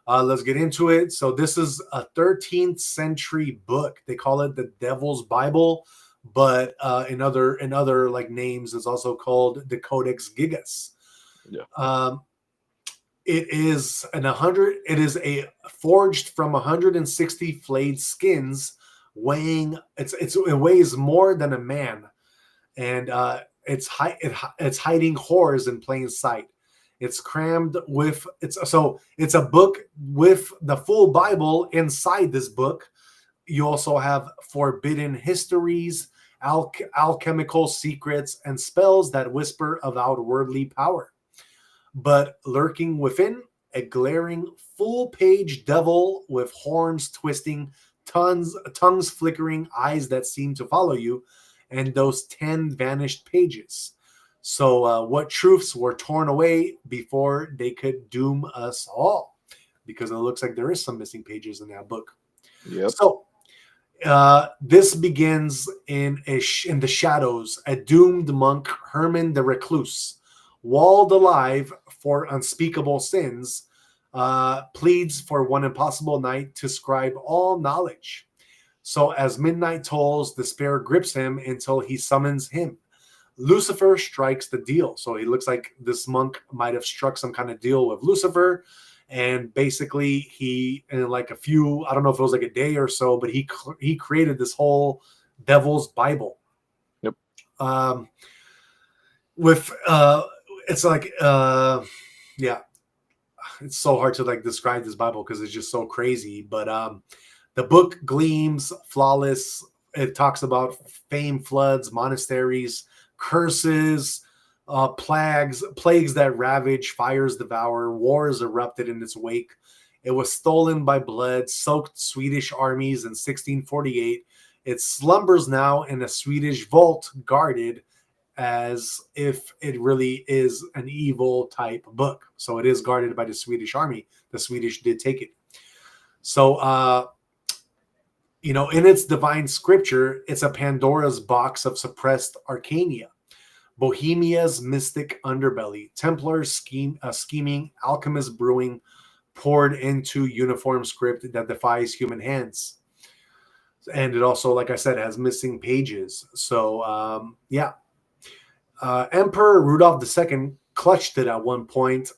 A: let's get into it. So this is a 13th century book. They call it the Devil's Bible, but in other like names, it's also called the Codex Gigas.
B: Yeah.
A: It is a forged from 160 flayed skins, weighing it weighs more than a man, and it's hiding horrors in plain sight. It's crammed with it's a book with the full Bible inside this book. You also have forbidden histories, alchemical secrets, and spells that whisper of outwardly power. But lurking within, a glaring full-page devil with horns twisting, tongues flickering, eyes that seem to follow you, and those 10 vanished pages. So what truths were torn away before they could doom us all? Because it looks like there is some missing pages in that book.
B: Yep.
A: So this begins in the shadows. A doomed monk, Herman the Recluse, walled alive for unspeakable sins, pleads for one impossible night to scribe all knowledge. So as midnight tolls, despair grips him until he summons him. Lucifer strikes the deal. So he looks like this monk might have struck some kind of deal with Lucifer. And basically he, in like I don't know if it was like a day or so, but he created this whole Devil's Bible.
B: Yep.
A: It's like, it's so hard to like describe this Bible because it's just so crazy. But the book gleams flawless. It talks about fame, floods, monasteries, curses, plagues that ravage, fires devour, wars erupted in its wake. It was stolen by blood-soaked Swedish armies in 1648. It slumbers now in a Swedish vault, guarded as if it really is an evil type book. So it is guarded by the Swedish army. The Swedish did take it. So, in its divine scripture, it's a Pandora's box of suppressed arcania. Bohemia's mystic underbelly, Templars scheming, alchemist brewing, poured into uniform script that defies human hands. And it also, like I said, has missing pages. So, Emperor Rudolph II clutched it at one point,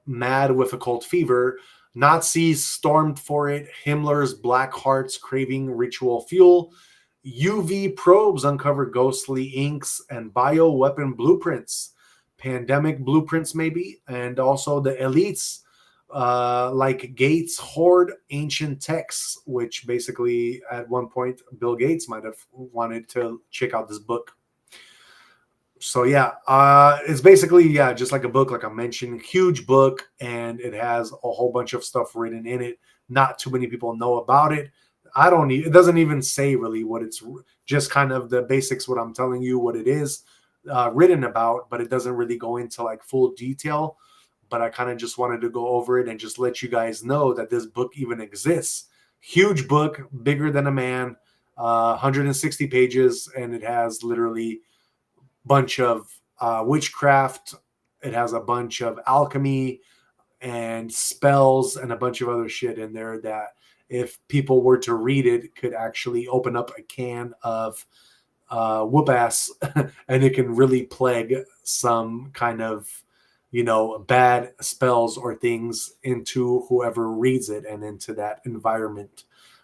A: mad with occult fever. Nazis stormed for it. Himmler's black hearts craving ritual fuel. UV probes uncover ghostly inks and bioweapon blueprints, pandemic blueprints maybe, and also the elites like Gates hoard ancient texts, which basically at one point Bill Gates might have wanted to check out this book. So it's basically just like a book, like I mentioned, huge book, and it has a whole bunch of stuff written in it. Not too many people know about it. It doesn't even say really what it's, just kind of the basics, what I'm telling you, what it is written about, but it doesn't really go into like full detail. But I kind of just wanted to go over it and just let you guys know that this book even exists. Huge book, bigger than a man, 160 pages, and it has literally a bunch of witchcraft. It has a bunch of alchemy and spells and a bunch of other shit in there that, if people were to read it, could actually open up a can of whoop ass and it can really plague some kind of, bad spells or things into whoever reads it and into that environment.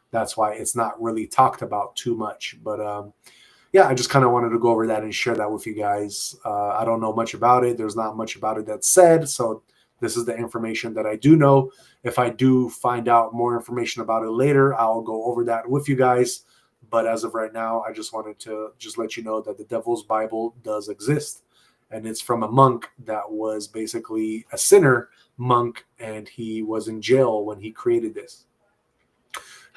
A: That's why it's not really talked about too much. But I just kind of wanted to go over that and share that with you guys. I don't know much about it. There's not much about it that's said. So this is the information that I do know. If I do find out more information about it later, I'll go over that with you guys. But as of right now, I just wanted to just let you know that the Devil's Bible does exist. And it's from a monk that was basically a sinner monk, and he was in jail when he created this.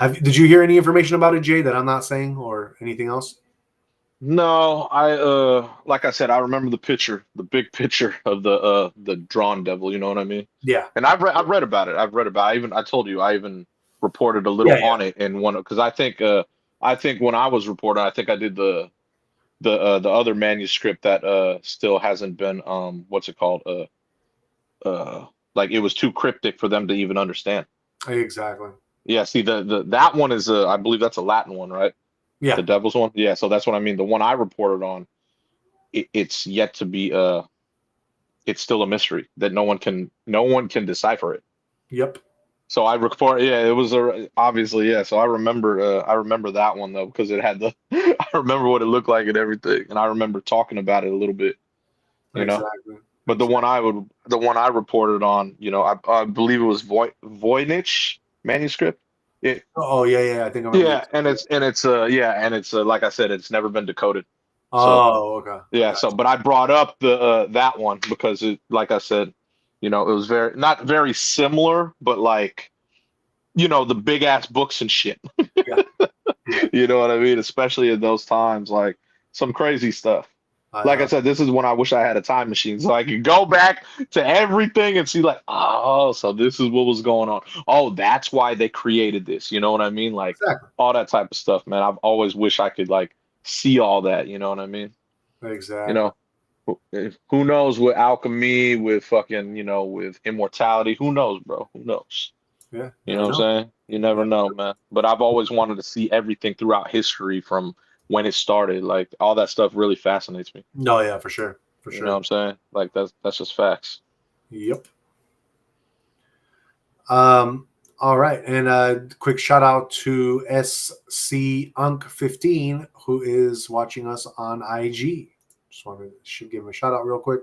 A: Did you hear any information about it, Jay, that I'm not saying, or anything else?
B: No, like I said, I remember the picture, the big picture of the drawn devil. You know what I mean?
A: Yeah.
B: And I've read about it. I told you, I even reported a little on it in one, because I think when I was reporting, I think I did the other manuscript that still hasn't been what's it called, like it was too cryptic for them to even understand.
A: Exactly.
B: Yeah, see, that one is I believe that's a Latin one, right?
A: Yeah.
B: The devil's one. Yeah, so that's what I mean. The one I reported on, it's yet to be it's still a mystery that no one can decipher it.
A: Yep.
B: So I report, it was obviously, yeah. So I remember that one though, because it had I remember what it looked like and everything, and I remember talking about it a little bit, you know. But the one I reported on, I believe it was Voynich manuscript.
A: I think I remember.
B: Yeah, and it's like I said, it's never been decoded.
A: Okay.
B: Yeah, so but I brought up that one because it, like I said, it was not very similar, but like, the big ass books and shit.
A: Yeah.
B: You know what I mean? Especially in those times, like some crazy stuff. Like I said, this is when I wish I had a time machine so I could go back to everything and see like, oh, so this is what was going on. Oh, that's why they created this. You know what I mean? Like all that type of stuff, man. I've always wished I could like see all that. You know what I mean?
A: Exactly.
B: Who knows with alchemy, with fucking, with immortality? Who knows, bro? Who knows?
A: Yeah.
B: You know what I'm saying? You never know, man. But I've always wanted to see everything throughout history from when it started. Like all that stuff really fascinates me.
A: No, yeah, for sure. For sure.
B: You know what I'm saying? Like that's just facts.
A: Yep. All right. And quick shout out to SC Unk 15, who is watching us on IG. Should give him a shout out real quick.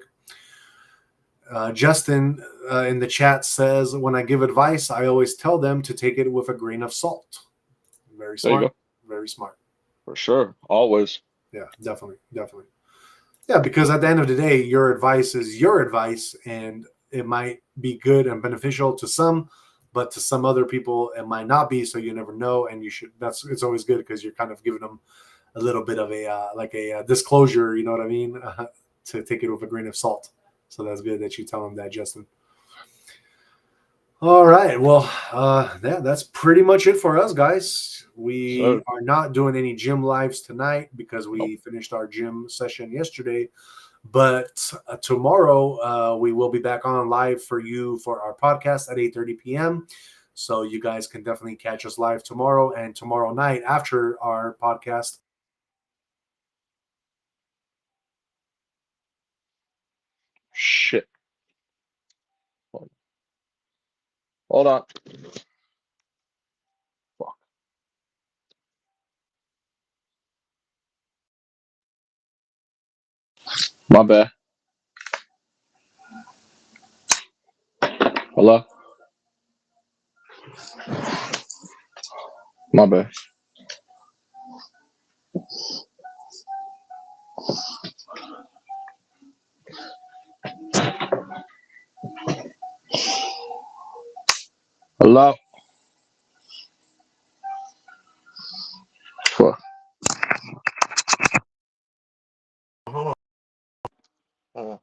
A: Justin in the chat says, when I give advice, I always tell them to take it with a grain of salt. Very smart. Very smart.
B: For sure. Always.
A: Yeah, definitely. Yeah, because at the end of the day, your advice is your advice, and it might be good and beneficial to some, but to some other people it might not be. So you never know, and you should. It's always good because you're kind of giving them a little bit of a disclosure. You know what I mean? To take it with a grain of salt. So that's good that you tell them that, Justin. All right. Well, that's pretty much it for us, guys. We are not doing any gym lives tonight because we finished our gym session yesterday. But tomorrow we will be back on live for you for our podcast at 8:30 p.m. So you guys can definitely catch us live tomorrow, and tomorrow night after our podcast.
B: Shit. Hold on. Fuck. My bad. Hello? My bad. Hello? Fuck. Hold on.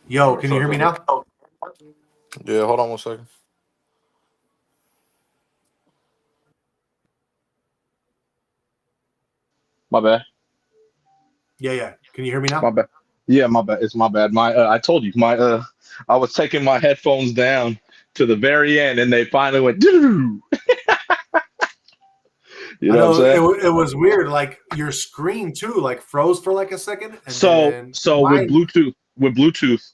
A: Yo, can you hear me now?
B: Yeah, hold on 1 second. My bad.
A: Yeah. Can you hear me now?
B: My bad. Yeah, my bad. It's my bad. I told you, I was taking my headphones down to the very end, and they finally went. Doo-doo-doo. You know what I'm saying?
A: It was weird. Like your screen too, like froze for like a second. And
B: So
A: then
B: with Bluetooth,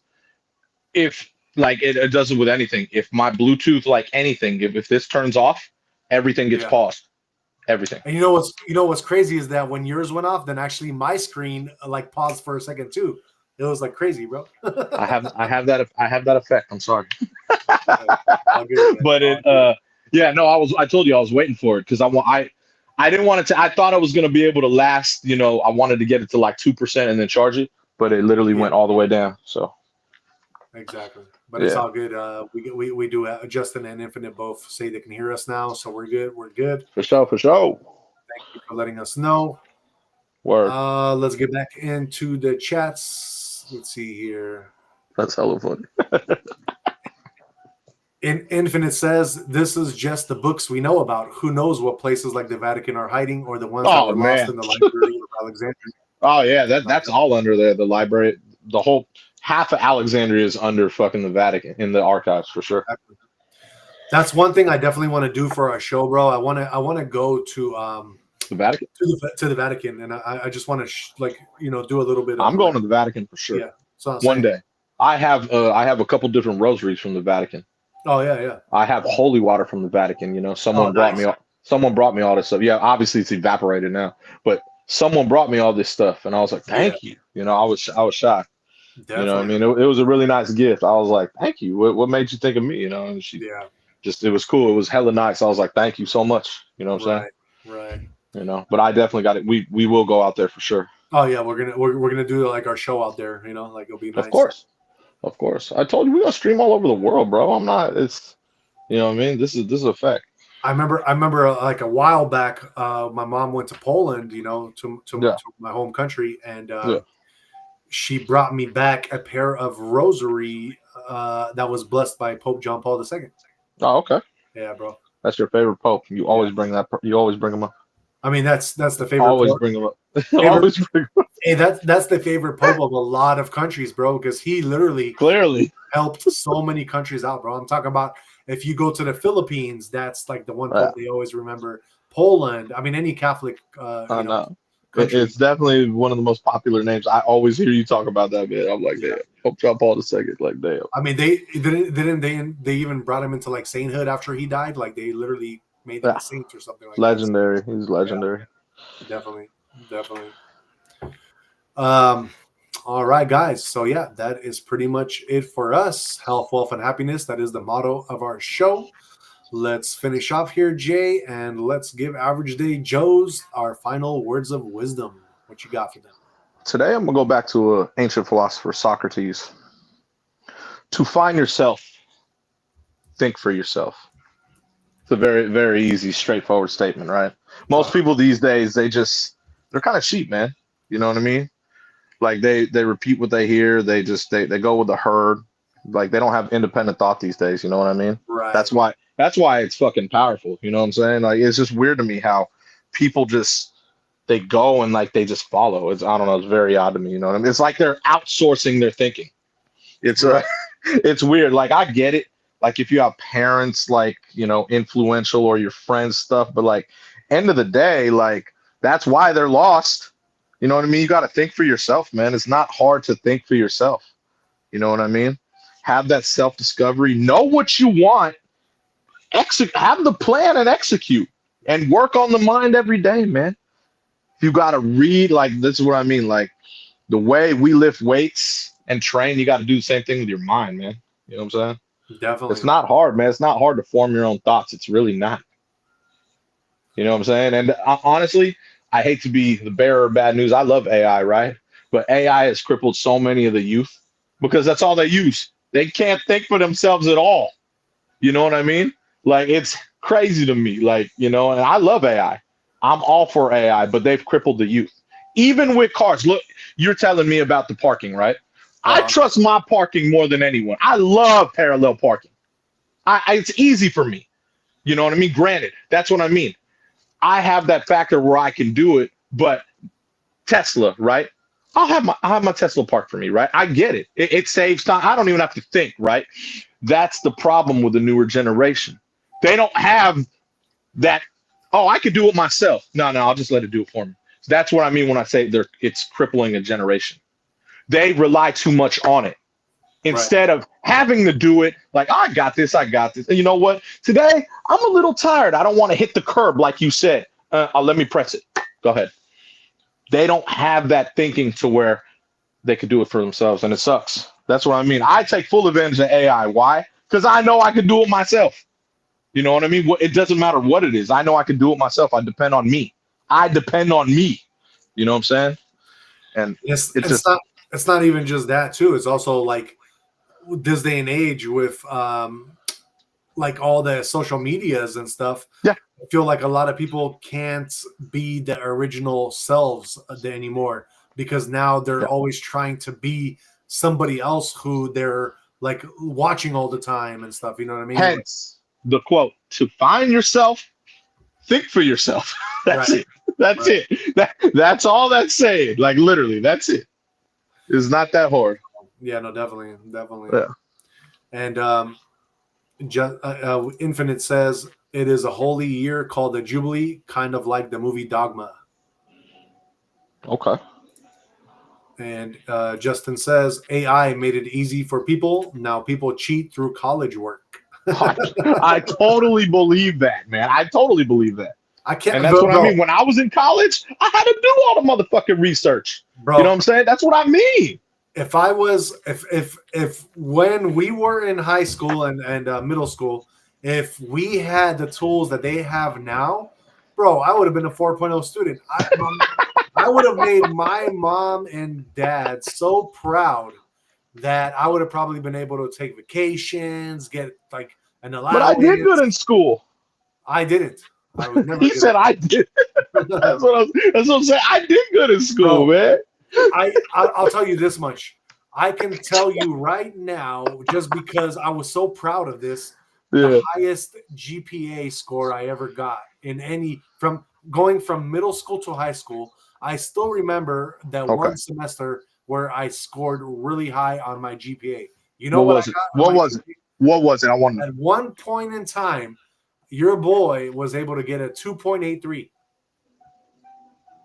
B: if like it does it with anything. If my Bluetooth, like anything, if this turns off, everything gets paused. Everything.
A: And you know what's crazy is that when yours went off, then actually my screen like paused for a second too. It was like crazy, bro.
B: I have that effect. I'm sorry.
A: All good,
B: But I told you I was waiting for it because I didn't want it to. I thought I was gonna be able to last. I wanted to get it to like 2% and then charge it, but it literally went all the way down. So
A: exactly. But it's all good. We do Justin and Infinite both say they can hear us now, so we're good. We're good.
B: For sure.
A: Thank you for letting us know.
B: Word.
A: Let's get back into the chats. Let's see here.
B: That's hella funny.
A: Infinite says this is just the books we know about. Who knows what places like the Vatican are hiding, or the ones that were lost in the library of Alexandria?
B: Oh yeah, that's all under there. The library, the whole half of Alexandria is under fucking the Vatican in the archives for sure.
A: That's one thing I definitely want to do for our show, bro. I want to go to
B: the Vatican
A: to the Vatican, and I just want to do a little bit.
B: I'm going to the Vatican for sure.
A: Yeah, so
B: one day. I have a couple different rosaries from the Vatican.
A: Oh yeah.
B: I have holy water from the Vatican. Someone brought me all this stuff. Yeah, obviously it's evaporated now, but someone brought me all this stuff, and I was like, thank you. I was shocked. Definitely. You know what I mean? It was a really nice gift. I was like, thank you. What made you think of me? And it was cool. It was hella nice. I was like, thank you so much. You know what I'm saying?
A: Right.
B: But I definitely got it. We will go out there for sure.
A: Oh yeah, we're gonna do like our show out there. Like it'll be nice.
B: Of course. I told you we're gonna stream all over the world, bro. I'm not. It's, what I mean. This is a fact.
A: I remember like a while back, my mom went to Poland, to my home country, and she brought me back a pair of rosary that was blessed by Pope John Paul II.
B: Oh, okay.
A: Yeah, bro.
B: That's your favorite pope. You always bring that. You always bring him up.
A: I mean, that's the favorite.
B: Always bring him up. Always bring him up.
A: Hey, that's the favorite pope of a lot of countries, bro, because he literally helped so many countries out, bro. I'm talking about if you go to the Philippines, that's like the one pope they always remember. Poland, I mean, any Catholic.
B: I know. It's definitely one of the most popular names. I always hear you talk about that, man. I'm like, damn, Pope John Paul II. Like, damn.
A: I mean, they even brought him into like sainthood after he died. Like, they literally made him a saint or something like
B: legendary. That. He's legendary.
A: Yeah, definitely. All right, guys. So yeah, that is pretty much it for us. Health, wealth, and happiness. That is the motto of our show. Let's finish off here, Jay, and let's give Average Day Joes our final words of wisdom. What you got for them?
B: Today I'm gonna go back to an ancient philosopher, Socrates. To find yourself, think for yourself. It's a very, very easy, straightforward statement, right? Most people these days, they're kind of sheep, man. You know what I mean? Like they repeat what they hear. They go with the herd. Like they don't have independent thought these days. You know what I mean?
A: Right.
B: That's why it's fucking powerful. You know what I'm saying? Like it's just weird to me how people they go and like they just follow. I don't know. It's very odd to me. You know what I mean? It's like they're outsourcing their thinking. It's it's weird. Like I get it. Like if you have parents like, you know, influential or your friends stuff, but like end of the day, like that's why they're lost. You know what I mean? You got to think for yourself, man. It's not hard to think for yourself. You know what I mean? Have that self-discovery, know what you want, have the plan and execute and work on the mind every day, man. You got to read, like this is what I mean. Like the way we lift weights and train, you got to do the same thing with your mind, man. You know what I'm saying?
A: Definitely.
B: It's not hard, man. It's not hard to form your own thoughts. It's really not. You know what I'm saying? And honestly, I hate to be the bearer of bad news. I love AI, right? But AI has crippled so many of the youth because that's all they use. They can't think for themselves at all. You know what I mean? Like, it's crazy to me. Like, you know, and I love AI. I'm all for AI, but they've crippled the youth. Even with cars. Look, you're telling me about the parking, right? I trust my parking more than anyone. I love parallel parking. It's easy for me. You know what I mean? Granted, that's what I mean. I have that factor where I can do it, but Tesla, right? I'll have my Tesla parked for me, right? I get it. It saves time. I don't even have to think, right? That's the problem with the newer generation. They don't have that, oh, I could do it myself. No, I'll just let it do it for me. That's what I mean when I say it's crippling a generation. They rely too much on it instead of having to do it like, oh, I got this. And you know what? Today, I'm a little tired. I don't want to hit the curb like you said. Let me press it. Go ahead. They don't have that thinking to where they could do it for themselves, and it sucks. That's what I mean. I take full advantage of AI. Why? Because I know I can do it myself. You know what I mean? It doesn't matter what it is. I know I can do it myself. I depend on me. You know what I'm saying? And
A: it's not even just that too. It's also like this day and age with like all the social medias and stuff.
B: Yeah.
A: I feel like a lot of people can't be the original selves anymore because now they're always trying to be somebody else who they're like watching all the time and stuff. You know what I mean?
B: Hence the quote, to find yourself, think for yourself. That's it. That's it. That's all that's saying. Like literally, that's it. It's not that hard.
A: Yeah, no, definitely.
B: Yeah.
A: And Infinite says it is a holy year called the Jubilee, kind of like the movie Dogma.
B: Okay.
A: And Justin says AI made it easy for people. Now people cheat through college work.
B: I totally believe that, man. I totally believe that.
A: I can't.
B: And that's what I mean. When I was in college, I had to do all the motherfucking research.
A: Bro,
B: you know what I'm saying? That's what I mean.
A: If I was, if when we were in high school and middle school, if we had the tools that they have now, bro, I would have been a 4.0 student. I would have made my mom and dad so proud that I would have probably been able to take vacations, get like an allowance.
B: But I did good in school.
A: I didn't. I was never
B: he said I did. That's what I'm saying. I did good in school, man.
A: I'll tell you this much. I can tell you right now, just because I was so proud of this, the highest GPA score I ever got from going from middle school to high school. I still remember that one semester where I scored really high on my GPA. You know what I got?
B: What was it? I want to know.
A: At one point in time, your boy was able to get a 2.83.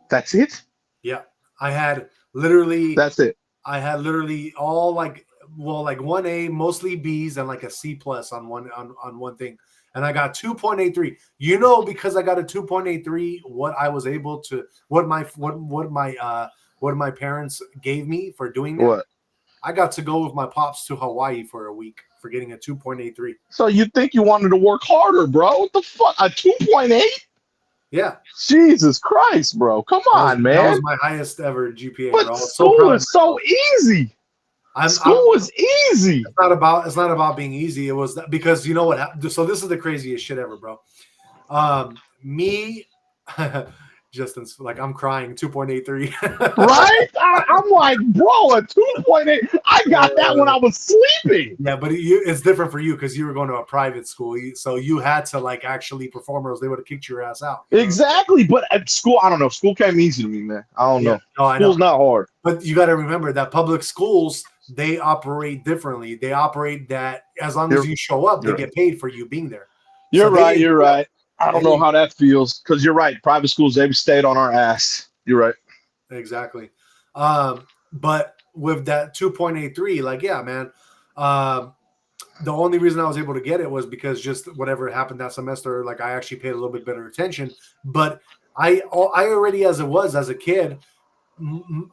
B: That's it?
A: Yeah. I had literally
B: That's it.
A: I had literally all like 1A, mostly B's, and like a C plus on one thing. And I got 2.83. You know, because I got a 2.83, what I was able to what my parents gave me for doing that.
B: What?
A: I got to go with my pops to Hawaii for a week for getting a 2.83.
B: So you think you wanted to work harder, bro? What the fuck? A 2.8?
A: Yeah.
B: Jesus Christ, bro. Come on, man.
A: That was my highest ever GPA,
B: but
A: bro. I was
B: school
A: so proud of
B: is so easy. School is easy.
A: It's not about being easy. It was because you know what happened. So this is the craziest shit ever, bro. Me, Justin's like, I'm crying 2.83.
B: Right? I'm like, bro, a 2.8. I got that when I was sleeping.
A: Yeah, but it's different for you because you were going to a private school. So you had to like actually perform or else they would have kicked your ass out.
B: Exactly. But at school, I don't know. School came easy to me, man. I don't know.
A: No,
B: School's not hard.
A: But you got to remember that public schools, they operate differently. They operate that as long as you show up, they get paid for you being there.
B: You're right. You're right. I don't know how that feels because you're right. Private schools, they've stayed on our ass. You're right.
A: Exactly. But with that 2.83, like, yeah, man, the only reason I was able to get it was because just whatever happened that semester, like I actually paid a little bit better attention. But I already, as a kid,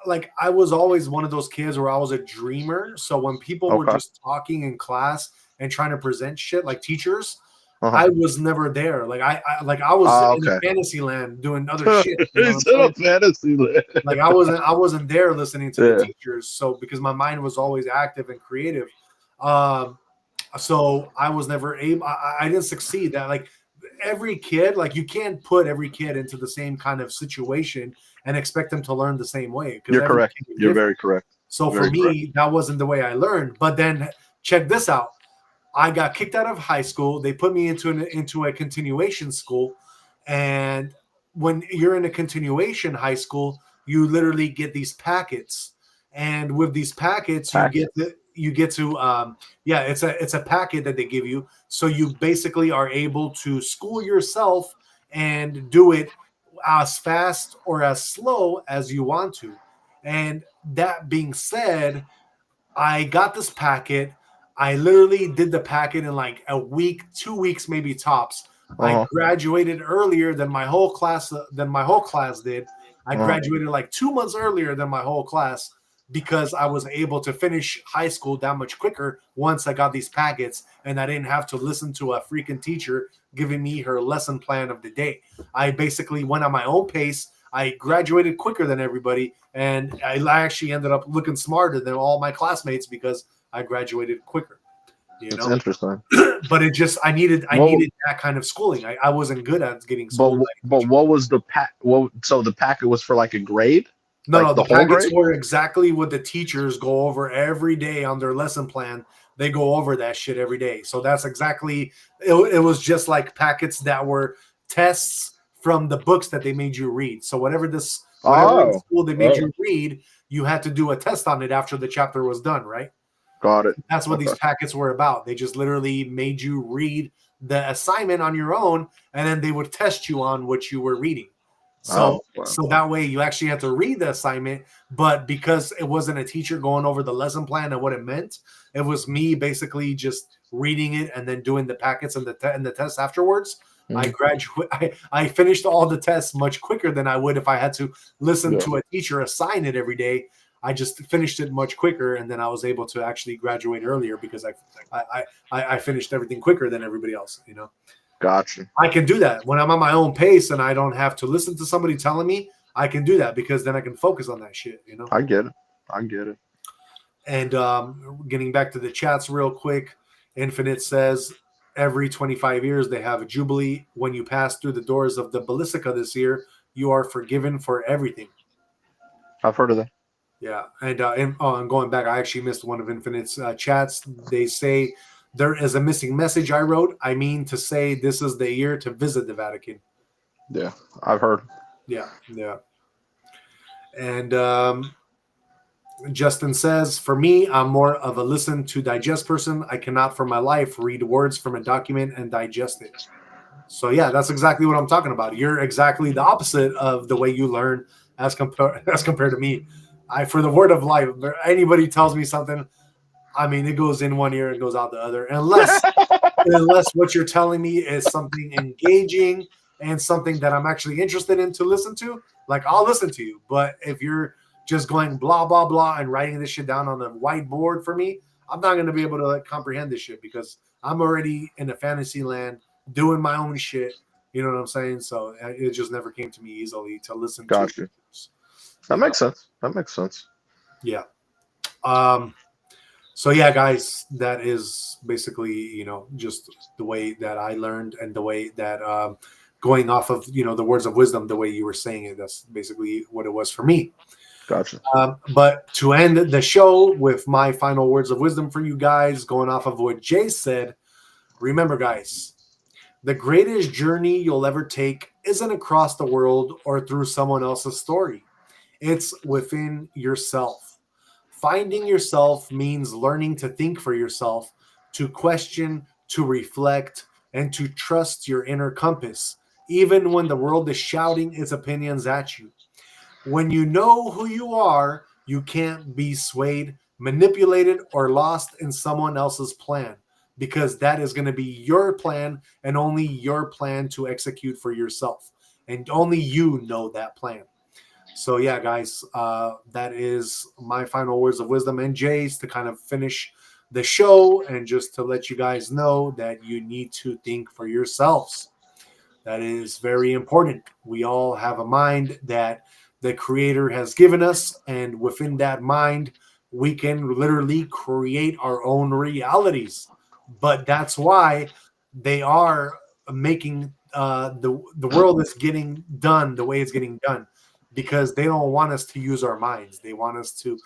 A: like I was always one of those kids where I was a dreamer. So when people were just talking in class and trying to present shit like teachers, I was never there. Like I was in fantasy land doing other shit.
B: It's in a fantasy land.
A: Like I wasn't there listening to the teachers. So because my mind was always active and creative. So I was never able. I didn't succeed. That like every kid, like you can't put every kid into the same kind of situation and expect them to learn the same way.
B: You're correct. You're very correct.
A: So for me, that wasn't the way I learned. But then check this out. I got kicked out of high school. They put me into a continuation school. And when you're in a continuation high school, you literally get these packets. And with these packets, you get to it's a packet that they give you. So you basically are able to school yourself and do it as fast or as slow as you want to. And that being said, I got this packet. I literally did the packet in like a week, 2 weeks, maybe tops. I graduated earlier than my whole class did. I graduated like 2 months earlier than my whole class because I was able to finish high school that much quicker once I got these packets and I didn't have to listen to a freaking teacher giving me her lesson plan of the day. I basically went on my own pace. I graduated quicker than everybody, and I actually ended up looking smarter than all my classmates because I graduated quicker.
B: It's interesting.
A: But it just I needed that kind of schooling. I wasn't good at getting schooled.
B: But what was the so the packet was for like a grade?
A: No, the packets were exactly what the teachers go over every day on their lesson plan. They go over that shit every day. So that's exactly it was just like packets that were tests from the books that they made you read. So whatever school they made you read, you had to do a test on it after the chapter was done, right?
B: Got it.
A: That's what these packets were about. They just literally made you read the assignment on your own, and then they would test you on what you were reading. So that way you actually had to read the assignment, but because it wasn't a teacher going over the lesson plan and what it meant, it was me basically just reading it and then doing the packets and the tests afterwards. I finished all the tests much quicker than I would if I had to listen to a teacher assign it every day. I just finished it much quicker, and then I was able to actually graduate earlier because I finished everything quicker than everybody else. You know,
B: gotcha.
A: I can do that when I'm on my own pace and I don't have to listen to somebody telling me. I can do that because then I can focus on that shit. You know,
B: I get it.
A: And getting back to the chats real quick, Infinite says every 25 years they have a jubilee. When you pass through the doors of the Balistica this year, you are forgiven for everything.
B: I've heard of that.
A: Yeah, and going back, I actually missed one of Infinite's chats. They say there is a missing message I wrote. I mean to say this is the year to visit the Vatican.
B: Yeah, I've heard.
A: Yeah. And Justin says, for me, I'm more of a listen to digest person. I cannot for my life read words from a document and digest it. So yeah, that's exactly what I'm talking about. You're exactly the opposite of the way you learn as compared to me. For the word of life, anybody tells me something, I mean, it goes in one ear and goes out the other. Unless what you're telling me is something engaging and something that I'm actually interested in to listen to, like I'll listen to you. But if you're just going blah, blah, blah and writing this shit down on the whiteboard for me, I'm not going to be able to comprehend this shit because I'm already in a fantasy land doing my own shit, You know what I'm saying? So it just never came to me easily to listen to.
B: Gotcha. That makes sense. That makes sense.
A: Yeah. So yeah, guys, that is basically, you know, just the way that I learned and the way that going off of, you know, the words of wisdom, the way you were saying it, that's basically what it was for me.
B: Gotcha.
A: But to end the show with my final words of wisdom for you guys, going off of what Jay said, remember, guys, the greatest journey you'll ever take isn't across the world or through someone else's story. It's within yourself. Finding yourself means learning to think for yourself, to question, to reflect, and to trust your inner compass, even when the world is shouting its opinions at you. When you know who you are, you can't be swayed, manipulated, or lost in someone else's plan, because that is going to be your plan and only your plan to execute for yourself. And only you know that plan. So yeah, guys, that is my final words of wisdom and Jay's to kind of finish the show and just to let you guys know that you need to think for yourselves. That is very important. We all have a mind that the Creator has given us, and within that mind, we can literally create our own realities. But that's why they are making the world is getting done the way it's getting done, because they don't want us to use our minds. They want us to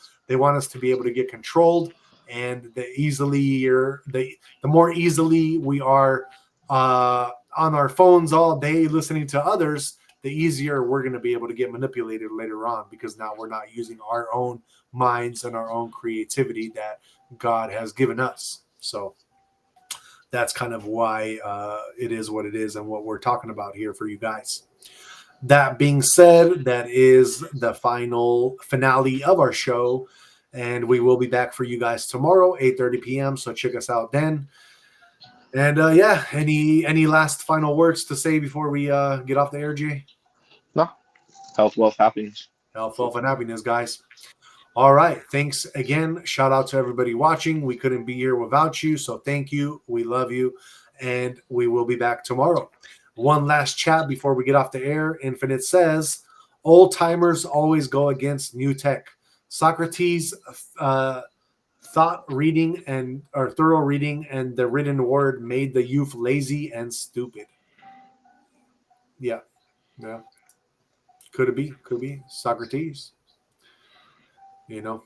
A: be able to get controlled, and the more easily we are on our phones all day listening to others, the easier we're going to be able to get manipulated later on, because now we're not using our own minds and our own creativity that God has given us. So that's kind of why it is what it is and what we're talking about here for you guys. That being said, that is the finale of our show, and we will be back for you guys tomorrow, 8:30 p.m. So check us out then. And yeah, any last final words to say before we get off the air, Jay?
B: No. Health, wealth, happiness.
A: Health, wealth, and happiness, guys. All right. Thanks again. Shout out to everybody watching. We couldn't be here without you, so thank you. We love you, and we will be back tomorrow. One last chat before we get off the air. Infinite says, old timers always go against new tech. Socrates thought reading or thorough reading and the written word made the youth lazy and stupid. Yeah. Could be Socrates. You know.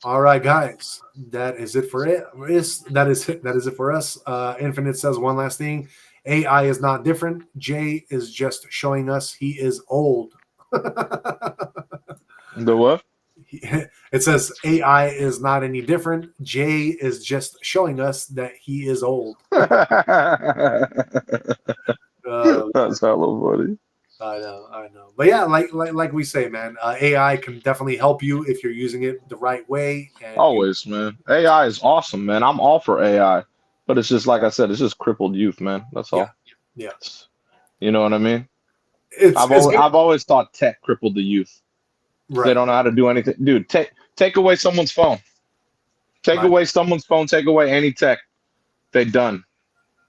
A: All right, guys. That is it for it. That is it for us. Infinite says one last thing. AI is not different. Jay is just showing us he is old.
B: The what?
A: It says AI is not any different. Jay is just showing us that he is old.
B: That's hella funny.
A: I know. But yeah, like we say, man, AI can definitely help you if you're using it the right way. And
B: Always, man. AI is awesome, man. I'm all for AI. But it's just like I said, it's just crippled youth, man. That's all.
A: Yeah.
B: You know what I mean?
A: I've
B: always thought tech crippled the youth.
A: right.
B: They don't know how to do anything. Dude, take away someone's phone. Take away someone's phone. Take away any tech. They done.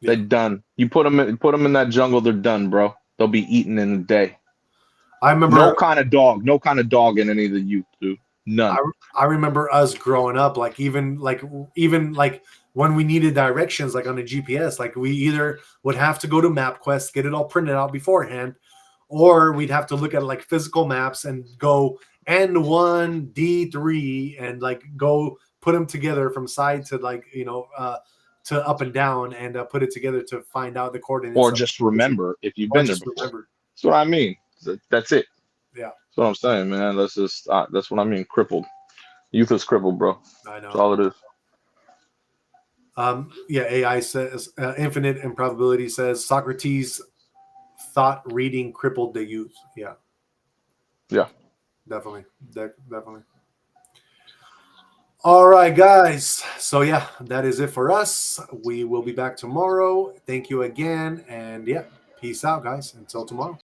A: Yeah.
B: They done. You put them in that jungle. They're done, bro. They'll be eaten in a day.
A: I remember
B: No kind of dog in any of the youth, dude. None.
A: I remember us growing up, even when we needed directions, like on a GPS, like we either would have to go to MapQuest, get it all printed out beforehand, or we'd have to look at like physical maps and go N1, D3, and like go put them together from side to to up and down, and put it together to find out the coordinates.
B: Or just remember if you've been there before.
A: Remember.
B: That's what I mean. That's it.
A: Yeah.
B: That's what I'm saying, man. That's what I mean. Crippled. Youth is crippled, bro.
A: I know.
B: That's all it is.
A: Yeah, AI says infinite improbability says Socrates thought reading crippled the youth. Yeah. Definitely. All right, guys. So yeah, that is it for us. We will be back tomorrow. Thank you again, and yeah, peace out, guys. Until tomorrow.